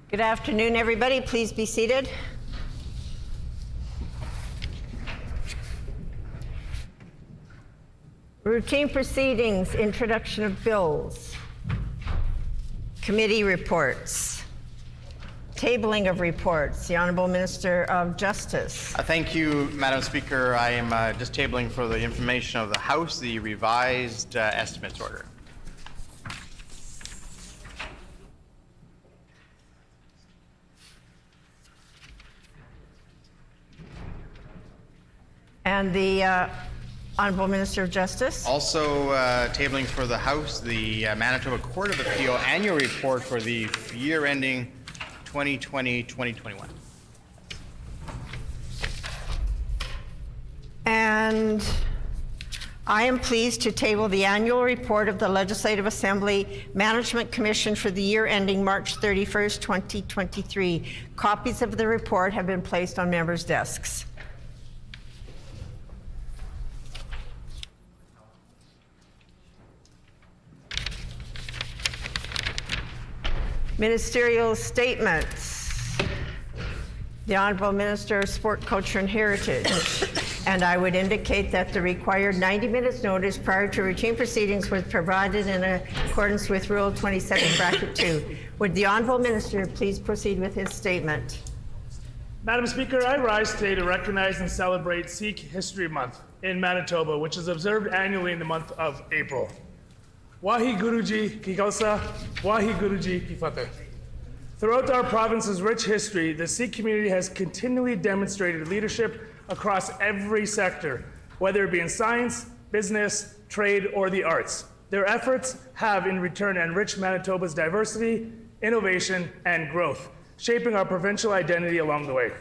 Good afternoon, everybody. Please be seated. Routine proceedings, introduction of bills, committee reports, tabling of reports. The Honourable Minister of Justice. Thank you, Madam Speaker. I am just tabling for the information of the House the revised estimates order. And the Honourable Minister of Justice. Also tabling for the House the Manitoba Court of Appeal annual report for the year ending 2020-2021. And I am pleased to table the annual report of the Legislative Assembly Management Commission for the year ending March 31st, 2023. Copies of the report have been placed on members' desks. Ministerial statements. The Honourable Minister of Sport, Culture and Heritage. And I would indicate that the required 90 minutes notice prior to routine proceedings was provided in accordance with Rule 27(2). Would the Honourable Minister please proceed with his statement? Madam Speaker, I rise today to recognize and celebrate Sikh History Month in Manitoba, which is observed annually in the month of April. Wahi Guruji ki Khalsa, Wahi Guruji ki Fateh. Throughout our province's rich history, the Sikh community has continually demonstrated leadership across every sector, whether it be in science, business, trade, or the arts. Their efforts have in return enriched Manitoba's diversity, innovation, and growth, shaping our provincial identity along the way.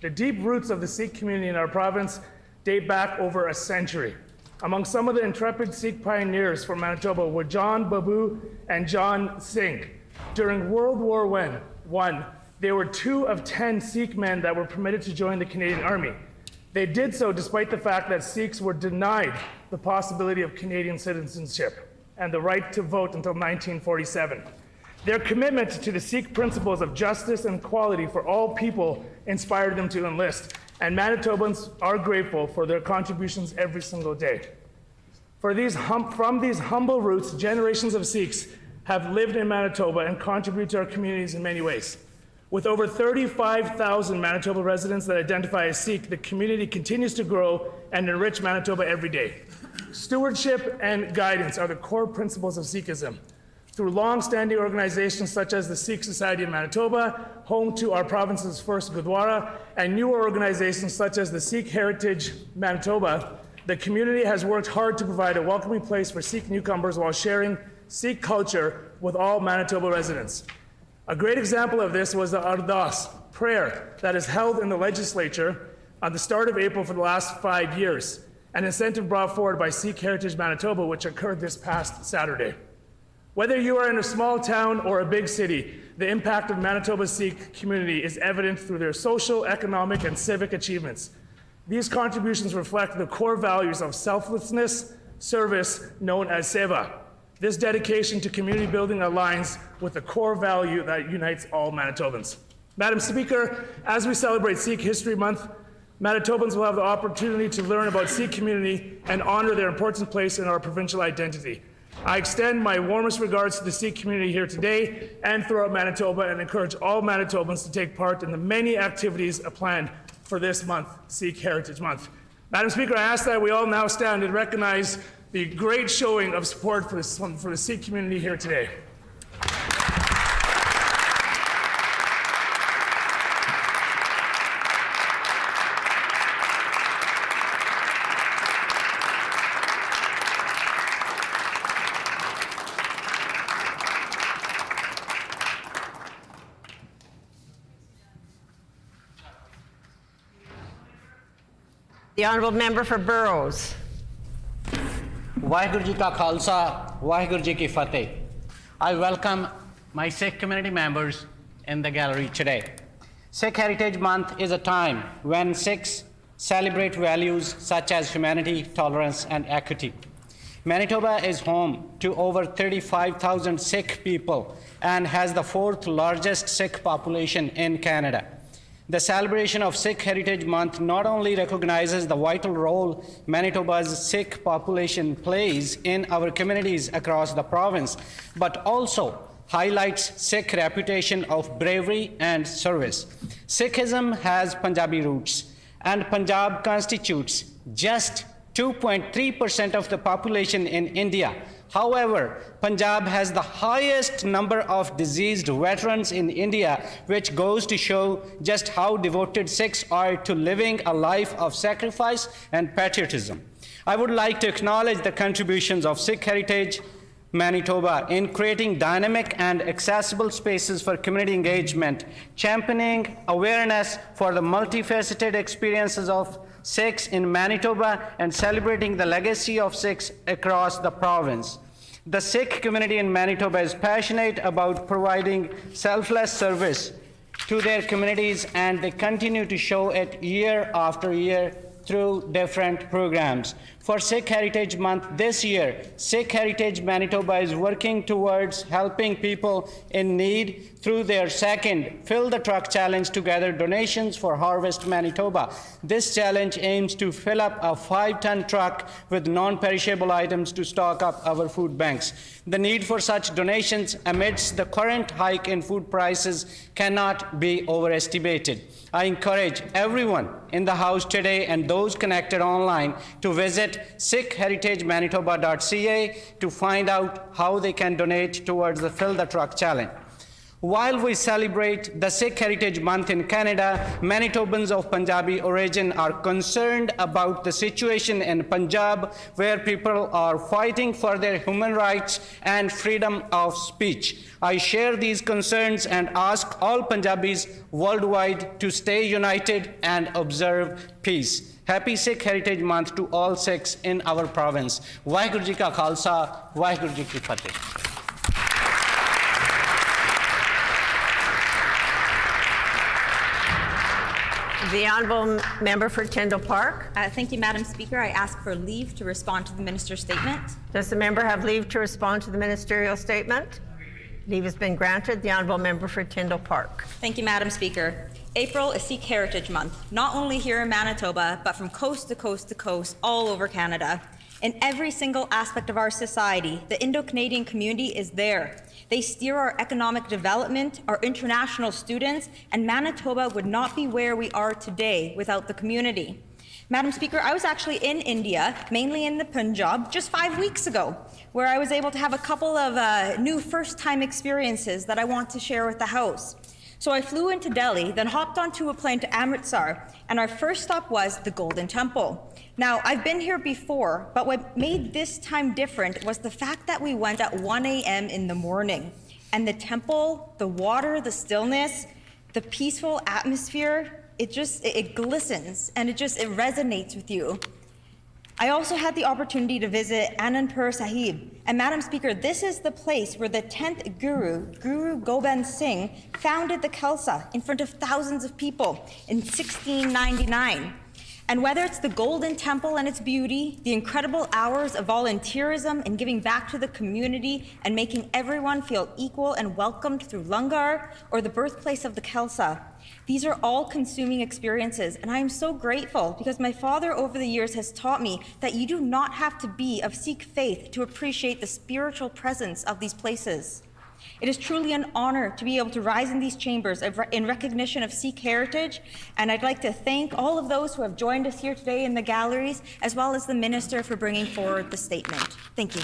The deep roots of the Sikh community in our province date back over a century. Among some of the intrepid Sikh pioneers from Manitoba were John Babu and John Singh. During World War I, they were 2 of 10 Sikh men that were permitted to join the Canadian Army. They did so despite the fact that Sikhs were denied the possibility of Canadian citizenship and the right to vote until 1947. Their commitment to the Sikh principles of justice and equality for all people inspired them to enlist, and Manitobans are grateful for their contributions every single day. From these humble roots, generations of Sikhs have lived in Manitoba and contribute to our communities in many ways. With over 35,000 Manitoba residents that identify as Sikh, the community continues to grow and enrich Manitoba every day. Stewardship and guidance are the core principles of Sikhism. Through long-standing organizations such as the Sikh Society of Manitoba, home to our province's first Gurdwara, and newer organizations such as the Sikh Heritage Manitoba, the community has worked hard to provide a welcoming place for Sikh newcomers while sharing Sikh culture with all Manitoba residents. A great example of this was the Ardas prayer that is held in the Legislature at the start of April for the last 5 years, an incentive brought forward by Sikh Heritage Manitoba, which occurred this past Saturday. Whether you are in a small town or a big city, the impact of Manitoba's Sikh community is evident through their social, economic, and civic achievements. These contributions reflect the core values of selflessness, service, known as seva. This dedication to community building aligns with the core value that unites all Manitobans. Madam Speaker, as we celebrate Sikh History Month, Manitobans will have the opportunity to learn about Sikh community and honor their important place in our provincial identity. I extend my warmest regards to the Sikh community here today and throughout Manitoba, and encourage all Manitobans to take part in the many activities planned for this month, Sikh Heritage Month. Madam Speaker, I ask that we all now stand and recognize the great showing of support for the Sikh community here today. The Honourable Member for Burrows. Vaheguru Ji Ka Khalsa, Vaheguru Ji Ki Fateh. I welcome my Sikh community members in the gallery today. Sikh Heritage Month is a time when Sikhs celebrate values such as humanity, tolerance, and equity. Manitoba is home to over 35,000 Sikh people and has the 4th largest Sikh population in Canada. The celebration of Sikh Heritage Month not only recognizes the vital role Manitoba's Sikh population plays in our communities across the province, but also highlights Sikh reputation of bravery and service. Sikhism has Punjabi roots, and Punjab constitutes just 2.3% of the population in India. However, Punjab has the highest number of diseased veterans in India, which goes to show just how devoted Sikhs are to living a life of sacrifice and patriotism. I would like to acknowledge the contributions of Sikh Heritage Manitoba in creating dynamic and accessible spaces for community engagement, championing awareness for the multifaceted experiences of Sikhs in Manitoba, and celebrating the legacy of Sikhs across the province. The Sikh community in Manitoba is passionate about providing selfless service to their communities, and they continue to show it year after year through different programs. For Sikh Heritage Month this year, Sikh Heritage Manitoba is working towards helping people in need through their second Fill the Truck Challenge to gather donations for Harvest Manitoba. This challenge aims to fill up a 5-ton truck with non-perishable items to stock up our food banks. The need for such donations amidst the current hike in food prices cannot be overestimated. I encourage everyone in the House today and those connected online to visit sikhheritagemanitoba.ca to find out how they can donate towards the Fill the Truck Challenge. While we celebrate the Sikh Heritage Month in Canada, Manitobans of Punjabi origin are concerned about the situation in Punjab, where people are fighting for their human rights and freedom of speech. I share these concerns and ask all Punjabis worldwide to stay united and observe peace. Happy Sikh Heritage Month to all Sikhs in our province. Vaheguru Ji Ka Khalsa, Vaheguru Ji Ki Fateh. The Honourable Member for Tyndall Park. Thank you, Madam Speaker. I ask for leave to respond to the Minister's statement. Does the member have leave to respond to the ministerial statement? Leave has been granted. The Honourable Member for Tyndall Park. Thank you, Madam Speaker. April is Sikh Heritage Month, not only here in Manitoba, but from coast to coast to coast all over Canada. In every single aspect of our society, the Indo-Canadian community is there. They steer our economic development, our international students, and Manitoba would not be where we are today without the community. Madam Speaker, I was actually in India, mainly in the Punjab, just 5 weeks ago, where I was able to have a couple of new first-time experiences that I want to share with the House. So I flew into Delhi, then hopped onto a plane to Amritsar, and our first stop was the Golden Temple. Now, I've been here before, but what made this time different was the fact that we went at 1 a.m. in the morning, and the temple, the water, the stillness, the peaceful atmosphere, it glistens, and it resonates with you. I also had the opportunity to visit Anandpur Sahib. And Madam Speaker, this is the place where the 10th Guru, Guru Gobind Singh, founded the Khalsa in front of thousands of people in 1699. And whether it's the Golden Temple and its beauty, the incredible hours of volunteerism and giving back to the community and making everyone feel equal and welcomed through Langar, or the birthplace of the Khalsa, these are all consuming experiences, and I am so grateful because my father over the years has taught me that you do not have to be of Sikh faith to appreciate the spiritual presence of these places. It is truly an honor to be able to rise in these chambers in recognition of Sikh heritage, and I'd like to thank all of those who have joined us here today in the galleries, as well as the Minister for bringing forward the statement. Thank you.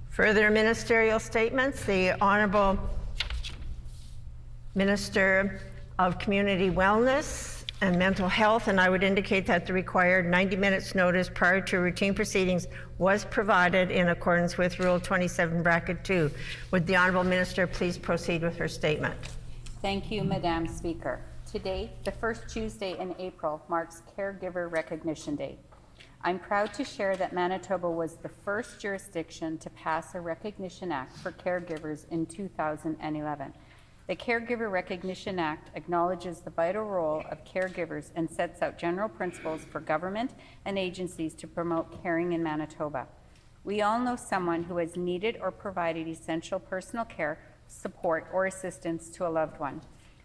Further ministerial statements. The Honourable Minister of Community Wellness and Mental Health, and I would indicate that the required 90 minutes notice prior to routine proceedings was provided in accordance with Rule 27(2). Would the Honourable Minister please proceed with her statement? Thank you, Madam Speaker. Today, the first Tuesday in April, marks Caregiver Recognition Day. I'm proud to share that Manitoba was the first jurisdiction to pass a Recognition Act for caregivers in 2011. The Caregiver Recognition Act acknowledges the vital role of caregivers and sets out general principles for government and agencies to promote caring in Manitoba. We all know someone who has needed or provided essential personal care, support, or assistance to a loved one.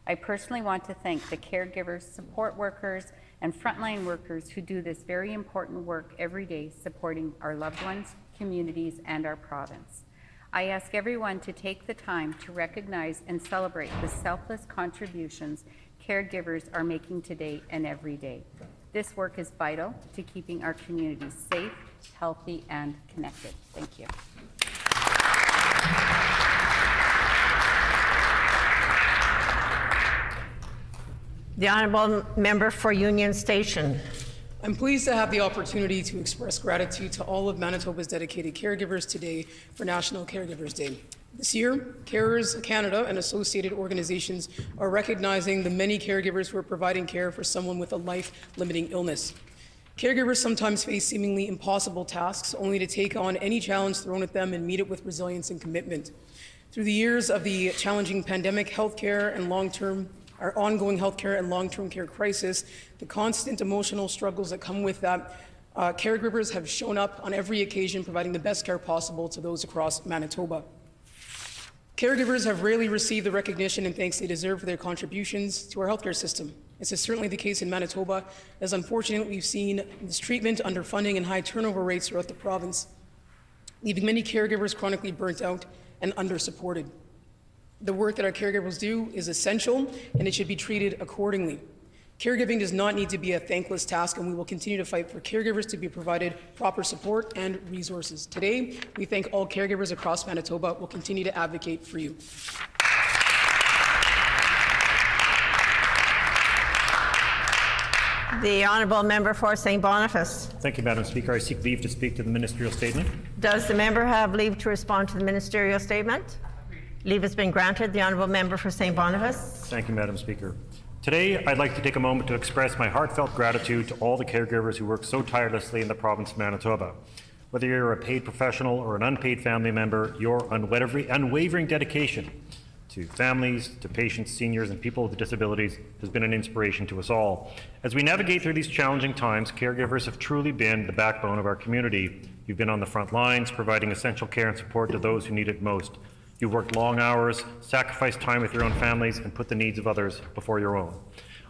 I personally want to thank the caregivers, support workers, and frontline workers who do this very important work every day, supporting our loved ones, communities, and our province. I ask everyone to take the time to recognize and celebrate the selfless contributions caregivers are making today and every day. This work is vital to keeping our communities safe, healthy, and connected. Thank you. The Honourable Member for Union Station. I'm pleased to have the opportunity to express gratitude to all of Manitoba's dedicated caregivers today for National Caregivers Day. This year, Carers Canada and associated organizations are recognizing the many caregivers who are providing care for someone with a life-limiting illness. Caregivers sometimes face seemingly impossible tasks only to take on any challenge thrown at them and meet it with resilience and commitment. Through the years of the challenging pandemic, healthcare and our ongoing healthcare and long-term care crisis, the constant emotional struggles that come with that, caregivers have shown up on every occasion providing the best care possible to those across Manitoba. Caregivers have rarely received the recognition and thanks they deserve for their contributions to our healthcare system. This is certainly the case in Manitoba, as unfortunately we've seen mistreatment, underfunding, and high turnover rates throughout the province, leaving many caregivers chronically burnt out and under-supported. The work that our caregivers do is essential, and it should be treated accordingly. Caregiving does not need to be a thankless task, and we will continue to fight for caregivers to be provided proper support and resources. Today, we thank all caregivers across Manitoba. We'll continue to advocate for you. The Honourable Member for St. Boniface. Thank you, Madam Speaker. I seek leave to speak to the ministerial statement. Does the member have leave to respond to the ministerial statement? Leave has been granted. The Honourable Member for St. Boniface. Thank you, Madam Speaker. Today, I'd like to take a moment to express my heartfelt gratitude to all the caregivers who work so tirelessly in the province of Manitoba. Whether you're a paid professional or an unpaid family member, your unwavering dedication to families, to patients, seniors, and people with disabilities has been an inspiration to us all. As we navigate through these challenging times, caregivers have truly been the backbone of our community. You've been on the front lines, providing essential care and support to those who need it most. You've worked long hours, sacrificed time with your own families, and put the needs of others before your own.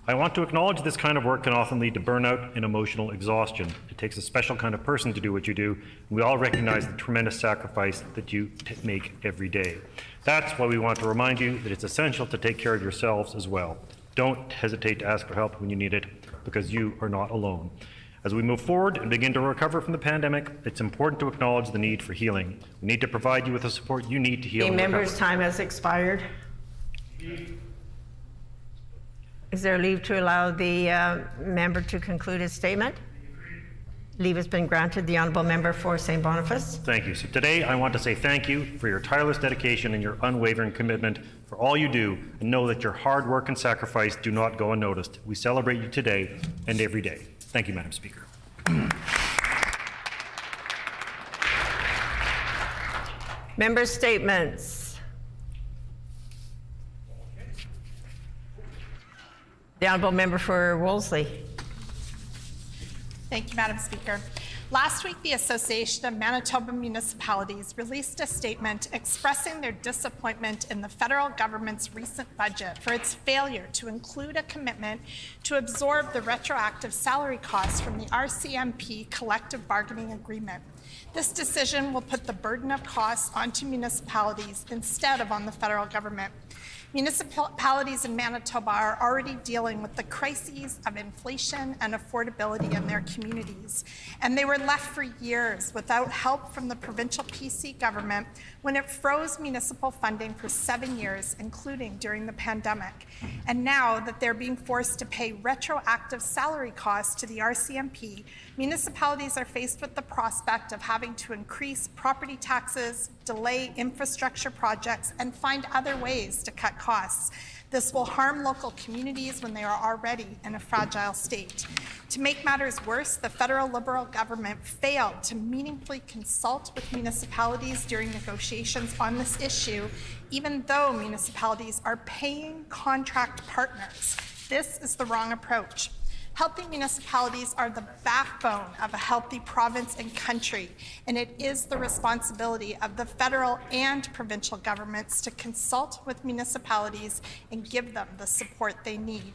I want to acknowledge this kind of work can often lead to burnout and emotional exhaustion. It takes a special kind of person to do what you do, and we all recognize the tremendous sacrifice that you make every day. That's why we want to remind you that it's essential to take care of yourselves as well. Don't hesitate to ask for help when you need it, because you are not alone. As we move forward and begin to recover from the pandemic, it's important to acknowledge the need for healing. We need to provide you with the support you need to heal. The member's time has expired. Is there leave to allow the member to conclude his statement? Leave has been granted. The Honourable Member for St. Boniface. Thank you. So today I want to say thank you for your tireless dedication and your unwavering commitment for all you do, and know that your hard work and sacrifice do not go unnoticed. We celebrate you today and every day. Thank you, Madam Speaker. Member statements. The Honourable Member for Wolseley. Thank you, Madam Speaker. Last week, the Association of Manitoba Municipalities released a statement expressing their disappointment in the federal government's recent budget for its failure to include a commitment to absorb the retroactive salary costs from the RCMP collective bargaining agreement. This decision will put the burden of costs onto municipalities instead of on the federal government. Municipalities in Manitoba are already dealing with the crises of inflation and affordability in their communities, and they were left for years without help from the provincial PC government when it froze municipal funding for 7 years, including during the pandemic. And now that they're being forced to pay retroactive salary costs to the RCMP, municipalities are faced with the prospect of having to increase property taxes, delay infrastructure projects, and find other ways to cut costs. This will harm local communities when they are already in a fragile state. To make matters worse, the federal Liberal government failed to meaningfully consult with municipalities during negotiations on this issue, even though municipalities are paying contract partners. This is the wrong approach. Healthy municipalities are the backbone of a healthy province and country, and it is the responsibility of the federal and provincial governments to consult with municipalities and give them the support they need.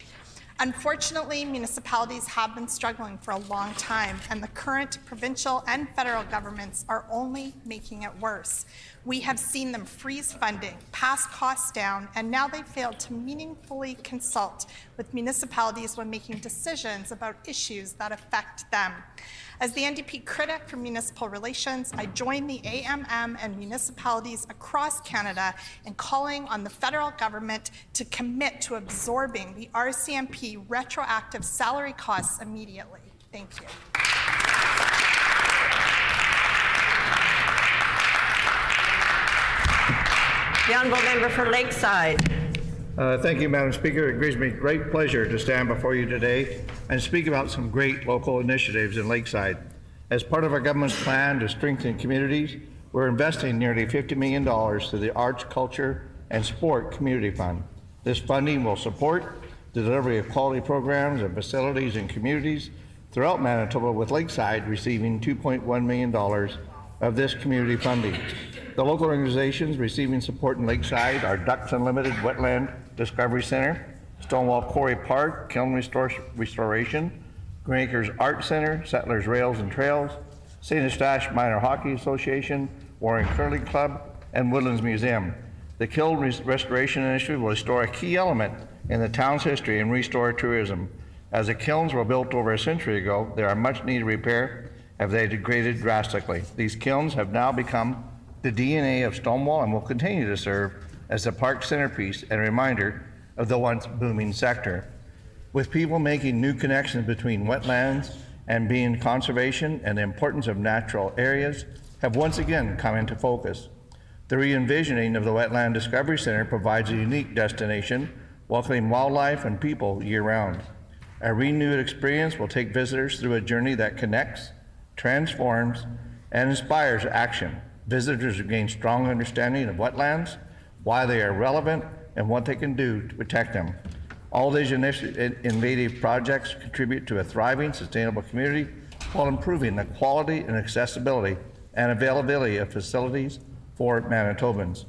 Unfortunately, municipalities have been struggling for a long time, and the current provincial and federal governments are only making it worse. We have seen them freeze funding, pass costs down, and now they fail to meaningfully consult with municipalities when making decisions about issues that affect them. As the NDP critic for municipal relations, I join the AMM and municipalities across Canada in calling on the federal government to commit to absorbing the RCMP retroactive salary costs immediately. Thank you. The honourable member for Lakeside. Thank you, Madam Speaker. It gives me great pleasure to stand before you today and speak about some great local initiatives in Lakeside. As part of our government's plan to strengthen communities, we're investing nearly $50 million to the Arts, Culture, and Sport Community Fund. This funding will support the delivery of quality programs and facilities in communities throughout Manitoba, with Lakeside receiving $2.1 million of this community funding. The local organizations receiving support in Lakeside are Ducks Unlimited Wetland Discovery Center, Stonewall Quarry Park, Kiln Restoration, Green Acres Art Center, Settlers Rails and Trails, St. Eustache Minor Hockey Association, Warren Curling Club, and Woodlands Museum. The Kiln Restoration Initiative will restore a key element in the town's history and restore tourism. As the kilns were built over a century ago, they are much needed repair as they degraded drastically. These kilns have now become the DNA of Stonewall and will continue to serve as the park centerpiece and a reminder of the once booming sector. With people making new connections between wetlands and being conservation and the importance of natural areas have once again come into focus. The re-envisioning of the Wetland Discovery Center provides a unique destination, welcoming wildlife and people year-round. A renewed experience will take visitors through a journey that connects, transforms, and inspires action. Visitors gain strong understanding of wetlands, why they are relevant, and what they can do to protect them. All these innovative projects contribute to a thriving, sustainable community while improving the quality and accessibility and availability of facilities for Manitobans.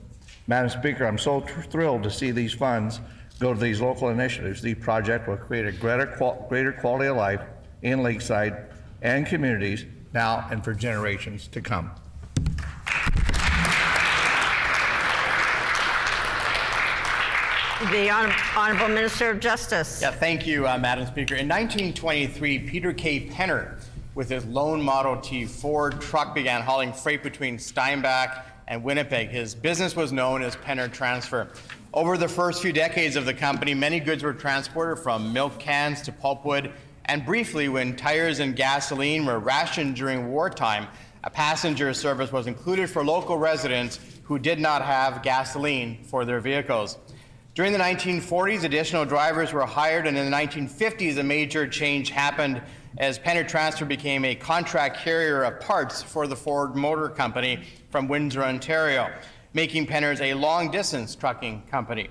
Madam Speaker, I'm so thrilled to see these funds go to these local initiatives. These projects will create a greater quality of life in Lakeside and communities now and for generations to come. The Honourable Minister of Justice. Yeah, thank you, Madam Speaker. In 1923, Peter K. Penner, with his lone Model T Ford truck, began hauling freight between Steinbach and Winnipeg. His business was known as Penner Transfer. Over the first few decades of the company, many goods were transported from milk cans to pulpwood, and briefly, when tires and gasoline were rationed during wartime, a passenger service was included for local residents who did not have gasoline for their vehicles. During the 1940s, additional drivers were hired, and in the 1950s, a major change happened as Penner Transfer became a contract carrier of parts for the Ford Motor Company from Windsor, Ontario, making Penner's a long-distance trucking company.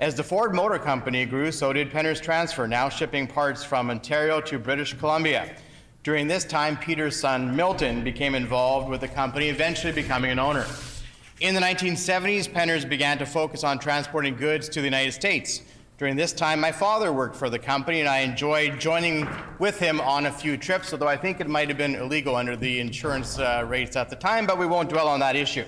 As the Ford Motor Company grew, so did Penner's Transfer, now shipping parts from Ontario to British Columbia. During this time, Peter's son, Milton, became involved with the company, eventually becoming an owner. In the 1970s, Penner's began to focus on transporting goods to the United States. During this time, my father worked for the company, and I enjoyed joining with him on a few trips, although I think it might have been illegal under the insurance rates at the time, but we won't dwell on that issue.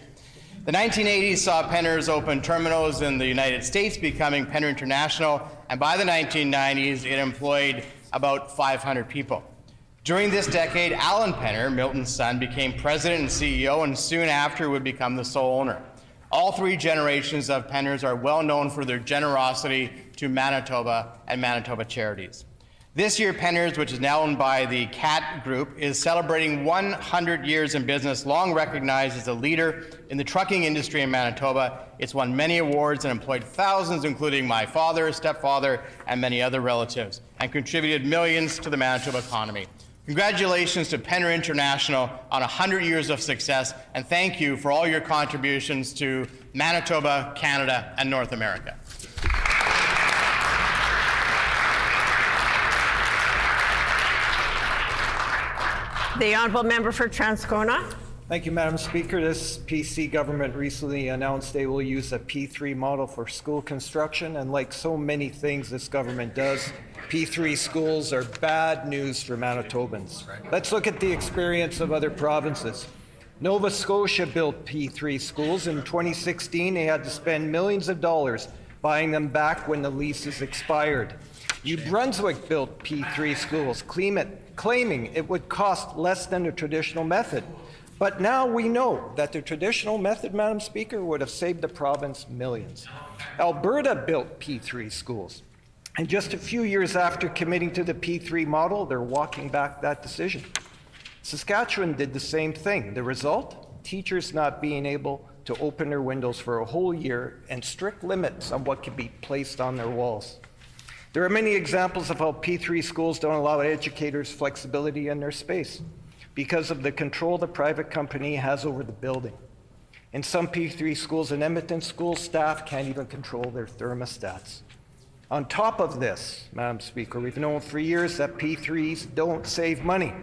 The 1980s saw Penner's open terminals in the United States, becoming Penner International, and by the 1990s, it employed about 500 people. During this decade, Alan Penner, Milton's son, became president and CEO, and soon after would become the sole owner. All three generations of Penners are well known for their generosity to Manitoba and Manitoba charities. This year, Penners, which is now owned by the CAT Group, is celebrating 100 years in business, long recognized as a leader in the trucking industry in Manitoba. It's won many awards and employed thousands, including my father, stepfather, and many other relatives, and contributed millions to the Manitoba economy. Congratulations to Penner International on 100 years of success, and thank you for all your contributions to Manitoba, Canada, and North America. The honourable member for Transcona. Thank you, Madam Speaker. This PC government recently announced they will use a P3 model for school construction, and like so many things this government does, P3 schools are bad news for Manitobans. Let's look at the experience of other provinces. Nova Scotia built P3 schools. In 2016, they had to spend millions of dollars buying them back when the leases expired. New Brunswick built P3 schools, claiming it would cost less than the traditional method. But now we know that the traditional method, Madam Speaker, would have saved the province millions. Alberta built P3 schools. And just a few years after committing to the P3 model, they're walking back that decision. Saskatchewan did the same thing. The result? Teachers not being able to open their windows for a whole year and strict limits on what can be placed on their walls. There are many examples of how P3 schools don't allow educators flexibility in their space because of the control the private company has over the building. In some P3 schools in Edmonton, school staff can't even control their thermostats. On top of this, Madam Speaker, we've known for years that P3s don't save money.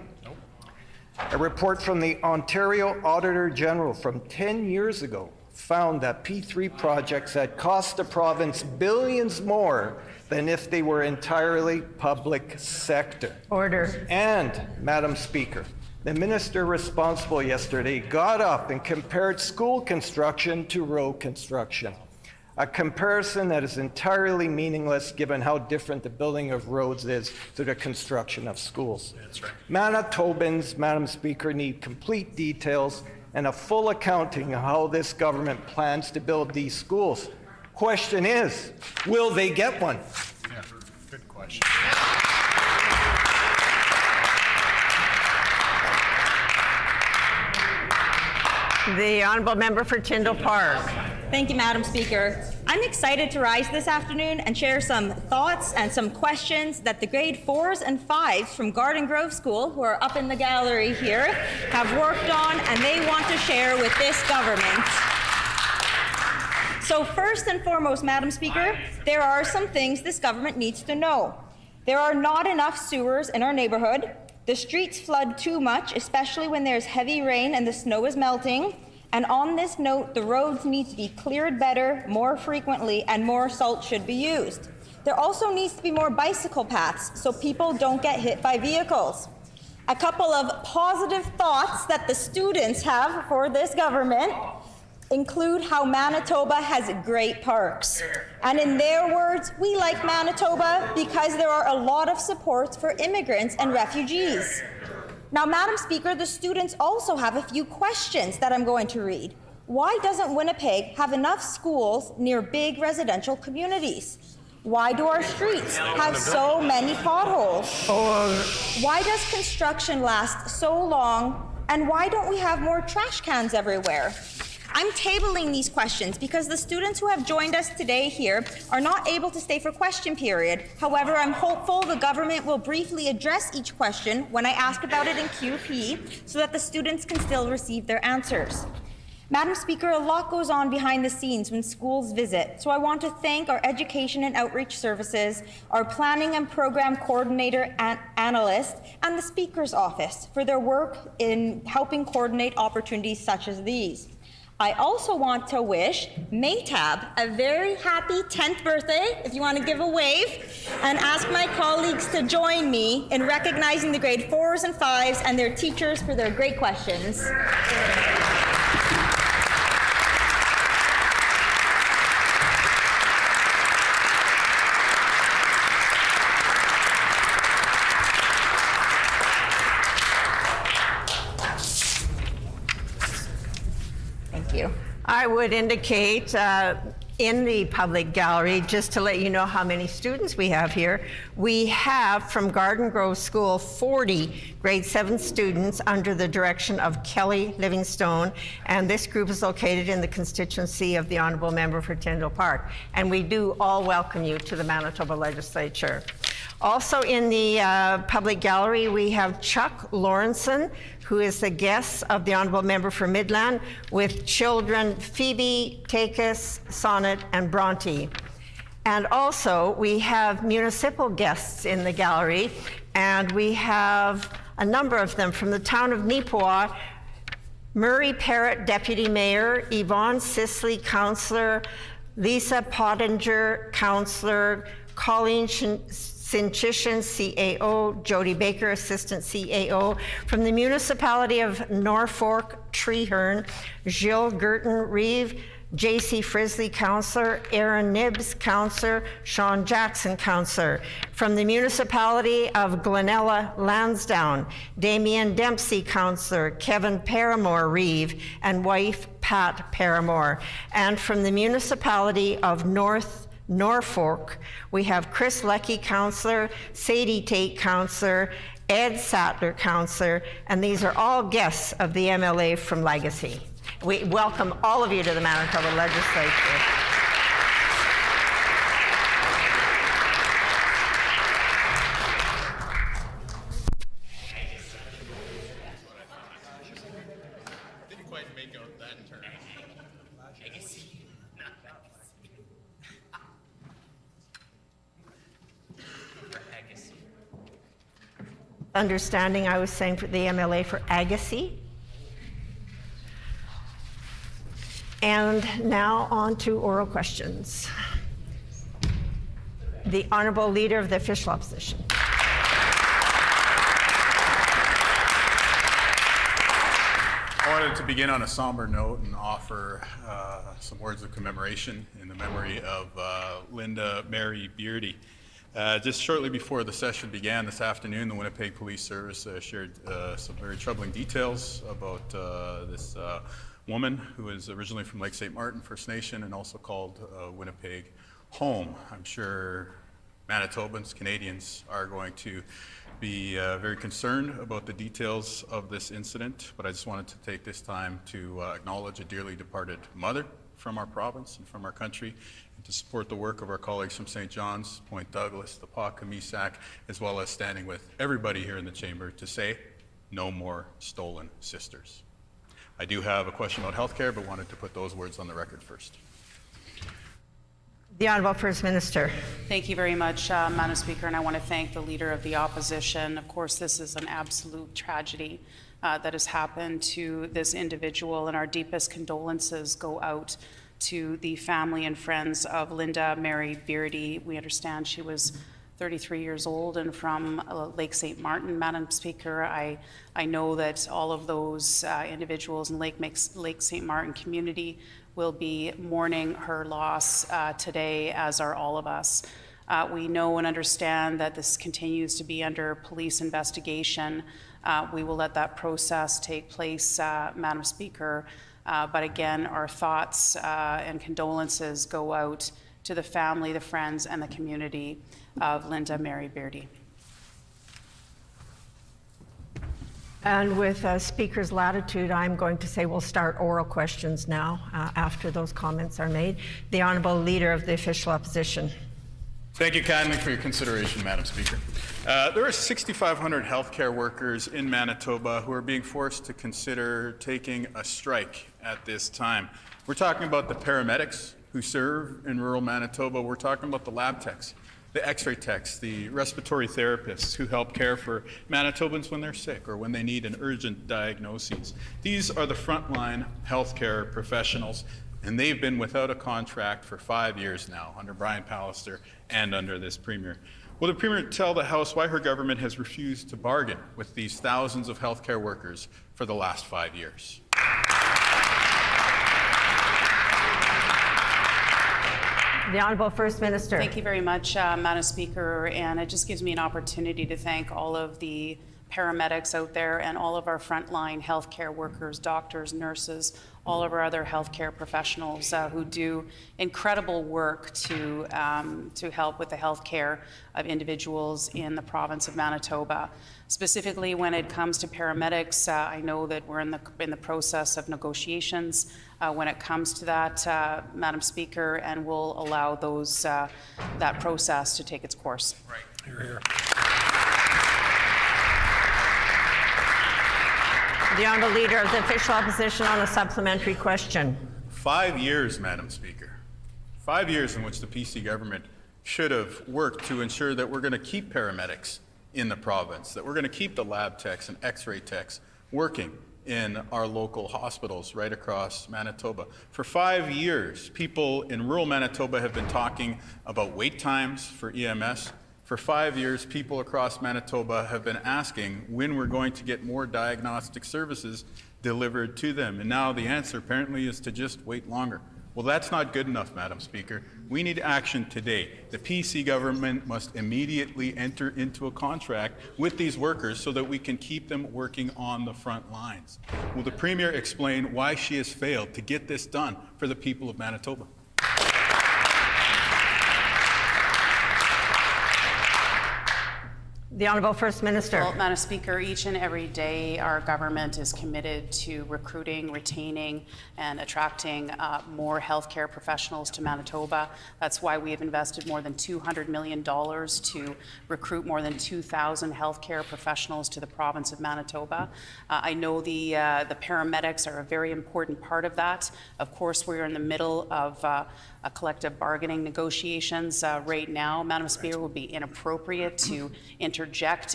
A report from the Ontario Auditor General from 10 years ago found that P3 projects had cost the province billions more than if they were entirely public sector. Order. And, Madam Speaker, the minister responsible yesterday got up and compared school construction to road construction, a comparison that is entirely meaningless given how different the building of roads is to the construction of schools. That's right. Manitobans, Madam Speaker, need complete details and a full accounting of how this government plans to build these schools. Question is, will they get one? Yeah, good question. The honourable member for Tyndall Park. Thank you, Madam Speaker. I'm excited to rise this afternoon and share some thoughts and some questions that the grade 4s and 5s from Garden Grove School, who are up in the gallery here, have worked on and they want to share with this government. So first and foremost, Madam Speaker, there are some things this government needs to know. There are not enough sewers in our neighborhood. The streets flood too much, especially when there's heavy rain and the snow is melting. And on this note, the roads need to be cleared better, more frequently, and more salt should be used. There also needs to be more bicycle paths so people don't get hit by vehicles. A couple of positive thoughts that the students have for this government include how Manitoba has great parks. And in their words, we like Manitoba because there are a lot of supports for immigrants and refugees. Now, Madam Speaker, the students also have a few questions that I'm going to read. Why doesn't Winnipeg have enough schools near big residential communities? Why do our streets have so many potholes? Why does construction last so long? And why don't we have more trash cans everywhere? I'm tabling these questions because the students who have joined us today here are not able to stay for question period. However, I'm hopeful the government will briefly address each question when I ask about it in QP so that the students can still receive their answers. Madam Speaker, a lot goes on behind the scenes when schools visit, so I want to thank our Education and Outreach Services, our Planning and Program Coordinator and Analyst, and the Speaker's Office for their work in helping coordinate opportunities such as these. I also want to wish Maytab a very happy 10th birthday, if you want to give a wave, and ask my colleagues to join me in recognizing the grade 4s and 5s and their teachers for their great questions. I would indicate In the public gallery, just to let you know how many students we have here, we have from Garden Grove School 40 grade 7 students under the direction of Kelly Livingstone, and this group is located in the constituency of the Honourable Member for Tyndall Park. And we do all welcome you to the Manitoba Legislature. Also in the public gallery, we have Chuck Lawrenson, who is the guest of the Honourable Member for Midland, with children Phoebe, Takis, Sonnet, and Bronte. And also, we have municipal guests in the gallery, and we have a number of them from the town of Neepawa. Murray Parrott, Deputy Mayor, Yvonne Sisley, Councillor, Lisa Pottinger, Councillor, Colleen Sinchishan, CAO, Jody Baker, Assistant CAO. From the municipality of Norfolk, Treeherne, Jill Girton-Reeve, J.C. Frisley, Councillor, Aaron Nibbs, Councillor, Sean Jackson, Councillor. From the municipality of Glenella, Lansdowne, Damien Dempsey, Councillor, Kevin Paramore, Reeve, and wife Pat Paramore. And from the municipality of Norfolk, we have Chris Leckie, Councillor, Sadie Tate, Councillor, Ed Sattler, Councillor, and these are all guests of the MLA from Legacy. We welcome all of you to the Manitoba Legislature. Didn't quite make out that turn. Understanding I was saying for the MLA for Agassiz. And now on to oral questions. The Honourable Leader of the Official Opposition. I wanted to begin on a somber note and offer some words of commemoration in the memory of Linda Mary Beardy. Just shortly before the session began this afternoon, the Winnipeg Police Service shared some very troubling details about this woman who is originally from Lake St. Martin First Nation and also called Winnipeg home. I'm sure Manitobans, Canadians are going to be very concerned about the details of this incident, but I just wanted to take this time to acknowledge a dearly departed mother from our province and from our country, and to support the work of our colleagues from St. John's, Point Douglas, the Pawcamisac, as well as standing with everybody here in the chamber to say, no more stolen sisters. I do have a question about healthcare, but wanted to put those words on the record first. The Honourable First Minister. Thank you very much, Madam Speaker, and I want to thank the Leader of the Opposition. Of course, this is an absolute tragedy that has happened to this individual, and our deepest condolences go out to the family and friends of Linda Mary Beardy. We understand she was 33 years old and from Lake St. Martin. Madam Speaker, I know that all of those individuals in Lake St. Martin community will be mourning her loss today, as are all of us. We know and understand that this continues to be under police investigation. We will let that process take place, Madam Speaker. But again, our thoughts and condolences go out to the family, the friends, and the community of Linda Mary Beardy. And with Speaker's latitude, I'm going to say we'll start oral questions now after those comments are made. The Honourable Leader of the Official Opposition. Thank you kindly for your consideration, Madam Speaker. There are 6,500 healthcare workers in Manitoba who are being forced to consider taking a strike at this time. We're talking about the paramedics who serve in rural Manitoba. We're talking about the lab techs, the x-ray techs, the respiratory therapists who help care for Manitobans when they're sick or when they need an urgent diagnosis. These are the frontline healthcare professionals, and they've been without a contract for 5 years now under Brian Pallister and under this Premier. Will the Premier tell the House why her government has refused to bargain with these thousands of healthcare workers for the last 5 years? The Honourable First Minister. Thank you very much, Madam Speaker, and it just gives me an opportunity to thank all of the paramedics out there and all of our frontline healthcare workers, doctors, nurses, all of our other healthcare professionals who do incredible work to help with the healthcare of individuals in the province of Manitoba. Specifically, when it comes to paramedics, I know that we're in the process of negotiations when it comes to that, Madam Speaker, and we'll allow those that process to take its course. Right. Hear, hear. The Honourable Leader of the Official Opposition on a supplementary question. 5 years, Madam Speaker. 5 years in which the PC government should have worked to ensure that we're going to keep paramedics in the province, that we're going to keep the lab techs and x-ray techs working in our local hospitals right across Manitoba. For 5 years, people in rural Manitoba have been talking about wait times for EMS. For 5 years, people across Manitoba have been asking when we're going to get more diagnostic services delivered to them. And now the answer apparently is to just wait longer. Well, that's not good enough, Madam Speaker. We need action today. The PC government must immediately enter into a contract with these workers so that we can keep them working on the front lines. Will the Premier explain why she has failed to get this done for the people of Manitoba? The Honourable First Minister. Well, Madam Speaker, each and every day our government is committed to recruiting, retaining, and attracting more healthcare professionals to Manitoba. That's why we have invested more than $200 million to recruit more than 2,000 healthcare professionals to the province of Manitoba. I know the paramedics are a very important part of that. Of course, we're in the middle of collective bargaining negotiations right now. Madam Speaker, it would be inappropriate to interject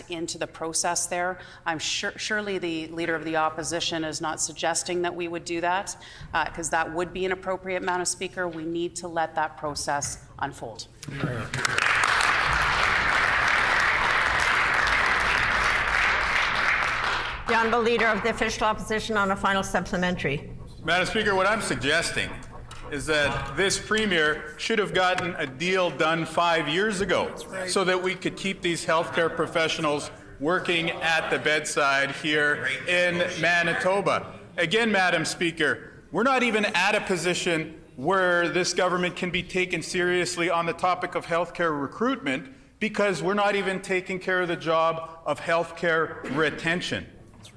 into the process there. I'm surely the Leader of the Opposition is not suggesting that we would do that, because that would be inappropriate, Madam Speaker. We need to let that process unfold. The Honourable Leader of the Official Opposition on a final supplementary. Madam Speaker, what I'm suggesting is that this Premier should have gotten a deal done 5 years ago so that we could keep these healthcare professionals working at the bedside here in Manitoba. Again, Madam Speaker, we're not even at a position where this government can be taken seriously on the topic of healthcare recruitment because we're not even taking care of the job of healthcare retention.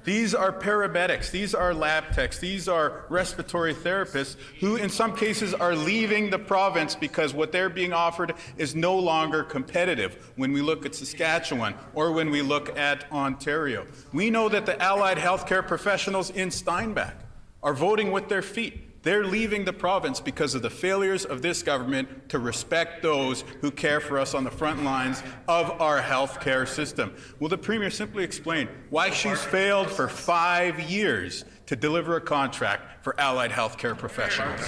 These are paramedics, these are lab techs, these are respiratory therapists who in some cases are leaving the province because what they're being offered is no longer competitive when we look at Saskatchewan or when we look at Ontario. We know that the allied healthcare professionals in Steinbach are voting with their feet. They're leaving the province because of the failures of this government to respect those who care for us on the front lines of our healthcare system. Will the Premier simply explain why she's failed for 5 years to deliver a contract for allied healthcare professionals?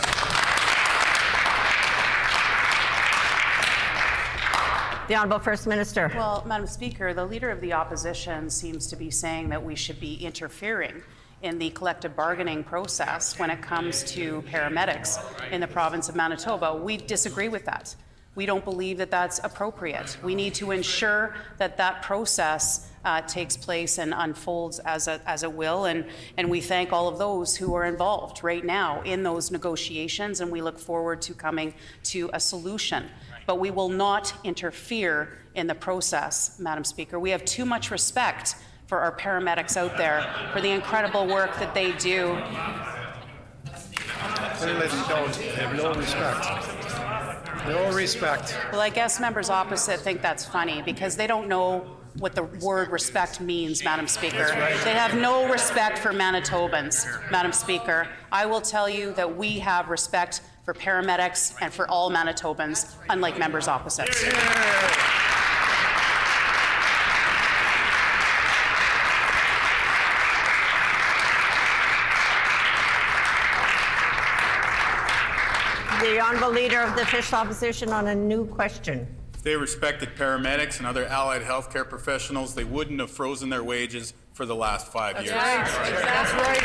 The Honourable First Minister. Well, Madam Speaker, the Leader of the Opposition seems to be saying that we should be interfering in the collective bargaining process when it comes to paramedics in the province of Manitoba. We disagree with that. We don't believe that that's appropriate. We need to ensure that that process takes place and unfolds as it will, and we thank all of those who are involved right now in those negotiations, and we look forward to coming to a solution. But we will not interfere in the process, Madam Speaker. We have too much respect for our paramedics out there, for the incredible work that they do. Clearly they don't. They have no respect. No respect. Well, I guess members opposite think that's funny because they don't know what the word respect means, Madam Speaker. They have no respect for Manitobans, Madam Speaker. I will tell you that we have respect for paramedics and for all Manitobans, unlike members opposite. The Honourable Leader of the Official Opposition on a new question. If they respected paramedics and other allied healthcare professionals, they wouldn't have frozen their wages for the last 5 years. That's right.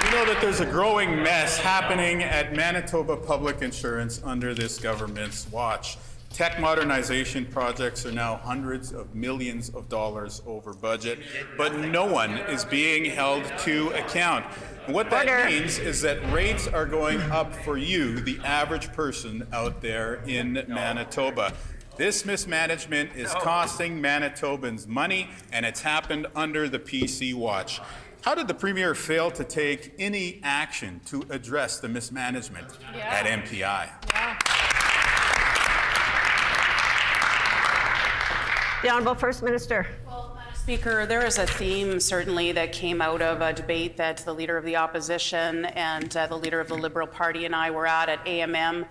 We know that there's a growing mess happening at Manitoba Public Insurance under this government's watch. Tech modernization projects are now hundreds of millions of dollars over budget, but no one is being held to account. And what that means is that rates are going up for you, the average person out there in Manitoba. This mismanagement is costing Manitobans money, and it's happened under the PC watch. How did the Premier fail to take any action to address the mismanagement at MPI? The Honourable First Minister. Speaker, there is a theme certainly that came out of a debate that the Leader of the Opposition and the Leader of the Liberal Party and I were at AMM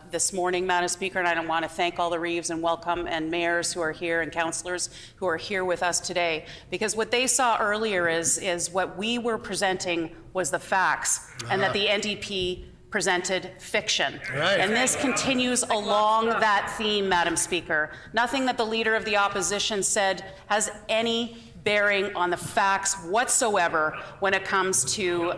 this morning, Madam Speaker, and I want to thank all the Reeves and welcome and mayors who are here and councillors who are here with us today, because what they saw earlier is what we were presenting was the facts, and that the NDP presented fiction. Right. And this continues along that theme, Madam Speaker. Nothing that the Leader of the Opposition said has any bearing on the facts whatsoever when it comes to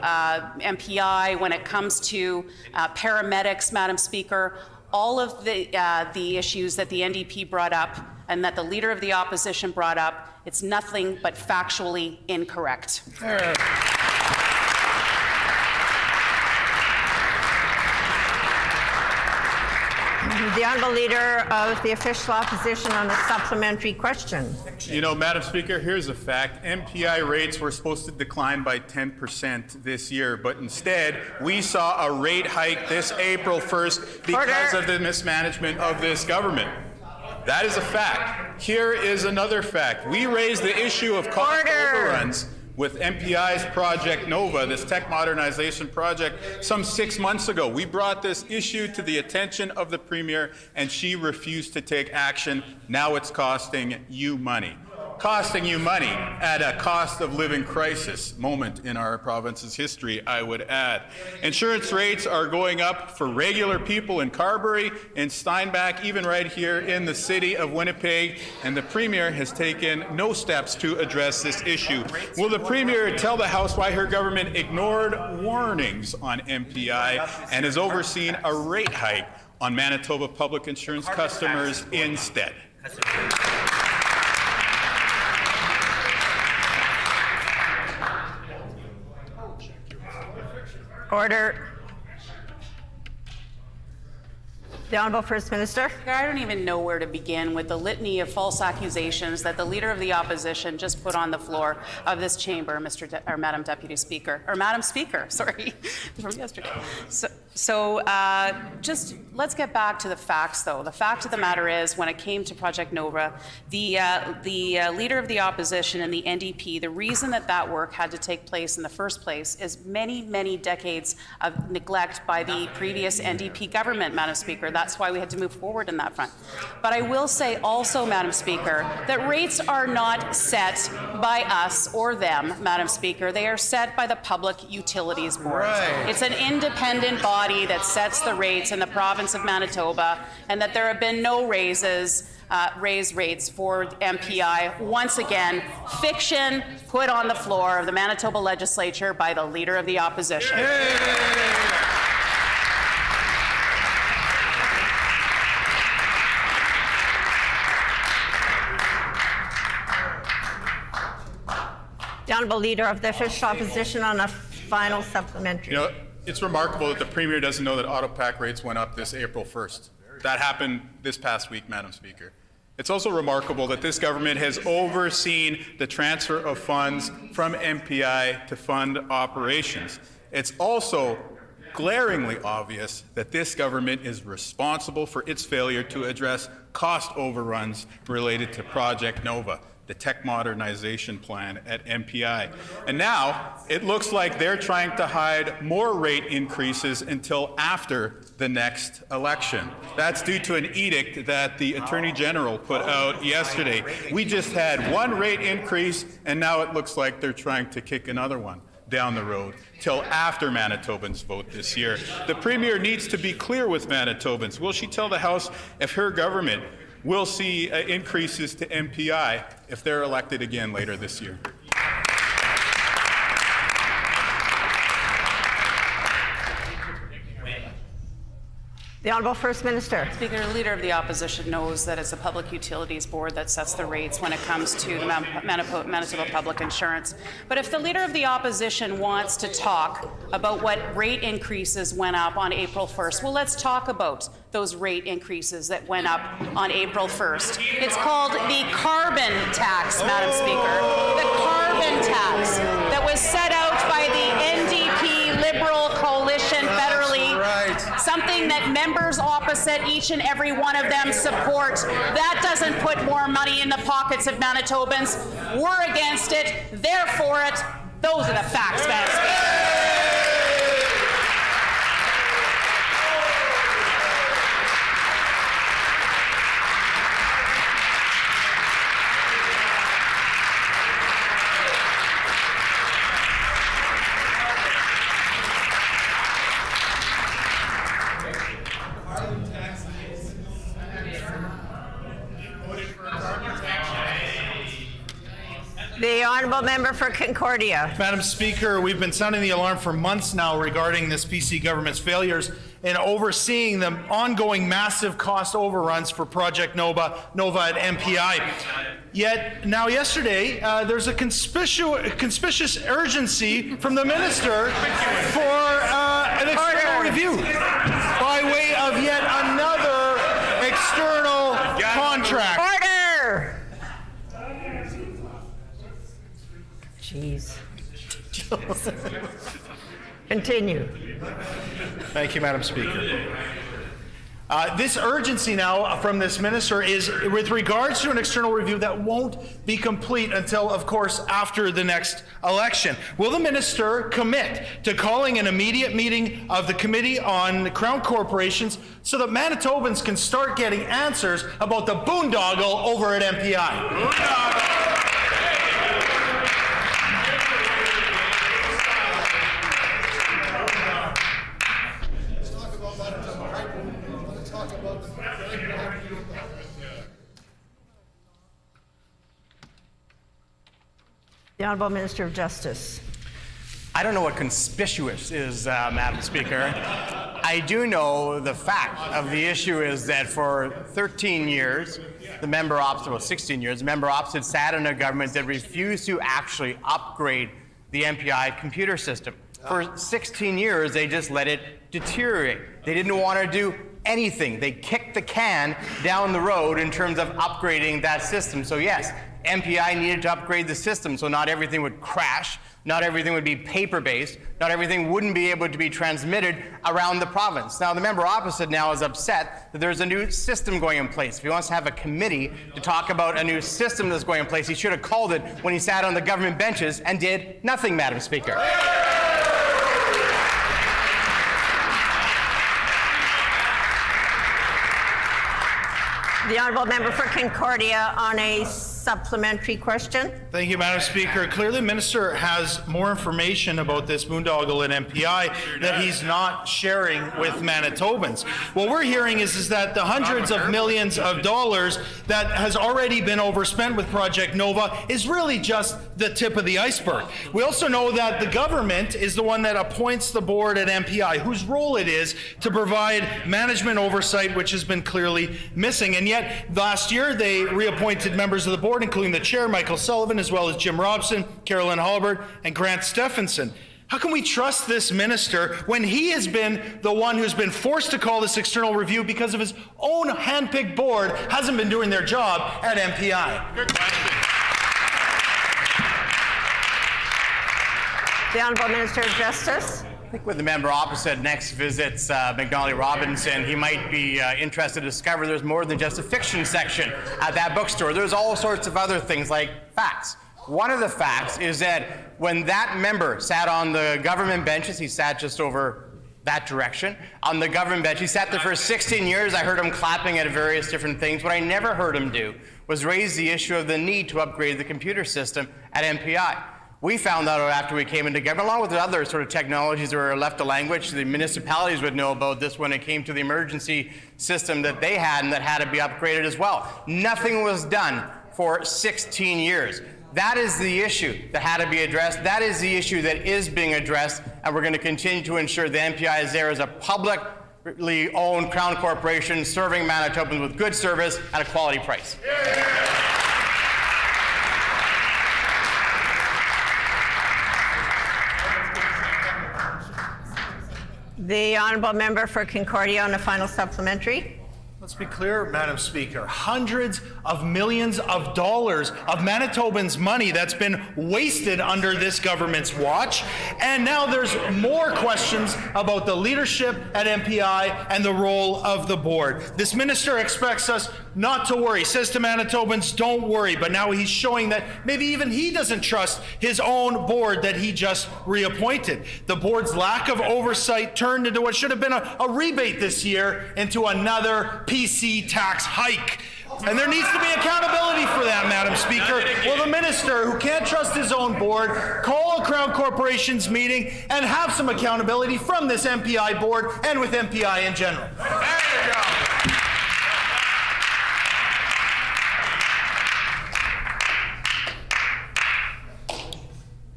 MPI, when it comes to paramedics, Madam Speaker. All of the issues that the NDP brought up and that the Leader of the Opposition brought up, it's nothing but factually incorrect. The Honourable Leader of the Official Opposition on a supplementary question. You know, Madam Speaker, here's a fact. MPI rates were supposed to decline by 10% this year, but instead we saw a rate hike this April 1st because of the mismanagement of this government. That is a fact. Here is another fact. We raised the issue of cost overruns with MPI's Project Nova, this tech modernization project, some 6 months ago. We brought this issue to the attention of the Premier, and she refused to take action. Now it's costing you money. Costing you money at a cost of living crisis moment in our province's history, I would add. Insurance rates are going up for regular people in Carberry, in Steinbach, even right here in the city of Winnipeg, and the Premier has taken no steps to address this issue. Will the Premier tell the House why her government ignored warnings on MPI and has overseen a rate hike on Manitoba public insurance customers instead? Order. The Honourable First Minister. I don't even know where to begin with the litany of false accusations that the Leader of the Opposition just put on the floor of this chamber, Madam Deputy Speaker, or Madam Speaker, sorry, from yesterday. So just let's get back to the facts, though. The fact of the matter is, when it came to Project Nova, the Leader of the Opposition and the NDP, the reason that work had to take place in the first place is many, many decades of neglect by the previous NDP government, Madam Speaker. That's why we had to move forward in that front. But I will say also, Madam Speaker, that rates are not set by us or them, Madam Speaker. They are set by the Public Utilities Board. Right. It's an independent body that sets the rates in the province of Manitoba, and that there have been no raised rates for MPI. Once again, fiction put on the floor of the Manitoba Legislature by the Leader of the Opposition. The Honourable Leader of the Official Opposition on a final supplementary. You know, it's remarkable that the Premier doesn't know that auto-pack rates went up this April 1st. That happened this past week, Madam Speaker. It's also remarkable that this government has overseen the transfer of funds from MPI to fund operations. It's also glaringly obvious that this government is responsible for its failure to address cost overruns related to Project Nova, the tech modernization plan at MPI. And now it looks like they're trying to hide more rate increases until after the next election. That's due to an edict that the Attorney General put out yesterday. We just had one rate increase, and now it looks like they're trying to kick another one down the road till after Manitobans vote this year. The Premier needs to be clear with Manitobans. Will she tell the House if her government will see increases to MPI if they're elected again later this year? The Honourable First Minister. Speaker, the Leader of the Opposition knows that it's the Public Utilities Board that sets the rates when it comes to the Manitoba Public Insurance. But if the Leader of the Opposition wants to talk about what rate increases went up on April 1st, well, let's talk about those rate increases that went up on April 1st. It's called the carbon tax, Madam Speaker. The carbon tax that was set out by the NDP Liberal coalition federally. Right. Something that members opposite, each and every one of them, support. That doesn't put more money in the pockets of Manitobans. We're against it. They're for it. Those are the facts, Madam Speaker. The Honourable Member for Concordia. Madam Speaker, we've been sounding the alarm for months now regarding this PC government's failures in overseeing the ongoing massive cost overruns for Project Nova at MPI. Yet now yesterday, there's a conspicuous urgency from the minister for an external review by way of yet another external contract. Order! Jeez. Continue. Thank you, Madam Speaker. This urgency now from this minister is with regards to an external review that won't be complete until, of course, after the next election. Will the minister commit to calling an immediate meeting of the Committee on Crown Corporations so that Manitobans can start getting answers about the boondoggle over at MPI? Boondoggle! The Honourable Minister of Justice. I don't know what conspicuous is, Madam Speaker. I do know the fact of the issue is that for 13 years, the member opposite, well, 16 years, the member opposite sat in a government that refused to actually upgrade the MPI computer system. For 16 years, they just let it deteriorate. They didn't want to do anything. They kicked the can down the road in terms of upgrading that system. So yes, MPI needed to upgrade the system so not everything would crash, not everything would be paper-based, not everything wouldn't be able to be transmitted around the province. Now, the member opposite now is upset that there's a new system going in place. If he wants to have a committee to talk about a new system that's going in place, he should have called it when he sat on the government benches and did nothing, Madam Speaker. The Honourable Member for Concordia on a supplementary question. Thank you, Madam Speaker. Clearly, the minister has more information about this boondoggle at MPI that he's not sharing with Manitobans. What we're hearing is that the hundreds of millions of dollars that has already been overspent with Project Nova is really just the tip of the iceberg. We also know that the government is the one that appoints the board at MPI, whose role it is to provide management oversight, which has been clearly missing. And yet, last year, they reappointed members of the board, including the chair, Michael Sullivan, as well as Jim Robson, Carolyn Halbert, and Grant Stephenson. How can we trust this minister when he has been the one who's been forced to call this external review because of his own handpicked board hasn't been doing their job at MPI? Good question. The Honourable Minister of Justice. I think when the member opposite next visits McNally Robinson, he might be interested to discover there's more than just a fiction section at that bookstore. There's all sorts of other things like facts. One of the facts is that when that member sat on the government benches, he sat just over that direction. On the government bench, he sat there for 16 years. I heard him clapping at various different things. What I never heard him do was raise the issue of the need to upgrade the computer system at MPI. We found out after we came into government, along with the other sort of technologies that were left to language, the municipalities would know about this when it came to the emergency system that they had and that had to be upgraded as well. Nothing was done for 16 years. That is the issue that had to be addressed. That is the issue that is being addressed, and we're going to continue to ensure the MPI is there as a public owned Crown Corporation serving Manitobans with good service at a quality price. The honourable member for Concordia on the final supplementary. Let's be clear, Madam Speaker. Hundreds of millions of dollars of Manitobans' money that's been wasted under this government's watch. And now there's more questions about the leadership at MPI and the role of the board. This minister expects us not to worry, says to Manitobans, don't worry. But now he's showing that maybe even he doesn't trust his own board that he just reappointed. The board's lack of oversight turned into what should have been a rebate this year into another PC tax hike. And there needs to be accountability for that, Madam Speaker. Will the minister, who can't trust his own board, call a Crown Corporation's meeting and have some accountability from this MPI board and with MPI in general? There you go.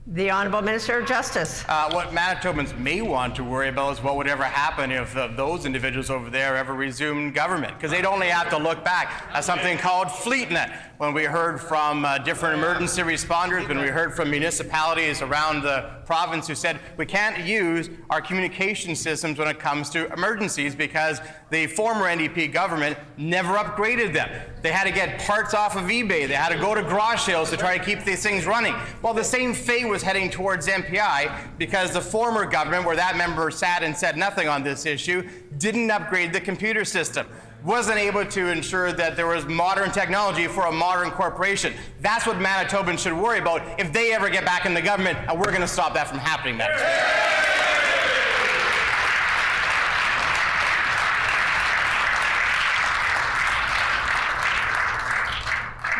The Honourable Minister of Justice. What Manitobans may want to worry about is what would ever happen if those individuals over there ever resumed government, because they'd only have to look back at something called FleetNet. When we heard from different emergency responders, when we heard from municipalities around the province who said we can't use our communication systems when it comes to emergencies because the former NDP government never upgraded them. They had to get parts off of eBay. They had to go to garage sales to try to keep these things running. Well, the same fate was heading towards MPI because the former government, where that member sat and said nothing on this issue, didn't upgrade the computer system. Wasn't able to ensure that there was modern technology for a modern corporation. That's what Manitobans should worry about if they ever get back in the government, and we're going to stop that from happening, Madam Speaker.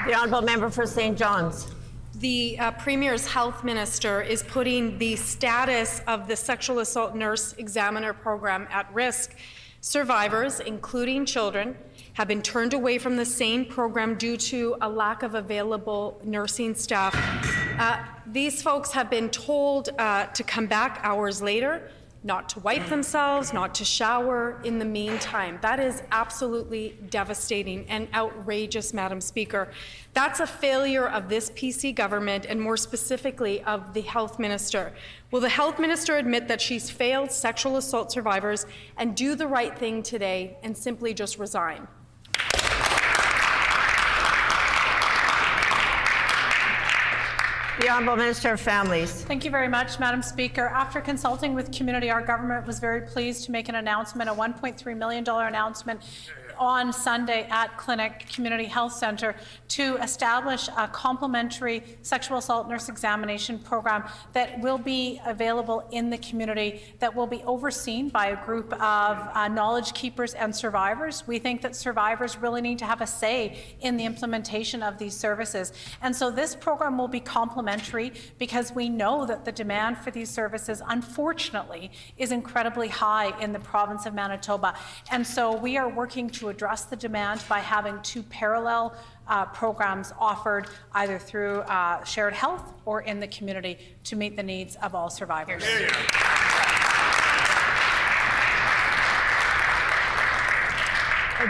The Honourable Member for St. John's. The Premier's Health Minister is putting the status of the Sexual Assault Nurse Examiner program at risk. Survivors, including children, have been turned away from the SANE program due to a lack of available nursing staff. These folks have been told to come back hours later, not to wipe themselves, not to shower in the meantime. That is absolutely devastating and outrageous, Madam Speaker. That's a failure of this PC government and more specifically of the Health Minister. Will the Health Minister admit that she's failed sexual assault survivors and do the right thing today and simply just resign? The Honourable Minister of Families. Thank you very much, Madam Speaker. After consulting with community, our government was very pleased to make an announcement, a $1.3 million announcement on Sunday at Clinic Community Health Centre to establish a complementary sexual assault nurse examination program that will be available in the community, that will be overseen by a group of knowledge keepers and survivors. We think that survivors really need to have a say in the implementation of these services. And so this program will be complementary because we know that the demand for these services, unfortunately, is incredibly high in the province of Manitoba. And so we are working to address the demand by having two parallel programs offered either through shared health or in the community to meet the needs of all survivors.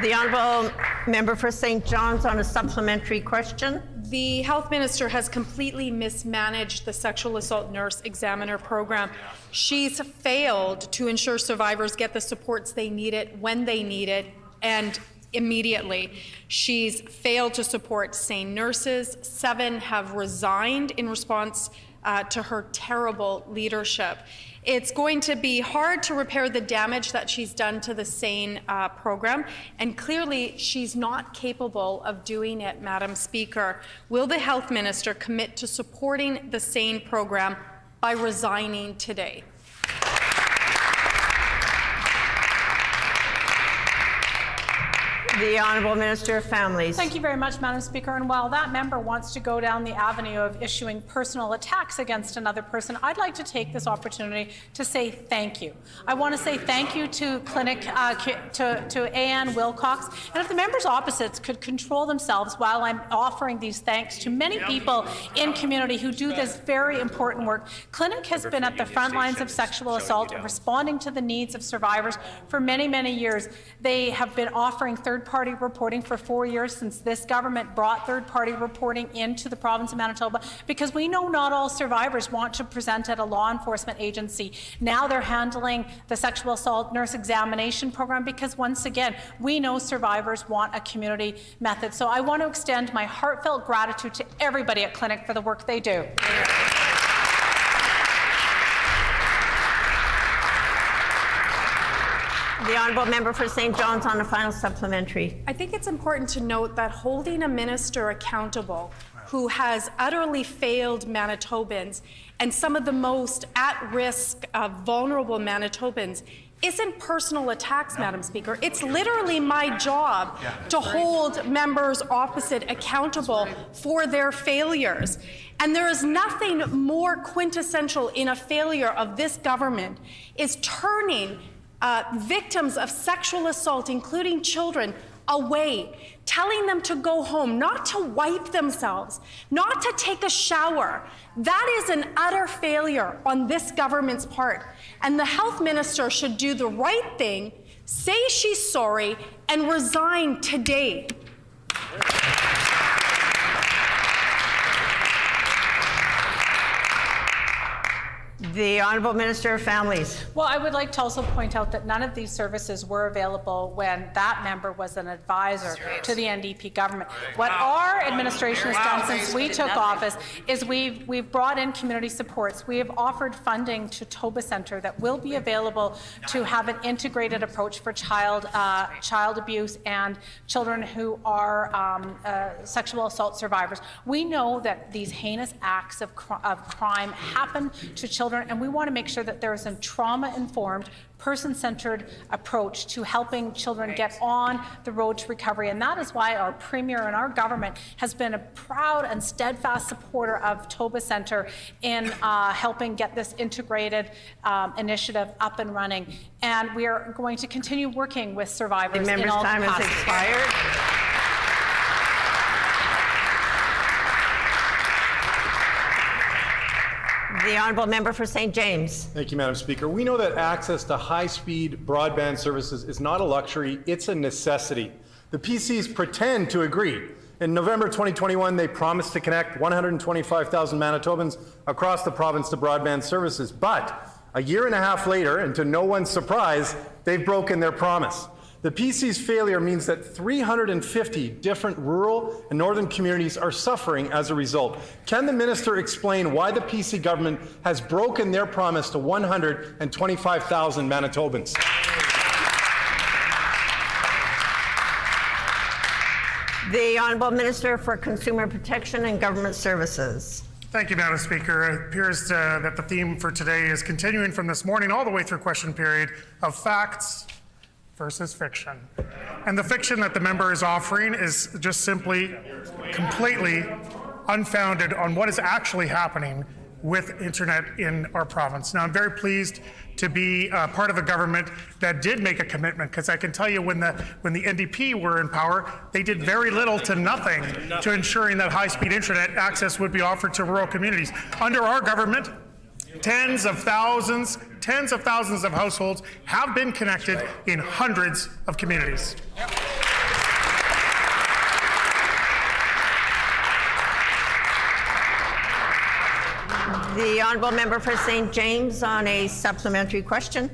The Honourable Member for St. John's on a supplementary question. The Health Minister has completely mismanaged the Sexual Assault Nurse Examiner program. She's failed to ensure survivors get the supports they needed when they need it and immediately. She's failed to support sane nurses. 7 have resigned in response to her terrible leadership. It's going to be hard to repair the damage that she's done to the SANE program, and clearly she's not capable of doing it, Madam Speaker. Will the Health Minister commit to supporting the SANE program by resigning today? The Honourable Minister of Families. Thank you very much, Madam Speaker. And while that member wants to go down the avenue of issuing personal attacks against another person, I'd like to take this opportunity to say thank you. I want to say thank you to to Ann Wilcox. And if the members opposites could control themselves while I'm offering these thanks to many people in community who do this very important work. Clinic has been at the front lines of sexual assault and responding to the needs of survivors for many, many years. They have been offering third-party reporting for 4 years since this government brought third-party reporting into the province of Manitoba, because we know not all survivors want to present at a law enforcement agency. Now they're handling the sexual assault nurse examination program because, once again, we know survivors want a community method. So I want to extend my heartfelt gratitude to everybody at Clinic for the work they do. The Honourable Member for St. John's on the final supplementary. I think it's important to note that holding a minister accountable who has utterly failed Manitobans and some of the most at-risk, vulnerable Manitobans isn't personal attacks, Madam Speaker. It's literally my job to hold members opposite accountable for their failures. And there is nothing more quintessential in a failure of this government is turning victims of sexual assault, including children, away, telling them to go home, not to wipe themselves, not to take a shower. That is an utter failure on this government's part. And the health minister should do the right thing, say she's sorry, and resign today. The Honourable Minister of Families. Well, I would like to also point out that none of these services were available when that member was an advisor to the NDP government. What our administration has done since we took office is we've brought in community supports. We have offered funding to Toba Centre that will be available to have an integrated approach for child abuse and children who are sexual assault survivors. We know that these heinous acts of crime happen to children, and we want to make sure that there is a trauma-informed, person-centered approach to helping children get on the road to recovery. And that is why our Premier and our government has been a proud and steadfast supporter of Toba Centre in helping get this integrated initiative up and running. And we are going to continue working with survivors in all capacities. The member's time has expired. The Honourable Member for St. James. Thank you, Madam Speaker. We know that access to high-speed broadband services is not a luxury, it's a necessity. The PCs pretend to agree. In November 2021, they promised to connect 125,000 Manitobans across the province to broadband services. But a year and a half later, and to no one's surprise, they've broken their promise. The PC's failure means that 350 different rural and northern communities are suffering as a result. Can the minister explain why the PC government has broken their promise to 125,000 Manitobans? The Honourable Minister for Consumer Protection and Government Services. Thank you, Madam Speaker. It appears that the theme for today is continuing from this morning all the way through question period of facts versus fiction. And the fiction that the member is offering is just simply completely unfounded on what is actually happening with internet in our province. Now, I'm very pleased to be part of a government that did make a commitment, because I can tell you when the NDP were in power, they did very little to nothing to ensuring that high-speed internet access would be offered to rural communities. Under our government, tens of thousands of households have been connected in hundreds of communities. The Honourable Member for St. James on a supplementary question.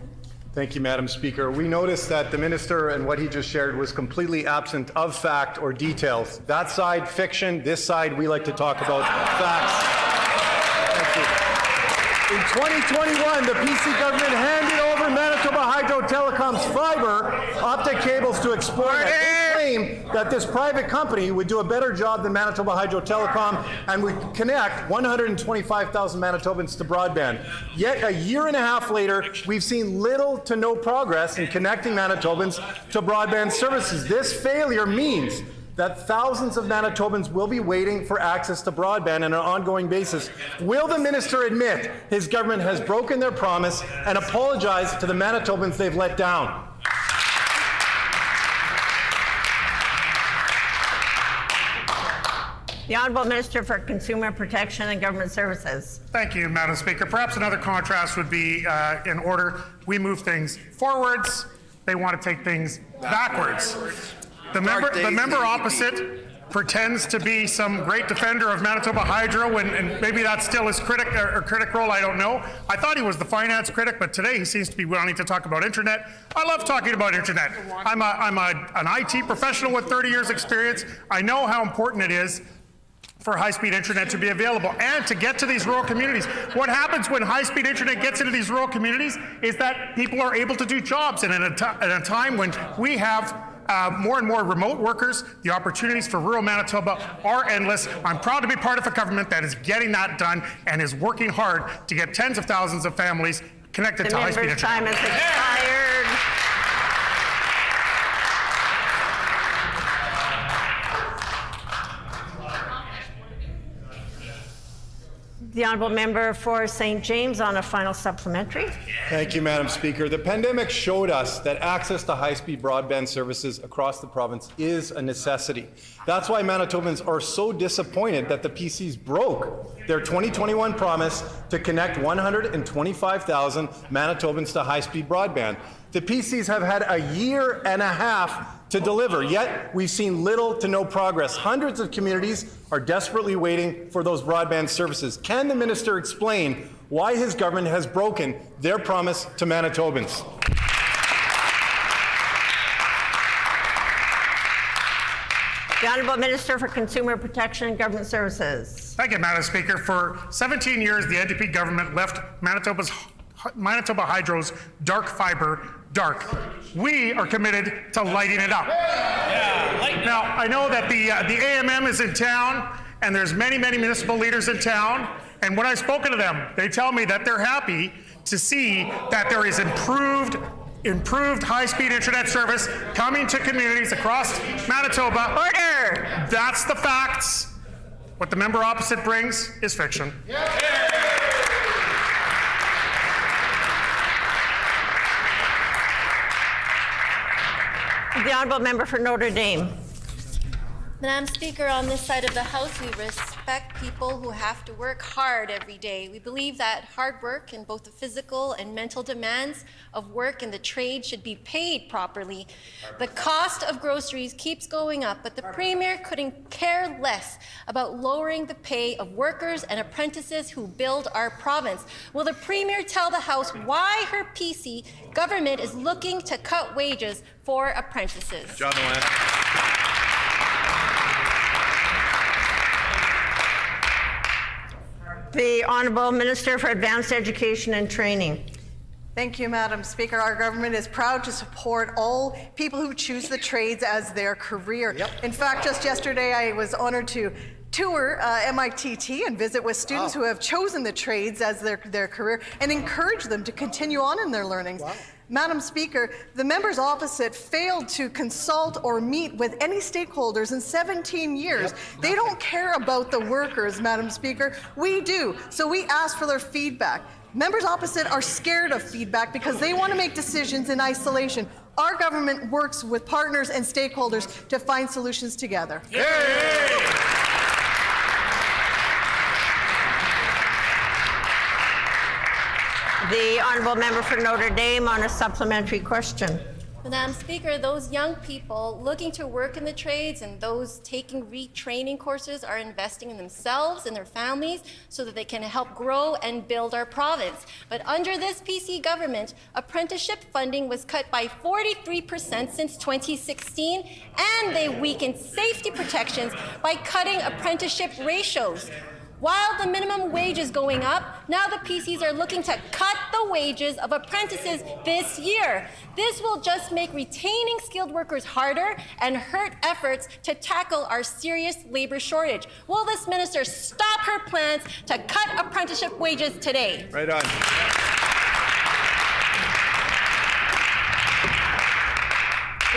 Thank you, Madam Speaker. We noticed that the minister and what he just shared was completely absent of fact or details. That side, fiction. This side, we like to talk about facts. Thank you. In 2021, the PC government handed over Manitoba Hydro Telecom's fiber optic cables to Explore that they claim that this private company would do a better job than Manitoba Hydro Telecom and would connect 125,000 Manitobans to broadband. Yet a year and a half later, we've seen little to no progress in connecting Manitobans to broadband services. This failure means that thousands of Manitobans will be waiting for access to broadband on an ongoing basis. Will the minister admit his government has broken their promise and apologize to the Manitobans they've let down? The Honourable Minister for Consumer Protection and Government Services. Thank you, Madam Speaker. Perhaps another contrast would be in order. We move things forwards. They want to take things backwards. The member opposite pretends to be some great defender of Manitoba Hydro, and maybe that's still his critic role, I don't know. I thought he was the finance critic, but today he seems to be wanting to talk about internet. I love talking about internet. I'm an IT professional with 30 years experience. I know how important it is for high-speed internet to be available and to get to these rural communities. What happens when high-speed internet gets into these rural communities is that people are able to do jobs, and at a time when we have more and more remote workers, the opportunities for rural Manitoba are endless. I'm proud to be part of a government that is getting that done and is working hard to get tens of thousands of families connected to high-speed internet. The member's time has expired. The Honourable Member for St. James on a final supplementary. Thank you, Madam Speaker. The pandemic showed us that access to high-speed broadband services across the province is a necessity. That's why Manitobans are so disappointed that the PCs broke their 2021 promise to connect 125,000 Manitobans to high-speed broadband. The PCs have had a year and a half to deliver, yet we've seen little to no progress. Hundreds of communities are desperately waiting for those broadband services. Can the minister explain why his government has broken their promise to Manitobans? The Honourable Minister for Consumer Protection and Government Services. Thank you, Madam Speaker. For 17 years, the NDP government left Manitoba Hydro's dark fiber dark. We are committed to lighting it up. Now, I know that the AMM is in town, and there's many municipal leaders in town, and when I've spoken to them, they tell me that they're happy to see that there is improved high-speed internet service coming to communities across Manitoba. Order! That's the facts. What the member opposite brings is fiction. The Honourable Member for Notre Dame. Madam Speaker, on this side of the House, we respect people who have to work hard every day. We believe that hard work and both the physical and mental demands of work in the trade should be paid properly. The cost of groceries keeps going up, but the Premier couldn't care less about lowering the pay of workers and apprentices who build our province. Will the Premier tell the House why her PC government is looking to cut wages for apprentices? The Honourable Minister for Advanced Education and Training. Thank you, Madam Speaker. Our government is proud to support all people who choose the trades as their career. In fact, just yesterday I was honored to tour MITT and visit with students who have chosen the trades as their career and encourage them to continue on in their learnings. Madam Speaker, the members opposite failed to consult or meet with any stakeholders in 17 years. They don't care about the workers, Madam Speaker. We do, so we ask for their feedback. Members opposite are scared of feedback because they want to make decisions in isolation. Our government works with partners and stakeholders to find solutions together. The Honourable Member for Notre Dame on a supplementary question. Madam Speaker, those young people looking to work in the trades and those taking retraining courses are investing in themselves and their families so that they can help grow and build our province. But under this PC government, apprenticeship funding was cut by 43% since 2016, and they weakened safety protections by cutting apprenticeship ratios. While the minimum wage is going up, now the PCs are looking to cut the wages of apprentices this year. This will just make retaining skilled workers harder and hurt efforts to tackle our serious labor shortage. Will this minister stop her plans to cut apprenticeship wages today? Right on.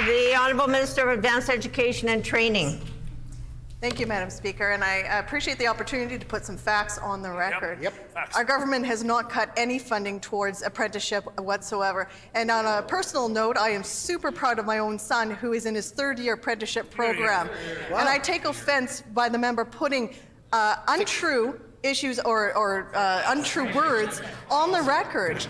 The Honourable Minister of Advanced Education and Training. Thank you, Madam Speaker, and I appreciate the opportunity to put some facts on the record. Facts. Our government has not cut any funding towards apprenticeship whatsoever. And on a personal note, I am super proud of my own son, who is in his third-year apprenticeship program. Wow. And I take offense by the member putting untrue issues or untrue words on the record.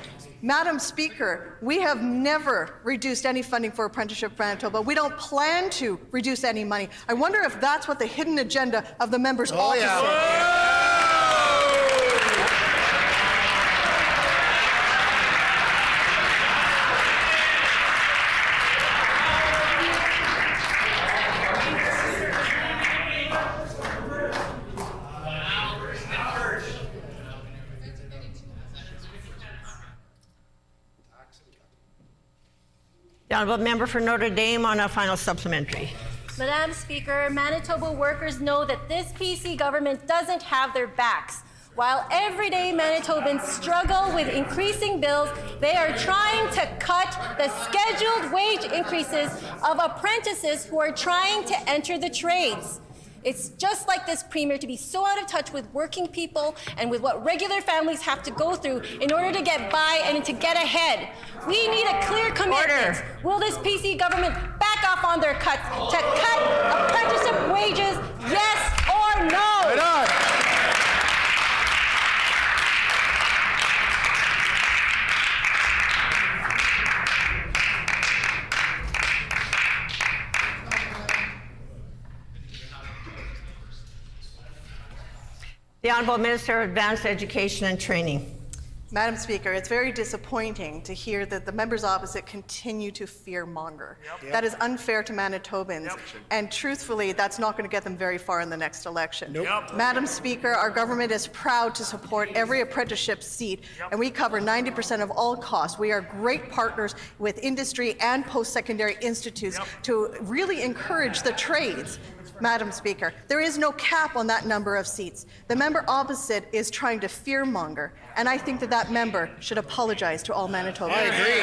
Madam Speaker, we have never reduced any funding for Apprenticeship Manitoba. We don't plan to reduce any money. I wonder if that's what the hidden agenda of the members' office is. The Honourable Member for Notre Dame on a final supplementary. Madam Speaker, Manitoba workers know that this PC government doesn't have their backs. While everyday Manitobans struggle with increasing bills, they are trying to cut the scheduled wage increases of apprentices who are trying to enter the trades. It's just like this Premier to be so out of touch with working people and with what regular families have to go through in order to get by and to get ahead. We need a clear commitment. Order. Will this PC government back off on their cuts to cut apprenticeship wages, yes or no? Right on. The Honourable Minister of Advanced Education and Training. Madam Speaker, it's very disappointing to hear that the members opposite continue to fear-monger. That is unfair to Manitobans, and truthfully, that's not going to get them very far in the next election. Madam Speaker, our government is proud to support every apprenticeship seat, and we cover 90% of all costs. We are great partners with industry and post-secondary institutes to really encourage the trades. Madam Speaker, there is no cap on that number of seats. The member opposite is trying to fearmonger, and I think that that member should apologize to all Manitobans. I agree.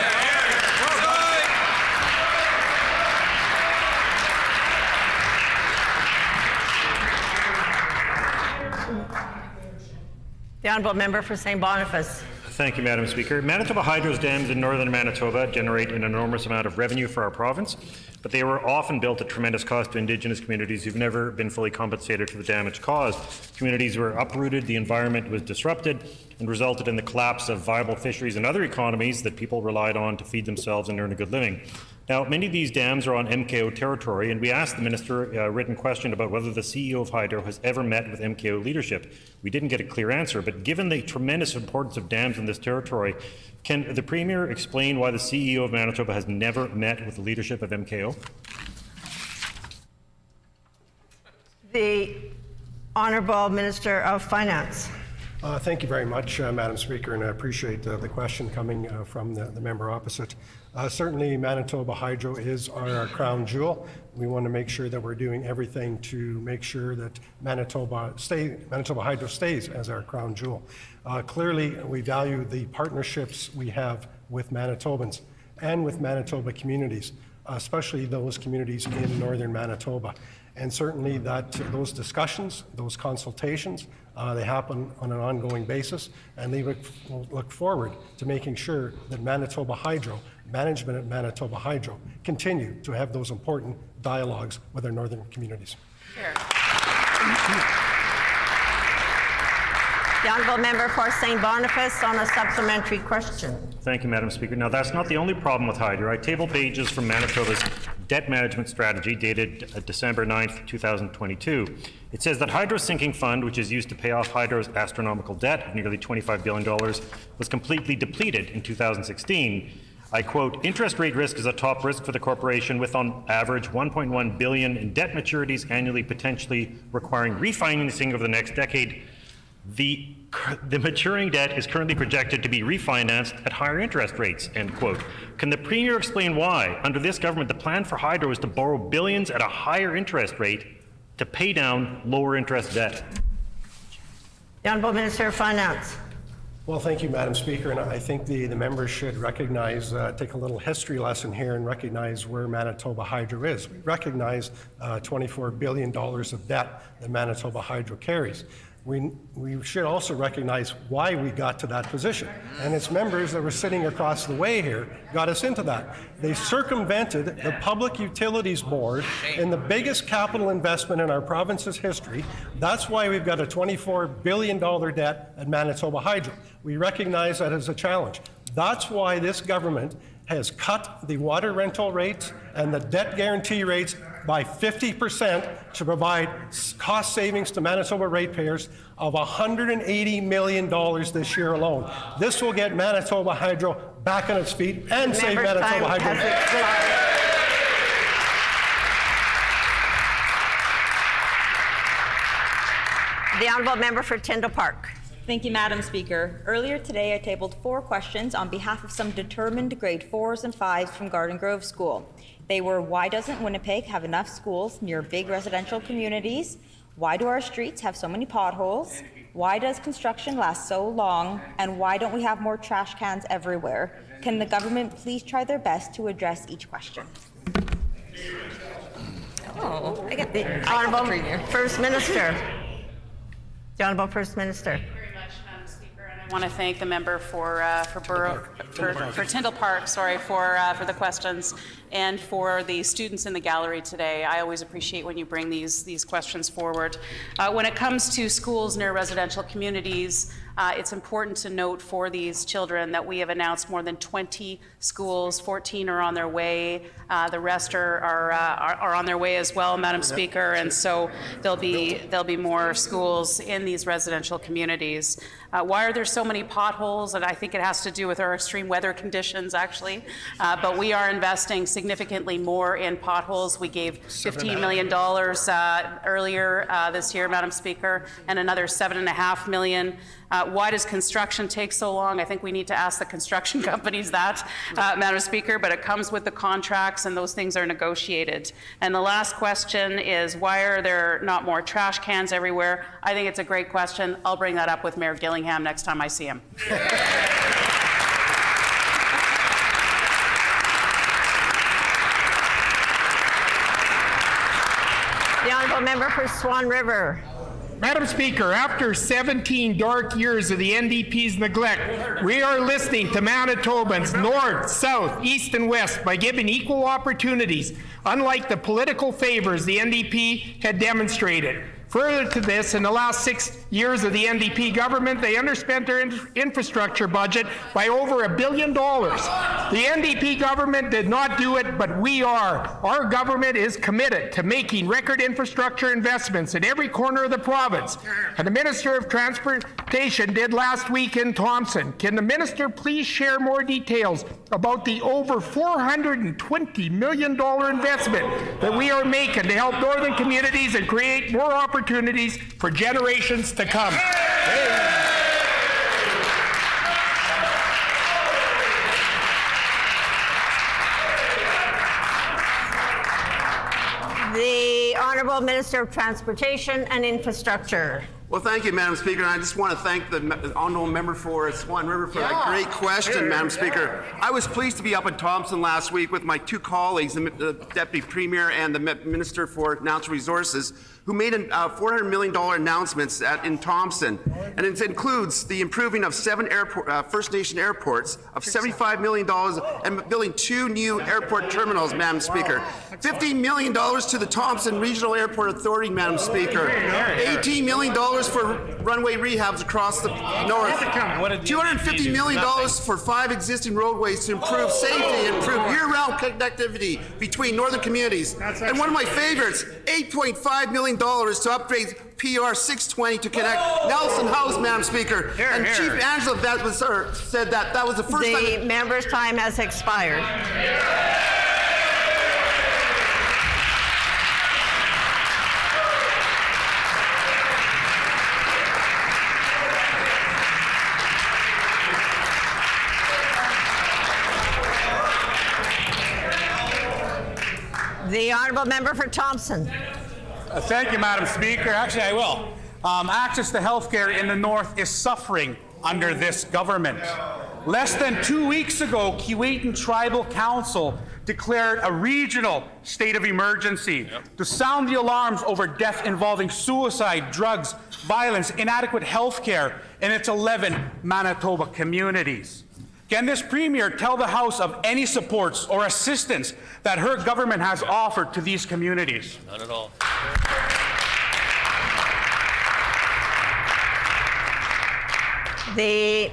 The Honourable Member for St. Boniface. Thank you, Madam Speaker. Manitoba Hydro's dams in northern Manitoba generate an enormous amount of revenue for our province, but they were often built at tremendous cost to Indigenous communities who've never been fully compensated for the damage caused. Communities were uprooted, the environment was disrupted, and resulted in the collapse of viable fisheries and other economies that people relied on to feed themselves and earn a good living. Now, many of these dams are on MKO territory, and we asked the Minister a written question about whether the CEO of Hydro has ever met with MKO leadership. We didn't get a clear answer, but given the tremendous importance of dams in this territory, can the Premier explain why the CEO of Manitoba has never met with the leadership of MKO? The Honourable Minister of Finance. Thank you very much, Madam Speaker, and I appreciate the question coming from the member opposite. Certainly, Manitoba Hydro is our crown jewel. We want to make sure that we're doing everything to make sure that Manitoba Hydro stays as our crown jewel. Clearly, we value the partnerships we have with Manitobans and with Manitoba communities, especially those communities in northern Manitoba. And certainly those discussions, those consultations, they happen on an ongoing basis, and they look forward to making sure that Manitoba Hydro, management at Manitoba Hydro, continue to have those important dialogues with our northern communities. The Honourable Member for St. Boniface on a supplementary question. Thank you, Madam Speaker. Now, that's not the only problem with Hydro. I tabled pages from Manitoba's debt management strategy dated December 9th, 2022. It says that Hydro's sinking fund, which is used to pay off Hydro's astronomical debt of nearly $25 billion, was completely depleted in 2016. I quote, "Interest rate risk is a top risk for the corporation, with on average $1.1 billion in debt maturities annually, potentially requiring refinancing over the next decade. The maturing debt is currently projected to be refinanced at higher interest rates, end quote. Can the Premier explain why, under this government, the plan for Hydro is to borrow billions at a higher interest rate to pay down lower interest debt? The Honourable Minister of Finance. Well, thank you, Madam Speaker, and I think the members should recognize, take a little history lesson here and recognize where Manitoba Hydro is. We recognize $24 billion of debt that Manitoba Hydro carries. We should also recognize why we got to that position. And its members that were sitting across the way here got us into that. They circumvented the Public Utilities Board in the biggest capital investment in our province's history. That's why we've got a $24 billion debt at Manitoba Hydro. We recognize that as a challenge. That's why this government has cut the water rental rates and the debt guarantee rates by 50% to provide cost savings to Manitoba ratepayers of $180 million this year alone. This will get Manitoba Hydro back on its feet and save Manitoba Hydro. The Honourable Member for Tyndall Park. Thank you, Madam Speaker. Earlier today, I tabled 4 questions on behalf of some determined grade 4s and 5s from Garden Grove School. They were, why doesn't Winnipeg have enough schools near big residential communities? Why do our streets have so many potholes? Why does construction last so long? And why don't we have more trash cans everywhere? Can the government please try their best to address each question? Oh, I get the Honourable First Minister. The Honourable First Minister. I want to thank the member for Tyndall Park, for the questions and for the students in the gallery today. I always appreciate when you bring these questions forward. When it comes to schools near residential communities, it's important to note for these children that we have announced more than 20 schools. 14 are on their way. The rest are on their way as well, Madam Speaker, and so there'll be more schools in these residential communities. Why are there so many potholes? And I think it has to do with our extreme weather conditions, actually. But we are investing significantly more in potholes. We gave $15 million earlier this year, Madam Speaker, and another $7.5 million. Why does construction take so long? I think we need to ask the construction companies that, Madam Speaker, but it comes with the contracts and those things are negotiated. And the last question is, why are there not more trash cans everywhere? I think it's a great question. I'll bring that up with Mayor Gillingham next time I see him. The Honourable Member for Swan River. Madam Speaker, after 17 dark years of the NDP's neglect, we are listening to Manitobans north, south, east, and west by giving equal opportunities, unlike the political favors the NDP had demonstrated. Further to this, in the last 6 years of the NDP government, they underspent their infrastructure budget by over $1 billion. The NDP government did not do it, but we are. Our government is committed to making record infrastructure investments in every corner of the province. And the Minister of Transportation did last week in Thompson. Can the Minister please share more details about the over $420 million investment that we are making to help northern communities and create more opportunities for generations to come? The Honourable Minister of Transportation and Infrastructure. Well, thank you, Madam Speaker. And I just want to thank the honourable member for Swan River for that great question, Madam Speaker. I was pleased to be up in Thompson last week with my 2 colleagues, the Deputy Premier and the Minister for Natural Resources, who made $400 million announcements in Thompson. And it includes the improving of 7 First Nation airports of $75 million and building 2 new airport terminals, Madam Speaker. $15 million to the Thompson Regional Airport Authority, Madam Speaker. $18 million for runway rehabs across the north. $250 million for 5 existing roadways to improve safety and improve year-round connectivity between northern communities. And one of my favorites, $8.5 million to upgrade PR 620 to connect Nelson House, Madam Speaker. And Chief Angela said that was the first time. The member's time has expired. honourable member for Thompson. Thank you, Madam Speaker. Actually, I will. Access to health care in the North is suffering under this government. Less than 2 weeks ago, Keewatin Tribal Council declared a regional state of emergency to sound the alarms over death involving suicide, drugs, violence, inadequate health care in its 11 Manitoba communities. Can this Premier tell the House of any supports or assistance that her government has offered to these communities? Not at all. The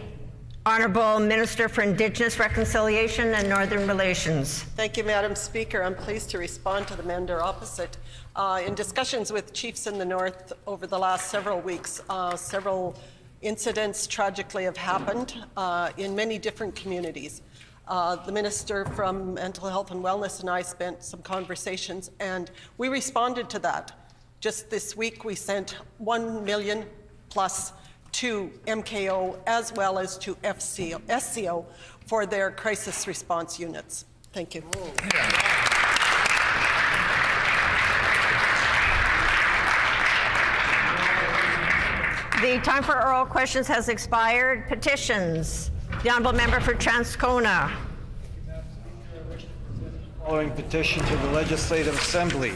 Honourable Minister for Indigenous Reconciliation and Northern Relations. Thank you, Madam Speaker. I'm pleased to respond to the member opposite. In discussions with chiefs in the North over the last several weeks, several incidents tragically have happened in many different communities. The Minister from Mental Health and Wellness and I spent some conversations, and we responded to that. Just this week, we sent $1 million plus to MKO as well as to SCO for their crisis response units. Thank you. The time for oral questions has expired. Petitions. The honourable member for Transcona. Following petition to the Legislative Assembly.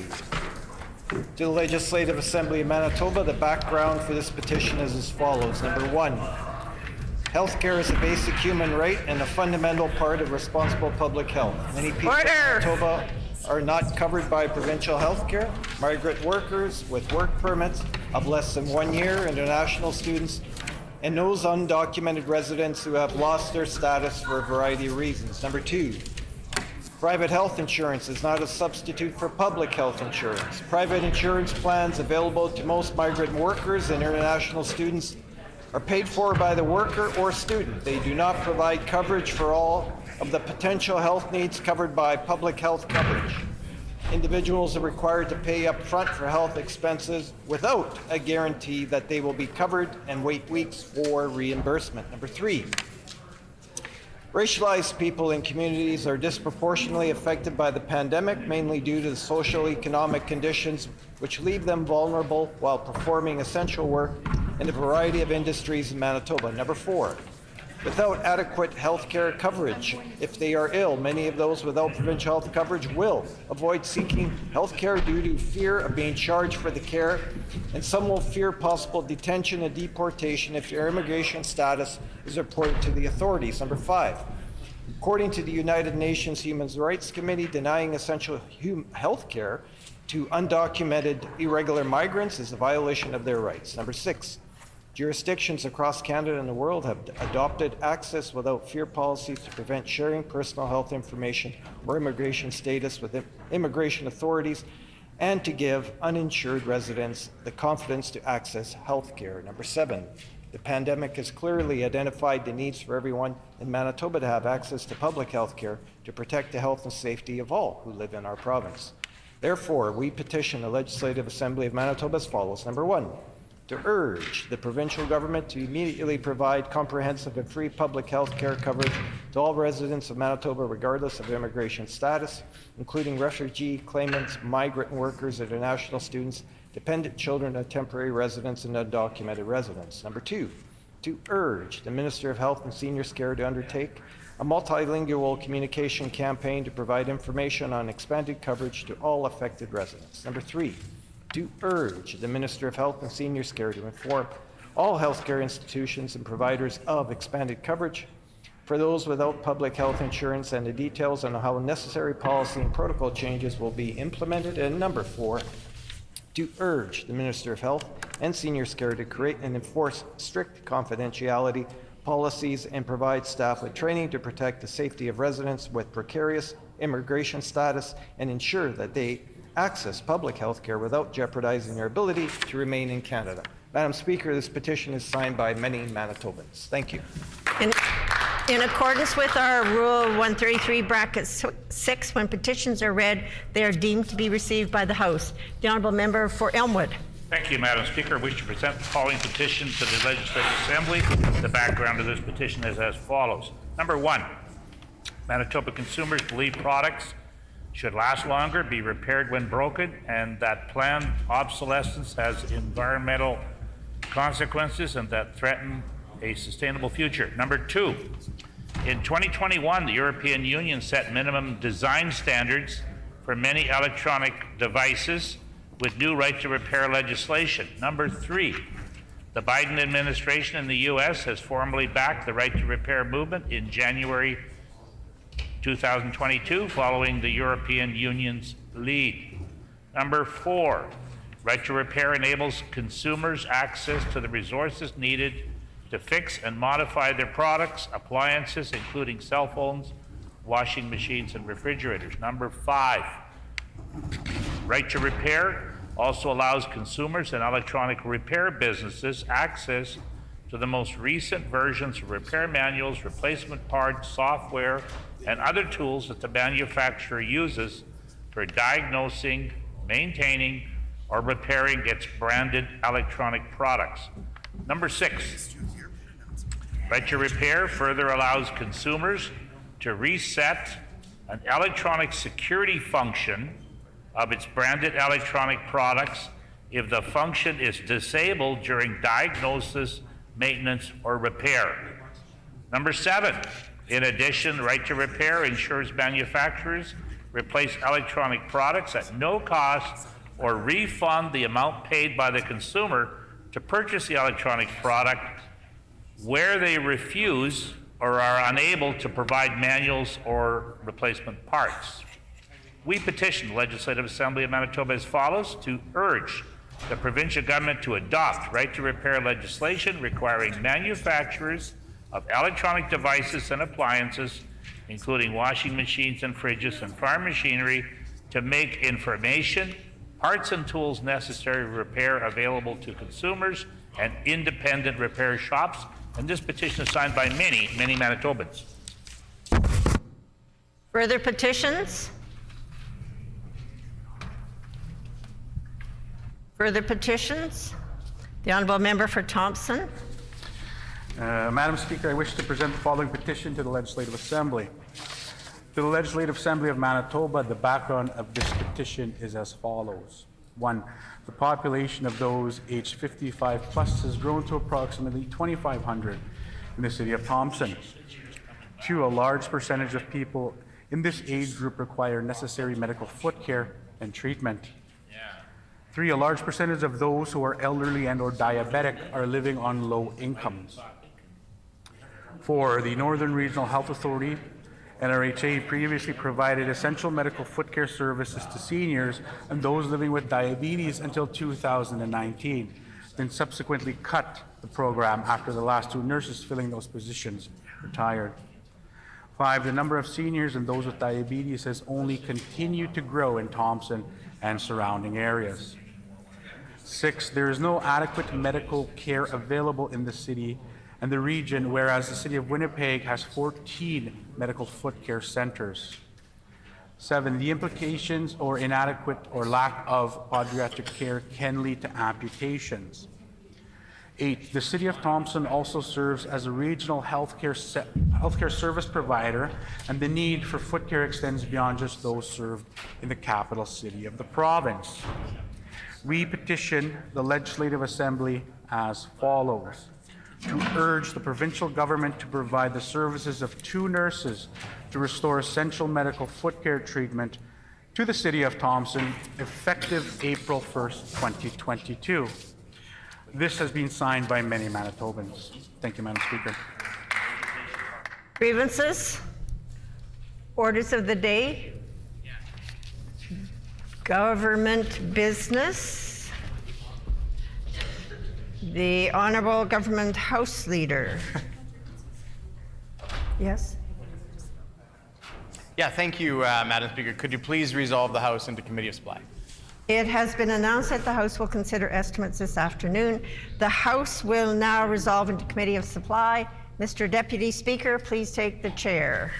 To the Legislative Assembly of Manitoba, the background for this petition is as follows. Number one, healthcare is a basic human right and a fundamental part of responsible public health. Many people in Manitoba are not covered by provincial healthcare. Migrant workers with work permits of less than 1 year, international students, and those undocumented residents who have lost their status for a variety of reasons. Number two, private health insurance is not a substitute for public health insurance. Private insurance plans available to most migrant workers and international students are paid for by the worker or student. They do not provide coverage for all of the potential health needs covered by public health coverage. Individuals are required to pay up front for health expenses without a guarantee that they will be covered and wait weeks for reimbursement. Number three, racialized people in communities are disproportionately affected by the pandemic, mainly due to the social economic conditions which leave them vulnerable while performing essential work in a variety of industries in Manitoba. Number four, without adequate health care coverage, if they are ill, many of those without provincial health coverage will avoid seeking health care due to fear of being charged for the care, and some will fear possible detention and deportation if their immigration status is reported to the authorities. Number five, according to the United Nations Human Rights Committee, denying essential health care to undocumented irregular migrants is a violation of their rights. Number six, jurisdictions across Canada and the world have adopted access without fear policies to prevent sharing personal health information or immigration status with immigration authorities and to give uninsured residents the confidence to access health care. Number seven, the pandemic has clearly identified the needs for everyone in Manitoba to have access to public health care to protect the health and safety of all who live in our province. Therefore, we petition the Legislative Assembly of Manitoba as follows. Number one, to urge the provincial government to immediately provide comprehensive and free public health care coverage to all residents of Manitoba regardless of immigration status, including refugee claimants, migrant workers, international students, dependent children of temporary residents, and undocumented residents. Number two, to urge the Minister of Health and Seniors Care to undertake a multilingual communication campaign to provide information on expanded coverage to all affected residents. Number three, to urge the Minister of Health and Seniors Care to inform all healthcare institutions and providers of expanded coverage for those without public health insurance and the details on how necessary policy and protocol changes will be implemented. And number four, to urge the Minister of Health and Seniors Care to create and enforce strict confidentiality policies and provide staff with training to protect the safety of residents with precarious immigration status and ensure that they access public health care without jeopardizing their ability to remain in Canada. Madam Speaker, this petition is signed by many Manitobans. Thank you. In accordance with our Rule 133, bracket 6, when petitions are read, they are deemed to be received by the House. The honourable member for Elmwood. Thank you, Madam Speaker. I wish to present the following petition to the Legislative Assembly. The background of this petition is as follows. Number one, Manitoba consumers believe products should last longer, be repaired when broken, and that planned obsolescence has environmental consequences and that threaten a sustainable future. Number 2, in 2021, the European Union set minimum design standards for many electronic devices with new right to repair legislation. Number 3, the Biden administration in the U.S. has formally backed the right to repair movement in January 2022, following the European Union's lead. Number 4, right to repair enables consumers access to the resources needed to fix and modify their products, appliances, including cell phones, washing machines, and refrigerators. Number 5, right to repair also allows consumers and electronic repair businesses access to the most recent versions of repair manuals, replacement parts, software, and other tools that the manufacturer uses for diagnosing, maintaining, or repairing its branded electronic products. Number 6, right to repair further allows consumers to reset an electronic security function of its branded electronic products if the function is disabled during diagnosis, maintenance, or repair. Number 7, in addition, right to repair ensures manufacturers replace electronic products at no cost or refund the amount paid by the consumer to purchase the electronic product where they refuse or are unable to provide manuals or replacement parts. We petition the Legislative Assembly of Manitoba as follows: to urge the provincial government to adopt right to repair legislation requiring manufacturers of electronic devices and appliances, including washing machines and fridges and farm machinery, to make information, parts and tools necessary for repair available to consumers and independent repair shops. And this petition is signed by many, many Manitobans. Further petitions? Further petitions? The Honourable Member for Thompson. Madam Speaker, I wish to present the following petition to the Legislative Assembly. To the Legislative Assembly of Manitoba, the background of this petition is as follows. 1, the population of those aged 55 plus has grown to approximately 2,500 in the city of Thompson. 2, a large percentage of people in this age group require necessary medical foot care and treatment. 3, a large percentage of those who are elderly and or diabetic are living on low incomes. 4, the Northern Regional Health Authority, NRHA, previously provided essential medical foot care services to seniors and those living with diabetes until 2019, then subsequently cut the program after the last 2 nurses filling those positions retired. 5, the number of seniors and those with diabetes has only continued to grow in Thompson and surrounding areas. 6, there is no adequate medical care available in the city and the region, whereas the city of Winnipeg has 14 medical foot care centers. 7, the implications or inadequate or lack of podiatric care can lead to amputations. 8, the city of Thompson also serves as a regional healthcare service provider, and the need for foot care extends beyond just those served in the capital city of the province. We petition the Legislative Assembly as follows: to urge the provincial government to provide the services of 2 nurses to restore essential medical foot care treatment to the city of Thompson effective April 1st, 2022. This has been signed by many Manitobans. Thank you, Madam Speaker. Grievances? Orders of the day? Government business? The Honourable Government House Leader. Yes? Yeah, thank you, Madam Speaker. Could you please resolve the House into Committee of Supply? It has been announced that the House will consider estimates this afternoon. The House will now resolve into Committee of Supply. Mr. Deputy Speaker, please take the chair.